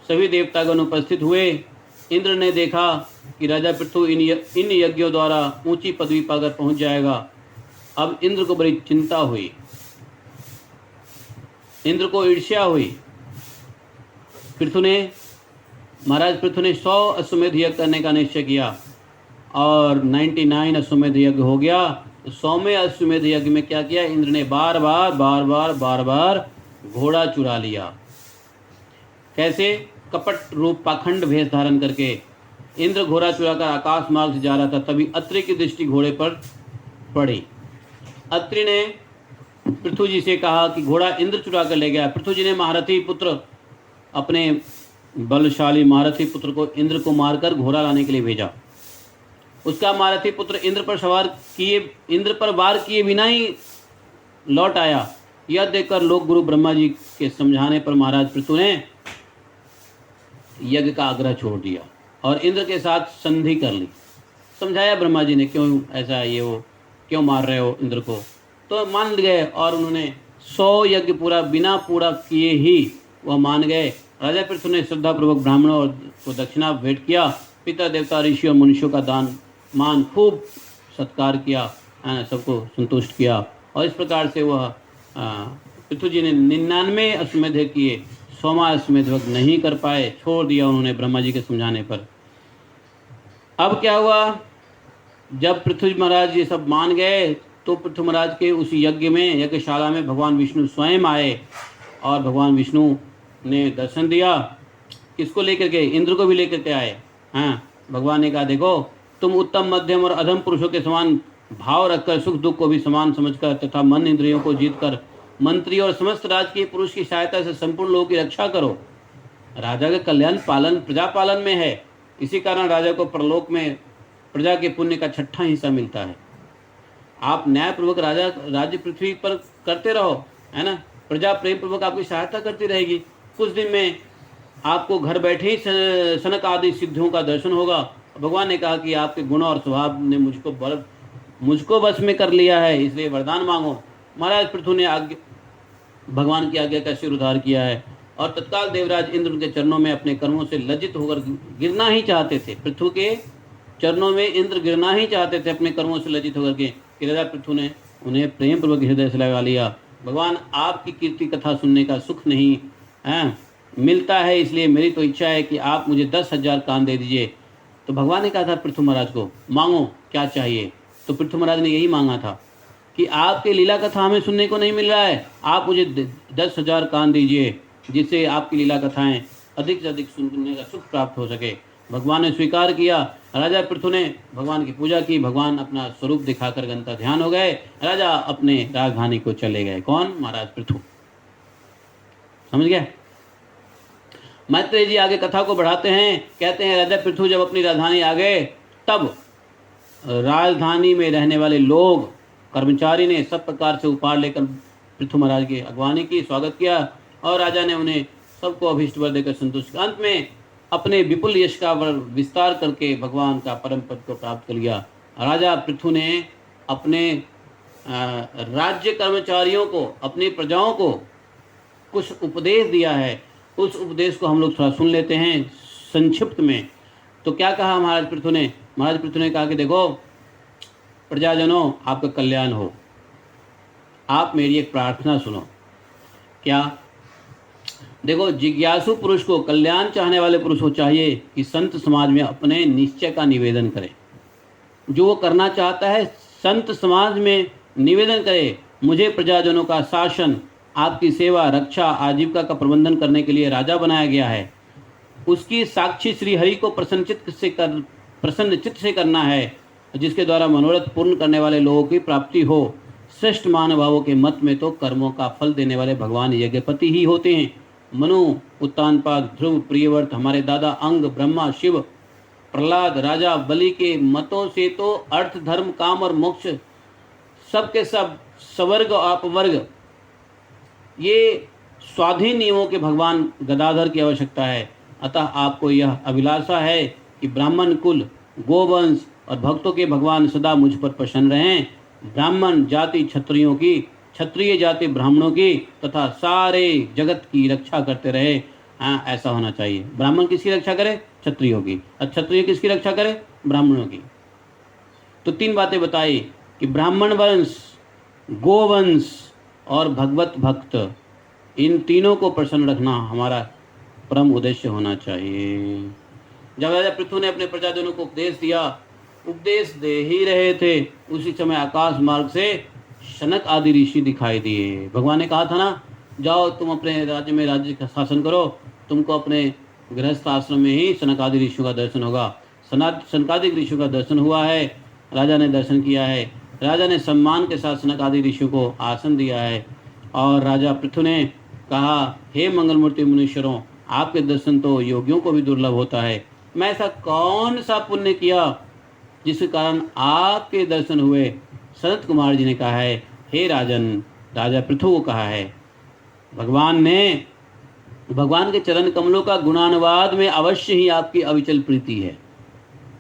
सभी देवतागण उपस्थित हुए। इंद्र ने देखा कि राजा पृथु इन यज्ञों द्वारा ऊंची पदवी पाकर पहुंच जाएगा। अब इंद्र को बड़ी चिंता हुई, इंद्र को ईर्ष्या हुई। महाराज पृथु ने 100 अश्वमेध यज्ञ करने का निश्चय किया और 99 अश्वमेध यज्ञ हो गया। 100वें अश्वमेध यज्ञ में क्या किया? इंद्र ने बार बार घोड़ा चुरा लिया। कैसे? कपट रूप पाखंड भेष धारण करके इंद्र घोड़ा चुराकर आकाश मार्ग से जा रहा था, तभी अत्रि की दृष्टि घोड़े पर पड़ी। अत्रि ने पृथु जी से कहा कि घोड़ा इंद्र चुरा कर ले गया। पृथु जी ने महारथी पुत्र, अपने बलशाली महारथी पुत्र को इंद्र को मारकर घोड़ा लाने के लिए भेजा। उसका महारथी पुत्र इंद्र पर वार किए बिना ही लौट आया। यह देखकर लोक गुरु ब्रह्मा जी के समझाने पर महाराज पृथु ने यज्ञ का आग्रह छोड़ दिया और इंद्र के साथ संधि कर ली। समझाया ब्रह्मा जी ने, क्यों ऐसा ये वो, क्यों मार रहे हो इंद्र को? तो मान गए और उन्होंने 100 यज्ञ बिना पूरा किए ही वह मान गए। राजा पृथु ने श्रद्धापूर्वक ब्राह्मणों को दक्षिणा भेंट किया। पिता देवता ऋषि और मनुष्यों का दान मान खूब सत्कार किया, सबको संतुष्ट किया। और इस प्रकार से वह पृथु जी ने 99 अश्वमेध किए, 100वां अश्वमेध नहीं कर पाए, छोड़ दिया उन्होंने ब्रह्मा जी के समझाने पर। अब क्या हुआ? जब पृथ्वी महाराज ये सब मान गए तो पृथ्वी महाराज के उस यज्ञ में, यज्ञशाला में भगवान विष्णु स्वयं आए और भगवान विष्णु ने दर्शन दिया। किसको लेकर के? इंद्र को भी लेकर के आए। भगवान ने कहा, देखो तुम उत्तम, मध्यम और अधम पुरुषों के समान भाव रखकर सुख दुख को भी समान समझकर तथा मन इंद्रियों को जीतकर मंत्री और समस्त राजकीय पुरुष की सहायता से संपूर्ण लोगों की रक्षा करो। राजा का कल्याण पालन प्रजा पालन में है। इसी कारण राजा को परलोक में प्रजा के पुण्य का 6वां हिस्सा मिलता है। आप न्यायपूर्वक राज्य पृथ्वी पर करते रहो, है ना? प्रजा प्रेम पूर्वक आपकी सहायता करती रहेगी। कुछ दिन में आपको घर बैठे ही सनक आदि सिद्धियों का दर्शन होगा। भगवान ने कहा कि आपके गुण और स्वभाव ने मुझको बस में कर लिया है, इसलिए वरदान मांगो। महाराज पृथु ने भगवान की आज्ञा का सिर उधार किया है और तत्काल देवराज इंद्र के चरणों में अपने कर्मों से लज्जित होकर गिरना ही चाहते थे। पृथु के चरणों में इंद्र गिरना ही चाहते थे अपने कर्मों से लज्जित होकर के। राजा पृथु ने उन्हें प्रेम पूर्वक हृदय से लगा लिया। भगवान, आपकी कीर्ति कथा सुनने का सुख नहीं मिलता है, इसलिए मेरी तो इच्छा है कि आप मुझे 10,000 कान दे दीजिए। तो भगवान ने कहा था पृथु महाराज को, मांगो क्या चाहिए। तो पृथु महाराज ने यही मांगा था कि आपके लीला कथा हमें सुनने को नहीं मिल रहा है, आप मुझे 10,000 कान दीजिए, जिससे आपकी लीला कथाएं अधिक से अधिक सुनने का सुख प्राप्त हो सके। भगवान ने स्वीकार किया। राजा पृथु ने भगवान की पूजा की। भगवान अपना स्वरूप दिखाकर गंता ध्यान हो गए। राजा अपने राजधानी को चले गए। कौन? महाराज पृथु। समझ गए? मैत्रेय जी आगे कथा को बढ़ाते हैं। कहते हैं, राजा पृथु जब अपनी राजधानी आ गए, तब राजधानी में रहने वाले लोग, कर्मचारी ने सब प्रकार से उपहार लेकर पृथु महाराज की अगवानी की, स्वागत किया और राजा ने उन्हें सबको अभीष्ट वर देकर संतुष्ट। अंत में अपने विपुल यश का विस्तार करके भगवान का परम पद को प्राप्त कर लिया। राजा पृथु ने अपने राज्य कर्मचारियों को, अपनी प्रजाओं को कुछ उपदेश दिया है। उस उपदेश को हम लोग थोड़ा सुन लेते हैं संक्षिप्त में। तो क्या कहा महाराज पृथु ने? महाराज पृथु ने कहा कि देखो प्रजाजनों, आपका कल्याण हो, आप मेरी एक प्रार्थना सुनो। क्या? देखो, जिज्ञासु पुरुष को, कल्याण चाहने वाले पुरुष को चाहिए कि संत समाज में अपने निश्चय का निवेदन करे। जो वो करना चाहता है, संत समाज में निवेदन करे, मुझे प्रजाजनों का शासन, आपकी सेवा, रक्षा, आजीविका का प्रबंधन करने के लिए राजा बनाया गया है। उसकी साक्षी श्री हरि को प्रसन्न चित्त से करना है, जिसके द्वारा मनोरथ पूर्ण करने वाले लोगों की प्राप्ति हो। श्रेष्ठ महानुभावों के मत में तो कर्मों का फल देने वाले भगवान यज्ञपति ही होते हैं। मनु, उत्तानपाद, ध्रुव, प्रियव्रत, हमारे दादा अंग, ब्रह्मा, शिव, प्रहलाद, राजा बलि के मतों से तो अर्थ, धर्म, काम और मोक्ष सब के सब, स्वर्ग और अपवर्ग, ये स्वाधीन नियमों के भगवान गदाधर की आवश्यकता है। अतः आपको यह अभिलाषा है कि ब्राह्मण कुल, गोवंश और भक्तों के भगवान सदा मुझ पर प्रसन्न रहें। ब्राह्मण जाति क्षत्रियों की, क्षत्रिय जाति ब्राह्मणों की तथा सारे जगत की रक्षा करते रहे। हाँ, ऐसा होना चाहिए। ब्राह्मण किसकी रक्षा करे? क्षत्रियों की। और क्षत्रिय किसकी रक्षा करे? ब्राह्मणों की। तो 3 बातें बताई कि ब्राह्मण वंश, गोवंश और भगवत भक्त, इन तीनों को प्रसन्न रखना हमारा परम उद्देश्य होना चाहिए। जब राजा पृथु ने अपने प्रजाजनों को उपदेश दे ही रहे थे, उसी समय आकाश मार्ग से शनक आदि ऋषि दिखाई दिए। भगवान ने कहा था ना, जाओ तुम अपने राज्य में राज्य का शासन करो, तुमको अपने गृहस्थ आश्रम में ही सनकादि ऋषियों का दर्शन होगा। सनकादि ऋषियों का दर्शन हुआ है, राजा ने दर्शन किया है। राजा ने सम्मान के साथ सनकादि ऋषियों को आसन दिया है। और राजा पृथु ने कहा, हे मंगलमूर्ति मुनीश्वरों, आपके दर्शन तो योगियों को भी दुर्लभ होता है। मैं ऐसा कौन सा पुण्य किया जिसके कारण आपके दर्शन हुए? सनत कुमार जी ने कहा है, हे राजन, राजा पृथु को कहा है, भगवान के चरण कमलों का गुणानुवाद में अवश्य ही आपकी अविचल प्रीति है।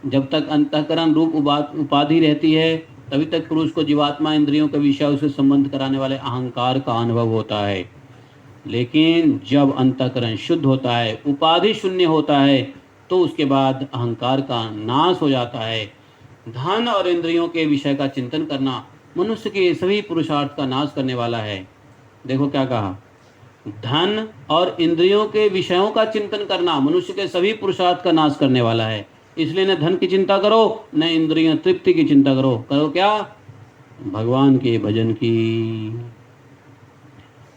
जब तक अंतःकरण रूप उपाधि रहती है, तभी तक पुरुष को जीवात्मा इंद्रियों के विषय से संबंध कराने वाले अहंकार का अनुभव होता है। लेकिन जब अंतःकरण शुद्ध होता है, उपाधि शून्य होता है, तो उसके बाद अहंकार का नाश हो जाता है। धन और इंद्रियों के विषय का चिंतन करना मनुष्य के सभी पुरुषार्थ का नाश करने वाला है। देखो क्या कहा, धन और इंद्रियों के विषयों का चिंतन करना मनुष्य के सभी पुरुषार्थ का नाश करने वाला है। इसलिए न धन की चिंता करो, न इंद्रिय तृप्ति की चिंता करो। करो क्या? भगवान के भजन की।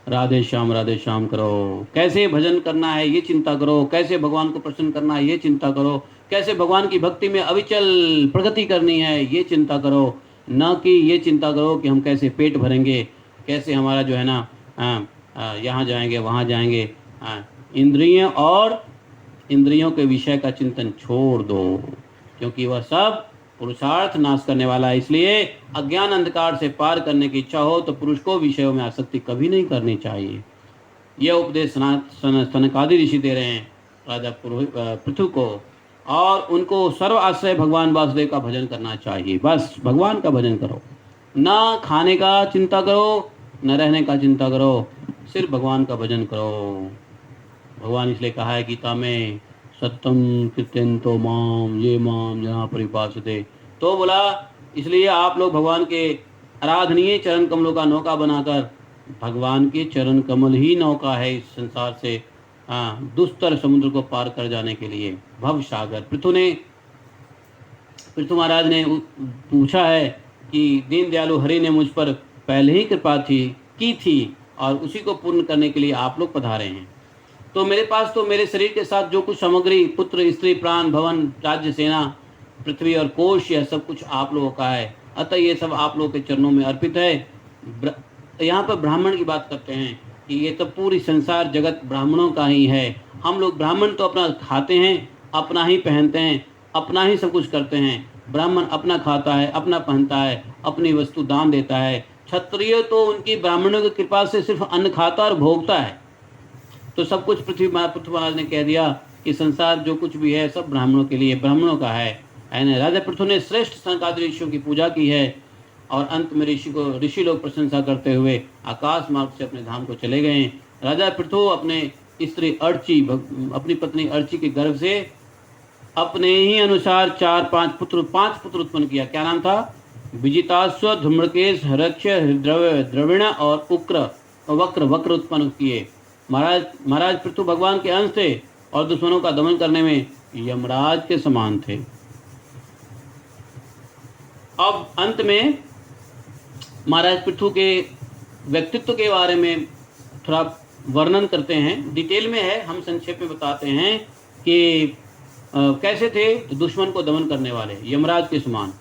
राधे श्याम करो। कैसे भजन करना है ये चिंता करो, कैसे भगवान को प्रसन्न करना है ये चिंता करो, कैसे भगवान की भक्ति में अविचल प्रगति करनी है ये चिंता करो। न कि ये चिंता करो कि हम कैसे पेट भरेंगे, कैसे हमारा जो है ना यहाँ जाएंगे वहाँ जाएंगे। इंद्रियों के विषय का चिंतन छोड़ दो, क्योंकि वह सब पुरुषार्थ नाश करने वाला है। इसलिए अज्ञान अंधकार से पार करने की इच्छा हो तो पुरुष को विषयों में आसक्ति कभी नहीं करनी चाहिए। यह उपदेश सनकादि ऋषि दे रहे हैं राजा पृथु को, और उनको सर्व आश्रय भगवान वासुदेव का भजन करना चाहिए। बस भगवान का भजन करो, ना खाने का चिंता करो, न रहने का चिंता करो, सिर्फ भगवान का भजन करो। भगवान इसलिए कहा है गीता में, सत्यम कृत्यंतो माम ये माम जहाँ परिपासते। तो बोला, इसलिए आप लोग भगवान के आराधनीय चरण कमलों का नौका बनाकर, भगवान के चरण कमल ही नौका है इस संसार से दुस्तर समुद्र को पार कर जाने के लिए, भव सागर। पृथु महाराज ने पूछा है कि दीनदयालु हरि ने मुझ पर पहले ही कृपा की थी और उसी को पूर्ण करने के लिए आप लोग पधारे हैं। तो मेरे पास तो मेरे शरीर के साथ जो कुछ सामग्री, पुत्र, स्त्री, प्राण, भवन, राज्य, सेना, पृथ्वी और कोश, यह सब कुछ आप लोगों का है। अतः ये सब आप लोगों के चरणों में अर्पित है। यहाँ पर ब्राह्मण की बात करते हैं कि ये तो पूरी संसार जगत ब्राह्मणों का ही है। हम लोग ब्राह्मण तो अपना खाते हैं, अपना ही पहनते हैं, अपना ही सब कुछ करते हैं। ब्राह्मण अपना खाता है, अपना पहनता है, अपनी वस्तु दान देता है। क्षत्रिय तो उनकी ब्राह्मणों की कृपा से सिर्फ अन्न खाता और भोगता है। तो सब कुछ पृथ्वी महाराज ने कह दिया कि संसार जो कुछ भी है सब ब्राह्मणों के लिए, ब्राह्मणों का है। राजा पृथु ने श्रेष्ठ सनकादि ऋषियों की पूजा की है और अंत में ऋषि लोग प्रशंसा करते हुए आकाश मार्ग से अपने धाम को चले गए। राजा पृथु अपने स्त्री अर्ची, अपनी पत्नी अर्ची के गर्भ से अपने ही अनुसार 5 पुत्र उत्पन्न किया। क्या नाम था? विजिताश्व, धूम्रकेश, हरक्ष, द्रविण और उक्र वक्र उत्पन्न किए। महाराज पृथु भगवान के अंश थे और दुश्मनों का दमन करने में यमराज के समान थे। अब अंत में महाराज पृथु के व्यक्तित्व के बारे में थोड़ा वर्णन करते हैं, डिटेल में है, हम संक्षेप में बताते हैं कि कैसे थे। तो दुश्मन को दमन करने वाले यमराज के समान,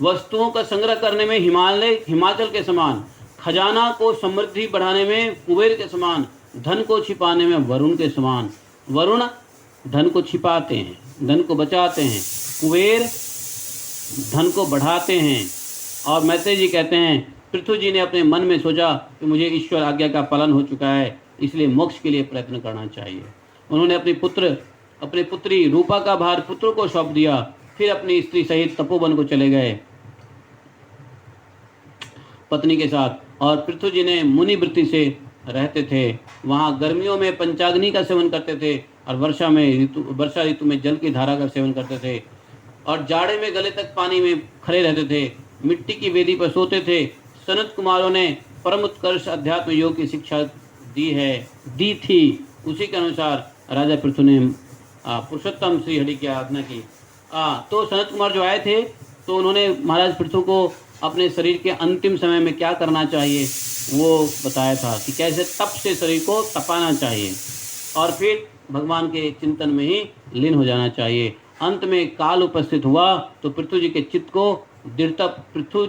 वस्तुओं का संग्रह करने में हिमाचल के समान, खजाना को समृद्धि बढ़ाने में कुबेर के समान, धन को छिपाने में वरुण के समान। वरुण धन को छिपाते हैं, धन को बचाते हैं, कुबेर धन को बढ़ाते हैं। और मैत्रेय जी कहते हैं पृथु जी ने अपने मन में सोचा कि मुझे ईश्वर आज्ञा का पालन हो चुका है, इसलिए मोक्ष के लिए प्रयत्न करना चाहिए। उन्होंने अपनी पुत्री रूपा का भार पुत्र को सौंप दिया, फिर अपनी स्त्री सहित तपोवन को चले गए पत्नी के साथ। और पृथु जी ने मुनि वृत्ति से रहते थे। वहाँ गर्मियों में पंचाग्नि का सेवन करते थे और वर्षा ऋतु में जल की धारा का सेवन करते थे, और जाड़े में गले तक पानी में खड़े रहते थे, मिट्टी की वेदी पर सोते थे। सनत कुमारों ने परम उत्कर्ष अध्यात्म योग की शिक्षा दी थी। उसी के अनुसार राजा पृथु ने पुरुषोत्तम श्री हरि की आराधना की। तो सनत कुमार जो आए थे तो उन्होंने महाराज पृथु को अपने शरीर के अंतिम समय में क्या करना चाहिए वो बताया था कि कैसे तप से शरीर को तपाना चाहिए और फिर भगवान के चिंतन में ही लीन हो जाना चाहिए। अंत में काल उपस्थित हुआ तो पृथु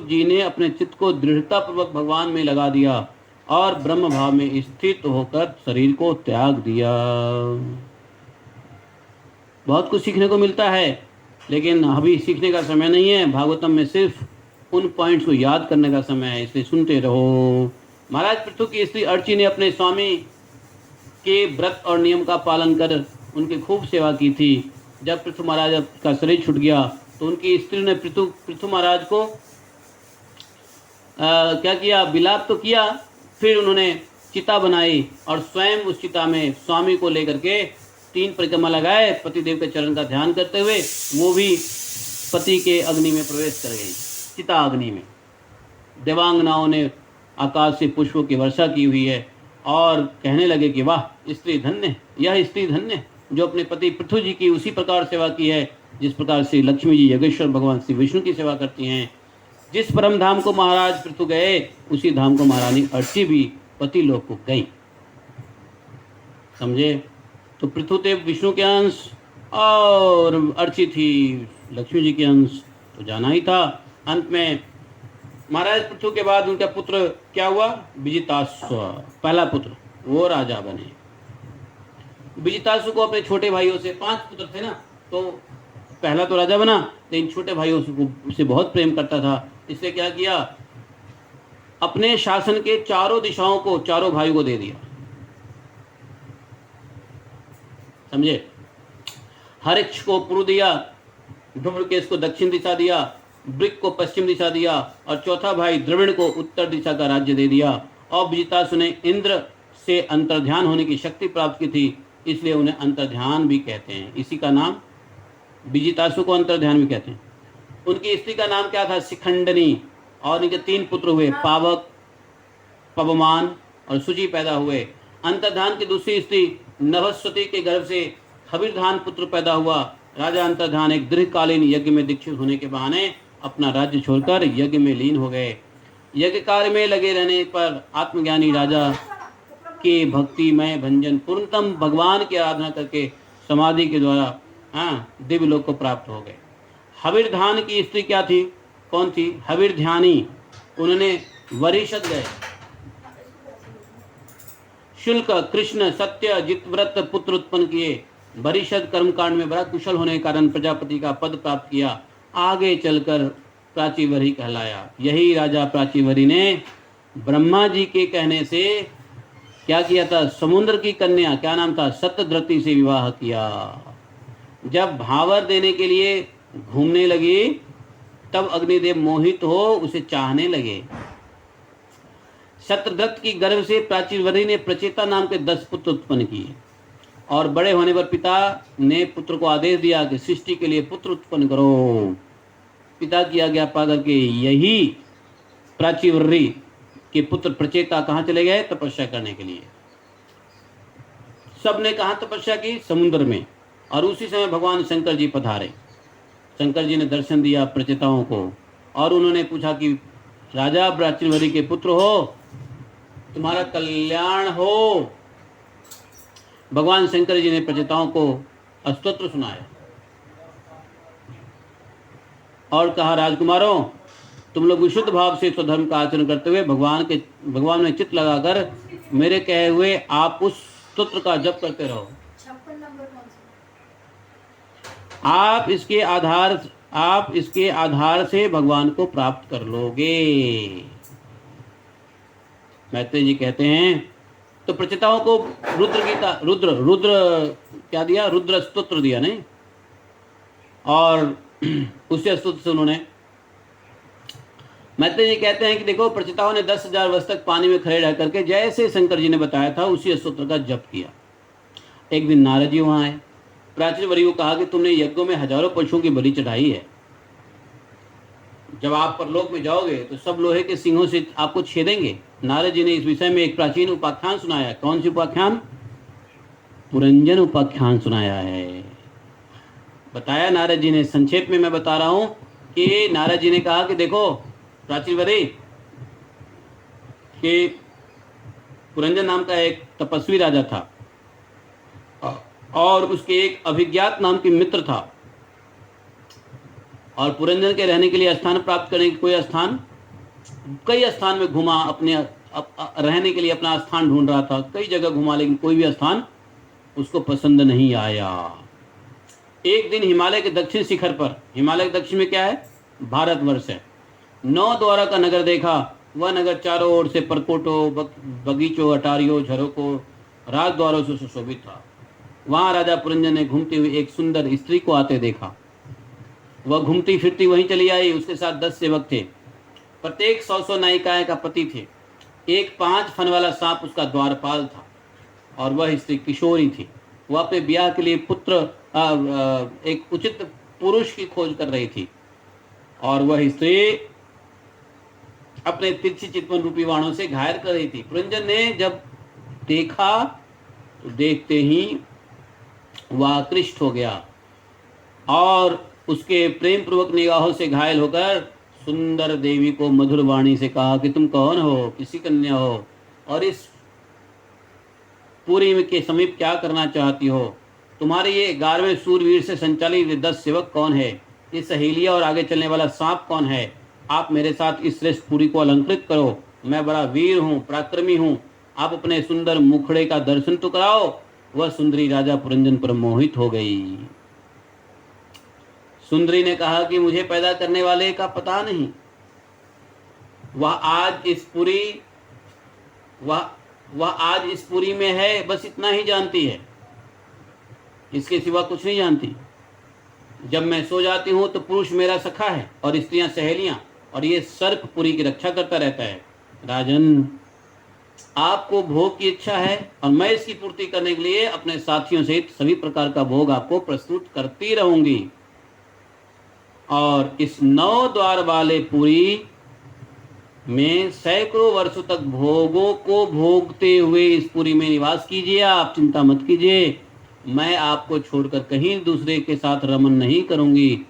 जी ने अपने चित्त को दृढ़तापूर्वक भगवान में लगा दिया और ब्रह्म भाव में स्थित होकर शरीर को त्याग दिया। बहुत कुछ सीखने को मिलता है, लेकिन अभी सीखने का समय नहीं है। भागवतम में सिर्फ उन पॉइंट्स को याद करने का समय है, इसलिए सुनते रहो। महाराज पृथु की स्त्री अर्ची ने अपने स्वामी के व्रत और नियम का पालन कर उनकी खूब सेवा की थी। जब पृथु महाराज का शरीर छूट गया तो उनकी स्त्री ने पृथु महाराज को क्या किया, विलाप तो किया। फिर उन्होंने चिता बनाई और स्वयं उस चिता में स्वामी को लेकर के 3 परिक्रमा लगाए। पतिदेव के चरण का ध्यान करते हुए वो भी पति के अग्नि में प्रवेश कर गई, चिता अग्नि में। देवांगनाओं ने आकाश से पुष्पों की वर्षा की हुई है और कहने लगे कि वाह, स्त्री धन्य, यह स्त्री धन्य जो अपने पति पृथु जी की उसी प्रकार सेवा की है जिस प्रकार से लक्ष्मी जी योगेश्वर भगवान श्री विष्णु की सेवा करती हैं। जिस परम धाम को महाराज पृथु गए उसी धाम को महारानी अर्ची भी पति लोक को गई। समझे? तो पृथु थे विष्णु के अंश और अर्ची थी लक्ष्मी जी के अंश, तो जाना ही था। अंत में महाराज पृथु के बाद उनका पुत्र क्या हुआ, विजिताश्व, पहला पुत्र, वो राजा बने। विजिताश्व को अपने छोटे भाइयों से, 5 पुत्र थे ना, तो पहला तो राजा बना, लेकिन छोटे भाइयों से बहुत प्रेम करता था। इसलिए क्या किया, अपने शासन के चारों दिशाओं को चारों भाइयों को दे दिया। समझे? हरिक्ष को पूर्व दिया, ध्रुवकेश को दक्षिण दिशा दिया, वृक को पश्चिम दिशा दिया और चौथा भाई द्रविड़ को उत्तर दिशा का राज्य दे दिया। और विजितासु ने इंद्र से अंतर्ध्यान होने की शक्ति प्राप्त की थी, इसलिए उन्हें अंतर्ध्यान भी कहते हैं। इसी का नाम, विजितासु को अंतर्ध्यान भी कहते हैं। उनकी स्त्री का नाम क्या था, शिखंडनी। और इनके 3 पुत्र हुए, पावक, पवमान और सुचि पैदा हुए। अंतर्धान की दूसरी स्त्री नभस्वती के गर्भ से हविर्धान पुत्र पैदा हुआ। राजा अंतर्धान एक दीर्घकालीन यज्ञ में दीक्षित होने के बहाने अपना राज्य छोड़कर यज्ञ में लीन हो गए। यज्ञ कार्य में लगे रहने पर आत्मज्ञानी राजा के भक्तिमय भंजन पूर्णतम भगवान की आराधना करके समाधि के द्वारा दिव्य लोक को प्राप्त हो गए। हविर्धान की स्त्री क्या थी, कौन थी, हविर्ध्यानी। उन्होंने वरिषद गए। शुल्क, कृष्ण, सत्य, जितव्रत पुत्र उत्पन्न किए। वरिषद कर्मकांड में बड़ा कुशल होने के कारण प्रजापति का पद प्राप्त किया। आगे चलकर प्राचीवरी कहलाया। यही राजा प्राचीवरी ने ब्रह्मा जी के कहने से क्या किया था, समुद्र की कन्या, क्या नाम था, सत्यद्रति से विवाह किया। जब भावर देने के लिए घूमने लगी तब अग्निदेव मोहित हो उसे चाहने लगे। सत्यद्रत की गर्भ से प्राचीवरी ने प्रचेता नाम के 10 पुत्र उत्पन्न किए और बड़े होने पर पिता ने पुत्र को आदेश दिया कि सृष्टि के लिए पुत्र उत्पन्न करो। पिता की आज्ञा पा करके यही प्राचीवरी के पुत्र प्रचेता कहाँ चले गए, तपस्या करने के लिए। सब ने कहाँ तपस्या की? समुद्र में। और उसी समय भगवान शंकर जी पधारे। शंकर जी ने दर्शन दिया प्रचेताओं को और उन्होंने पूछा कि राजा ब्राचिनवरी के पुत्र हो, तुम्हारा कल्याण हो। भगवान शंकर जी ने प्रचेताओं को स्तोत्र सुनाया और कहा, राजकुमारों, तुम लोग विशुद्ध भाव से स्वधर्म का आचरण करते हुए भगवान में चित्त लगाकर मेरे कहे हुए आप उस स्तोत्र का जप करते रहो। 56 नंबर कौन सा? आप इसके आधार से भगवान को प्राप्त कर लोगे। मैत्रेय जी कहते हैं, तो प्रचेताओं को रुद्र क्या दिया? रुद्र स्तोत्र दिया नहीं, और उसी स्तोत्र से उन्होंने, मैत्रेय जी कहते हैं कि देखो, प्रचेताओं ने 10,000 वर्ष तक पानी में खड़े रह करके जैसे शंकर जी ने बताया था उसी स्तोत्र का जप किया। एक दिन नारद जी वहां आए। प्राचीनवरी को कहा कि तुमने यज्ञों में हजारों पशुओं की बलि चढ़ाई है, जब आप परलोक में जाओगे तो सब लोहे के सिंहों से आपको छेदेंगे। नारद जी ने इस विषय में एक प्राचीन उपाख्यान सुनाया। कौन सी उपाख्यान? पुरंजन उपाख्यान सुनाया है। बताया नारद जी ने, संक्षेप में मैं बता रहा हूं कि नारद जी ने कहा कि देखो प्राचीनवरी, कि पुरंजन नाम का एक तपस्वी राजा था और उसके एक अभिज्ञात नाम के मित्र था, और पुरंजन के रहने के लिए स्थान प्राप्त करने के कोई स्थान, कई स्थान में घुमा, अपने रहने के लिए अपना स्थान ढूंढ रहा था, कई जगह घुमा, लेकिन कोई भी स्थान उसको पसंद नहीं आया। एक दिन हिमालय के दक्षिण शिखर पर, हिमालय के दक्षिण में क्या है? भारतवर्ष है, 9 द्वारा का नगर देखा। वह नगर चारों ओर से परकोटों, बगीचों, अटारियों, झरोकों, राजद्वारों से सुशोभित था। वहां राजा पुरंजन ने घूमती हुई एक सुंदर स्त्री को आते देखा। वह घूमती फिरती वहीं चली आई। उसके साथ 10 सेवक थे, प्रत्येक 100 नायिकाएं का पति थे। एक 5 फन वाला सांप उसका द्वारपाल था और वह स्त्री किशोरी थी। वह अपने ब्याह के लिए एक उचित पुरुष की खोज कर रही थी और वह स्त्री अपने तिरछी चितवन रूपी बाणों से घायल कर रही थी। पुरंजन ने जब देखा तो देखते ही वह आकृष्ट हो गया और उसके प्रेम पूर्वक निगाहों से घायल होकर सुंदर देवी को मधुर वाणी से कहा कि तुम कौन हो, किसी कन्या हो, और इस पुरी के समीप क्या करना चाहती हो? तुम्हारे ये 11वें सूरवीर से संचालित 10 सेवक कौन है? ये सहेलिया और आगे चलने वाला सांप कौन है? आप मेरे साथ इस श्रेष्ठ पुरी को अलंकृत करो। मैं बड़ा वीर हूँ, पराक्रमी हूँ। आप अपने सुंदर मुखड़े का दर्शन तो कराओ। वह सुंदरी राजा पुरंजन पर मोहित हो गई। सुंदरी ने कहा कि मुझे पैदा करने वाले का पता नहीं। वह आज इस पुरी में है, बस इतना ही जानती है, इसके सिवा कुछ नहीं जानती। जब मैं सो जाती हूँ तो पुरुष मेरा सखा है और स्त्रियां सहेलियां, और ये सर्प पुरी की रक्षा करता रहता है। राजन, आपको भोग की इच्छा है और मैं इसकी पूर्ति करने के लिए अपने साथियों सहित सभी प्रकार का भोग आपको प्रस्तुत करती रहूंगी। और इस 9 द्वार वाले पुरी में सैकड़ों वर्षों तक भोगों को भोगते हुए इस पुरी में निवास कीजिए। आप चिंता मत कीजिए, मैं आपको छोड़कर कहीं दूसरे के साथ रमन नहीं करूंगी।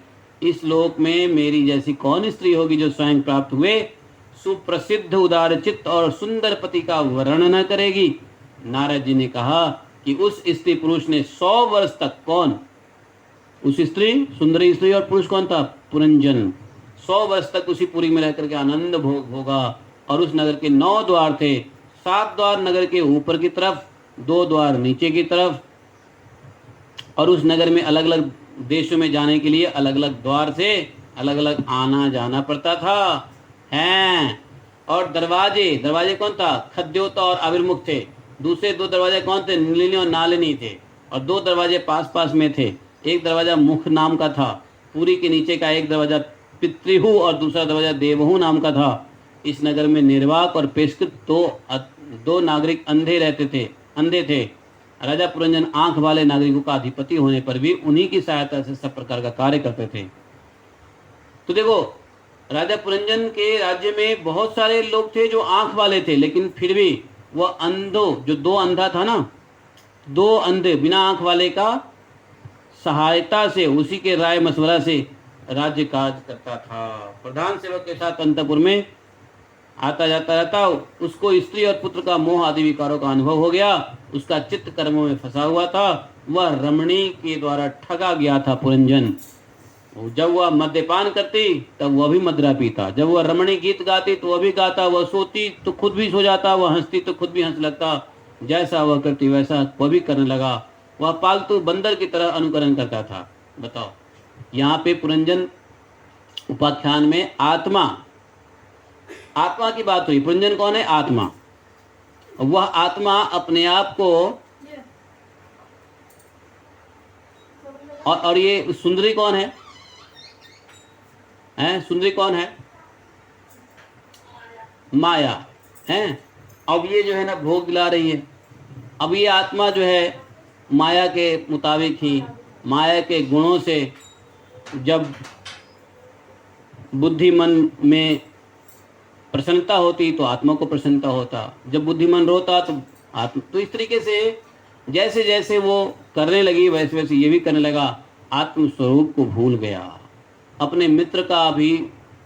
इस लोक में मेरी जैसी कौन स्त्री होगी जो स्वयं प्राप्त हुए सुप्रसिद्ध उदारचित्त और सुंदर पति का वर्णन न करेगी। नारद जी ने कहा कि उस स्त्री पुरुष ने 100 वर्ष तक, कौन? उस स्त्री, सुंदरी स्त्री, और पुरुष कौन था? पुरंजन। 100 वर्ष तक उसी पुरी में रहकर के आनंद भोग होगा। और उस नगर के 9 द्वार थे, 7 द्वार नगर के ऊपर की तरफ, 2 द्वार नीचे की तरफ, और उस नगर में अलग अलग देशों में जाने के लिए अलग अलग द्वार से अलग अलग आना जाना पड़ता था हैं। और दरवाजे कौन था? खद्योत और आविर्मुख थे। दूसरे 2 दरवाजे कौन थे? नीलिनी और नालिनी थे। और 2 दरवाजे पास पास में थे। एक दरवाजा मुख नाम का था। पुरी के नीचे का एक दरवाजा पितृहु और दूसरा दरवाजा देवहु नाम का था। इस नगर में निर्वाक और पेशकृत 2 नागरिक अंधे थे। राजा पुरंजन आंख वाले नागरिकों का अधिपति होने पर भी उन्हीं की सहायता से सब प्रकार का कार्य करते थे। तो देखो, राजा पुरंजन के राज्य में बहुत सारे लोग थे जो आंख वाले थे, लेकिन फिर भी वह जो 2 अंधा था ना, दो अंधे बिना आंख वाले का सहायता से, उसी के राय मशवरा से राज्य काज करता था। प्रधान सेवक के साथ अंतपुर में आता जाता रहता, उसको स्त्री और पुत्र का मोह आदि विकारों का अनुभव हो गया। उसका चित्त कर्मों में फंसा हुआ था। वह रमणी के द्वारा ठगा गया था पुरंजन। जब वह मद्यपान करती तब वह भी मदिरा पीता, जब वह रमणी गीत गाती तो वह भी गाता, वह सोती तो खुद भी सो जाता, वह हंसती तो खुद भी हंस लगता। जैसा वह करती वैसा वह भी करने लगा। वह पालतू बंदर की तरह अनुकरण करता था। बताओ, यहाँ पे पुरंजन उपाख्यान में आत्मा की बात हुई। पुरंजन कौन है? आत्मा। वह आत्मा अपने आप को, और ये सुंदरी कौन है? सुंदरी कौन है? माया है। अब ये जो है ना भोग दिला रही है। अब ये आत्मा जो है माया के मुताबिक ही, माया के गुणों से, जब बुद्धि मन में प्रसन्नता होती तो आत्मा को प्रसन्नता होता, जब बुद्धि मन रोता तो आत्मा। तो इस तरीके से जैसे जैसे वो करने लगी वैसे वैसे ये भी करने लगा। आत्म स्वरूप को भूल गया, अपने मित्र का भी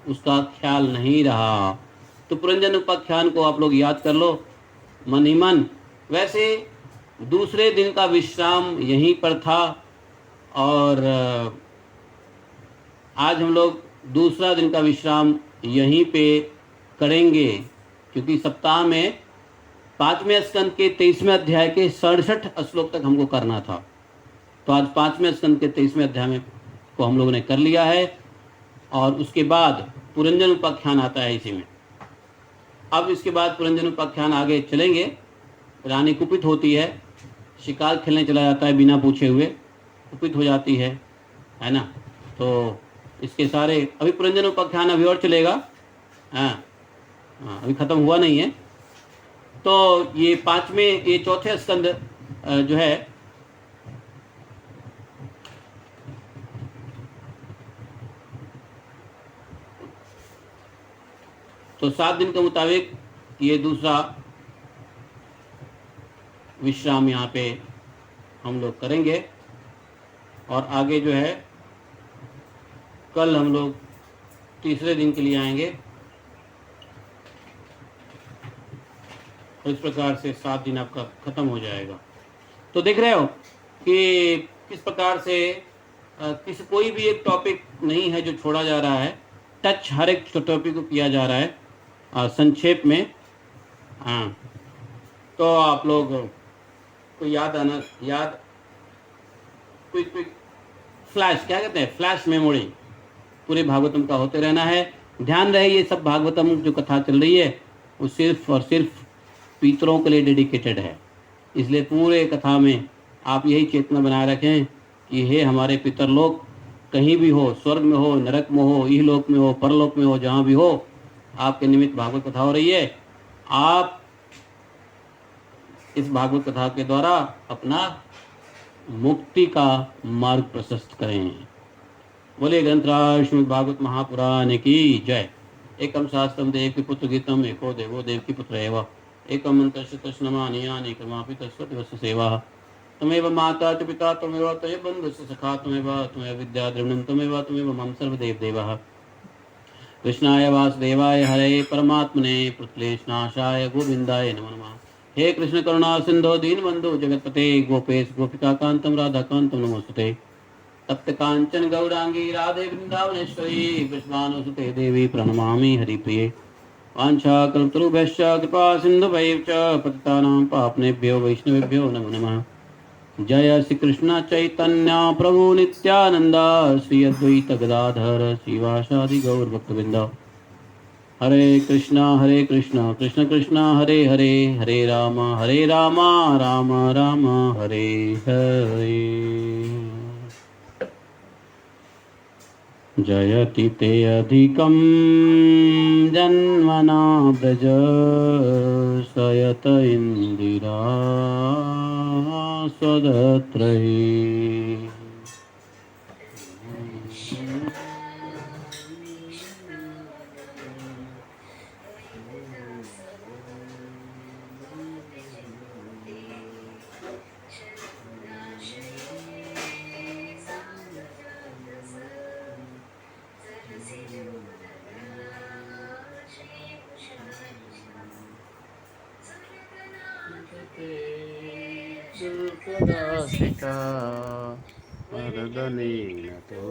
उसका ख्याल नहीं रहा। तो पुरंजन उपाख्यान को आप लोग याद कर लो मन ही मन। वैसे दूसरे दिन का विश्राम यहीं पर था, और आज हम लोग दूसरा दिन का विश्राम यहीं पे करेंगे, क्योंकि सप्ताह में 5वें स्कंद के 23वें अध्याय के 67 श्लोक तक हमको करना था। तो आज 5वें स्कंद के 23वें अध्याय में को हम लोगों ने कर लिया है, और उसके बाद पुरंजन उपाख्यान आता है इसी में। अब इसके बाद पुरंजन उपाख्यान आगे चलेंगे। रानी कुपित होती है, शिकार खेलने चला जाता है बिना पूछे हुए, कुपित हो जाती है ना। तो इसके सारे अभी पुरंजन उपाख्यान अभी और चलेगा। अभी ख़त्म हुआ नहीं है। तो ये चौथे स्कंद जो है तो 7 दिन के मुताबिक ये दूसरा विश्राम यहाँ पे हम लोग करेंगे, और आगे जो है कल हम लोग तीसरे दिन के लिए आएंगे। इस प्रकार से 7 दिन आपका ख़त्म हो जाएगा। तो देख रहे हो कि किस प्रकार से कोई भी एक टॉपिक नहीं है जो छोड़ा जा रहा है। टच हर एक टॉपिक को किया जा रहा है संक्षेप में। हाँ, तो आप लोग को याद क्विक फ्लैश, क्या कहते हैं, फ्लैश मेमोरी पूरे भागवतम का होते रहना है। ध्यान रहे ये सब भागवतम जो कथा चल रही है वो सिर्फ और सिर्फ पितरों के लिए डेडिकेटेड है। इसलिए पूरे कथा में आप यही चेतना बनाए रखें कि हे हमारे पितर लोग, कहीं भी हो, स्वर्ग में हो, नरक में हो, इहलोक में हो, परलोक में हो, जहाँ भी हो, आपके निमित्त भागवत कथा हो रही है। आप इस भागवत कथा के द्वारा अपना मुक्ति का मार्ग प्रशस्त करें। बोले ग्रंथराज श्रीमद् भागवत महापुराण की जय। एकम शास्त्रम देवकी पुत्र गीतम एको देवो देवकी पुत्र एव एकम मंत्रस्य तस्नमानि यानि क्रमापि तस्वति वस्य सेवा। तमेव माता च पिता त्वमेव तमेव बन्धुश्च सखा त्वमेव विद्या द्रविणं त्वमेव मम सर्वदेव देवः। कृष्णाय वासुदेवाय हरे परमात्मने प्रणतक्लेशनाशाय गोविंदाय नमो नमः। हे कृष्ण करुणा सिंधो दीनबंधु जगतपते गोपेश गोपिका कांतम राधा कांतम नमोस्तुते। तप्त कांचन गौरांगी राधे वृंदावनेश्वरी कृष्णानुसुते देवी प्रणमामि हरिप्रिये। वाञ्छाकल्पतरुभ्यश्च कृपा सिन्धुभैः च पतितानां पावनेभ्यो वैष्णवेभ्यो नमो नमः। जय श्री कृष्ण चैतन्य प्रभु नित्यानंद श्री अद्वैत गदाधर श्रीवासादि गौर भक्तवृंद। हरे कृष्ण कृष्ण कृष्ण हरे हरे, हरे राम राम राम हरे हरे। जयति ते अधिकं जन्मना व्रज सयत इंदिरा स्वदत्रये। शुल्कदासिका वरदनेन तो